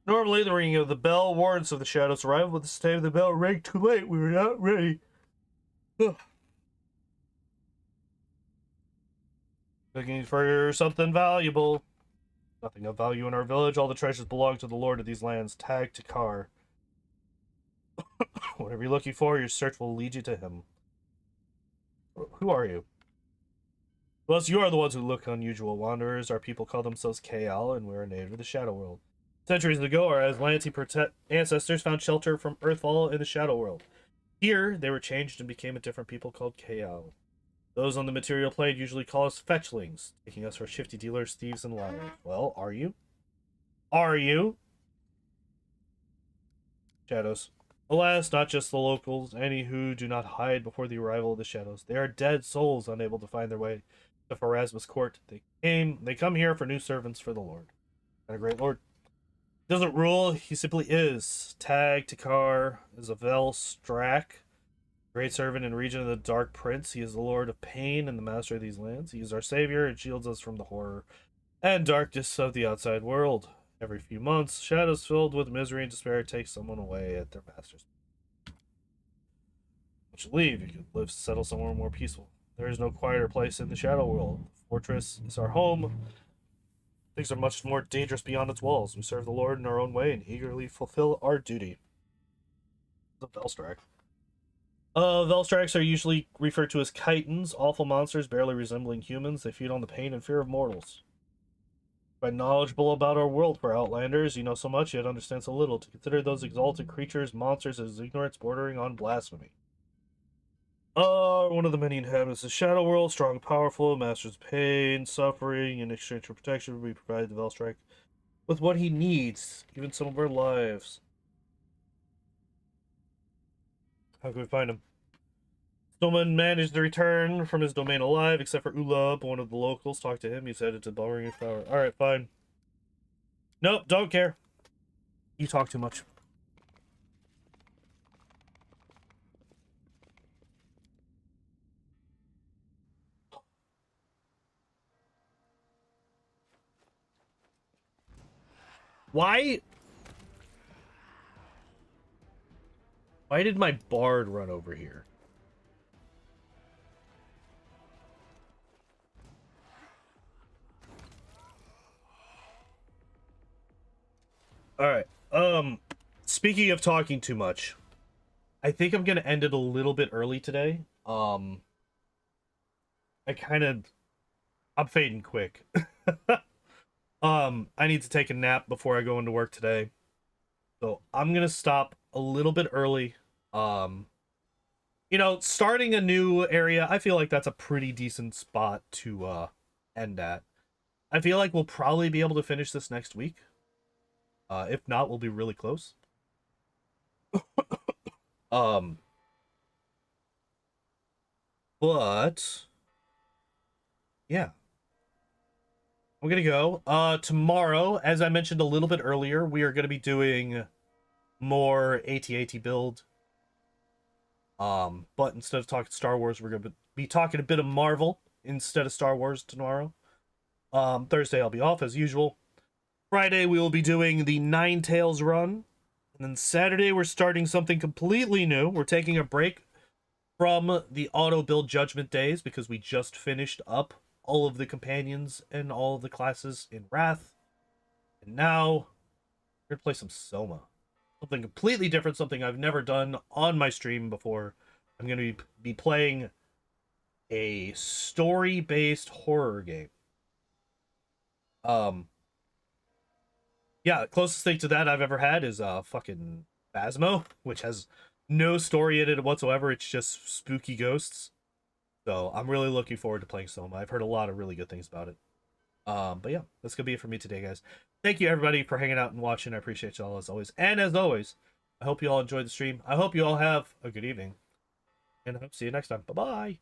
Normally, the ringing of the bell warns of the shadows' arrival, but this time the bell rang too late. We were not ready. Looking for something valuable. Nothing of value in our village. All the treasures belong to the lord of these lands, Tag Thakar. Whatever you're looking for, your search will lead you to him. Who are you? Well, you are the ones who look unusual. Wanderers, our people call themselves Kaal, and we're a native of the Shadow World. Centuries ago, our Aslanti ancestors found shelter from Earthfall in the Shadow World. Here, they were changed and became a different people called Kaal. Those on the material plane usually call us fetchlings, taking us for shifty dealers, thieves, and liars. Well, are you? Are you? Shadows. Alas, not just the locals, any who do not hide before the arrival of the shadows. They are dead souls unable to find their way to Pharasma's court. They come here for new servants for the Lord. And a great Lord. He doesn't rule, he simply is. Tag Thakar is a Vel Strak, great servant and regent of the Dark Prince. He is the Lord of Pain and the master of these lands. He is our savior and shields us from the horror and darkness of the outside world. Every few months, shadows filled with misery and despair take someone away at their master's. Once you leave, you can live, settle somewhere more peaceful. There is no quieter place in the shadow world. The fortress is our home. Things are much more dangerous beyond its walls. We serve the Lord in our own way and eagerly fulfill our duty. The Velstrike. Velstrikes are usually referred to as chitons, awful monsters barely resembling humans. They feed on the pain and fear of mortals. Quite knowledgeable about our world for Outlanders, you know so much yet understand so little. To consider those exalted creatures, monsters, as ignorance bordering on blasphemy. One of the many inhabitants of the Shadow World, strong and powerful, masters of pain, suffering, in exchange for protection, we provide the Velstrike with what he needs, even some of our lives. How can we find him? Snowman managed to return from his domain alive, except for Ulab, one of the locals. Talked to him. He's headed to Bullring Tower. Alright, fine. Nope, don't care. You talk too much. Why did my bard run over here? Alright, speaking of talking too much, I think I'm gonna end it a little bit early today. I'm fading quick. I need to take a nap before I go into work today. So I'm gonna stop a little bit early. You know, starting a new area, I feel like that's a pretty decent spot to end at. I feel like we'll probably be able to finish this next week. If not, we'll be really close. But yeah. I'm gonna go. Tomorrow, as I mentioned a little bit earlier, we are gonna be doing more AT-AT build. But instead of talking Star Wars, we're gonna be talking a bit of Marvel instead of Star Wars tomorrow. Thursday I'll be off as usual. Friday we will be doing the Nine Tails run. And then Saturday we're starting something completely new. We're taking a break from the auto build Judgment Days because we just finished up all of the companions and all of the classes in Wrath. And now we're gonna play some Soma. Something completely different, something I've never done on my stream before. I'm gonna be playing a story-based horror game. Yeah, the closest thing to that I've ever had is fucking Phasmo, which has no story in it whatsoever. It's just spooky ghosts. So I'm really looking forward to playing Soma. I've heard a lot of really good things about it. But yeah, that's gonna be it for me today, guys. Thank you everybody for hanging out and watching. I appreciate y'all as always. And as always, I hope you all enjoyed the stream. I hope you all have a good evening. And I hope to see you next time. Bye-bye.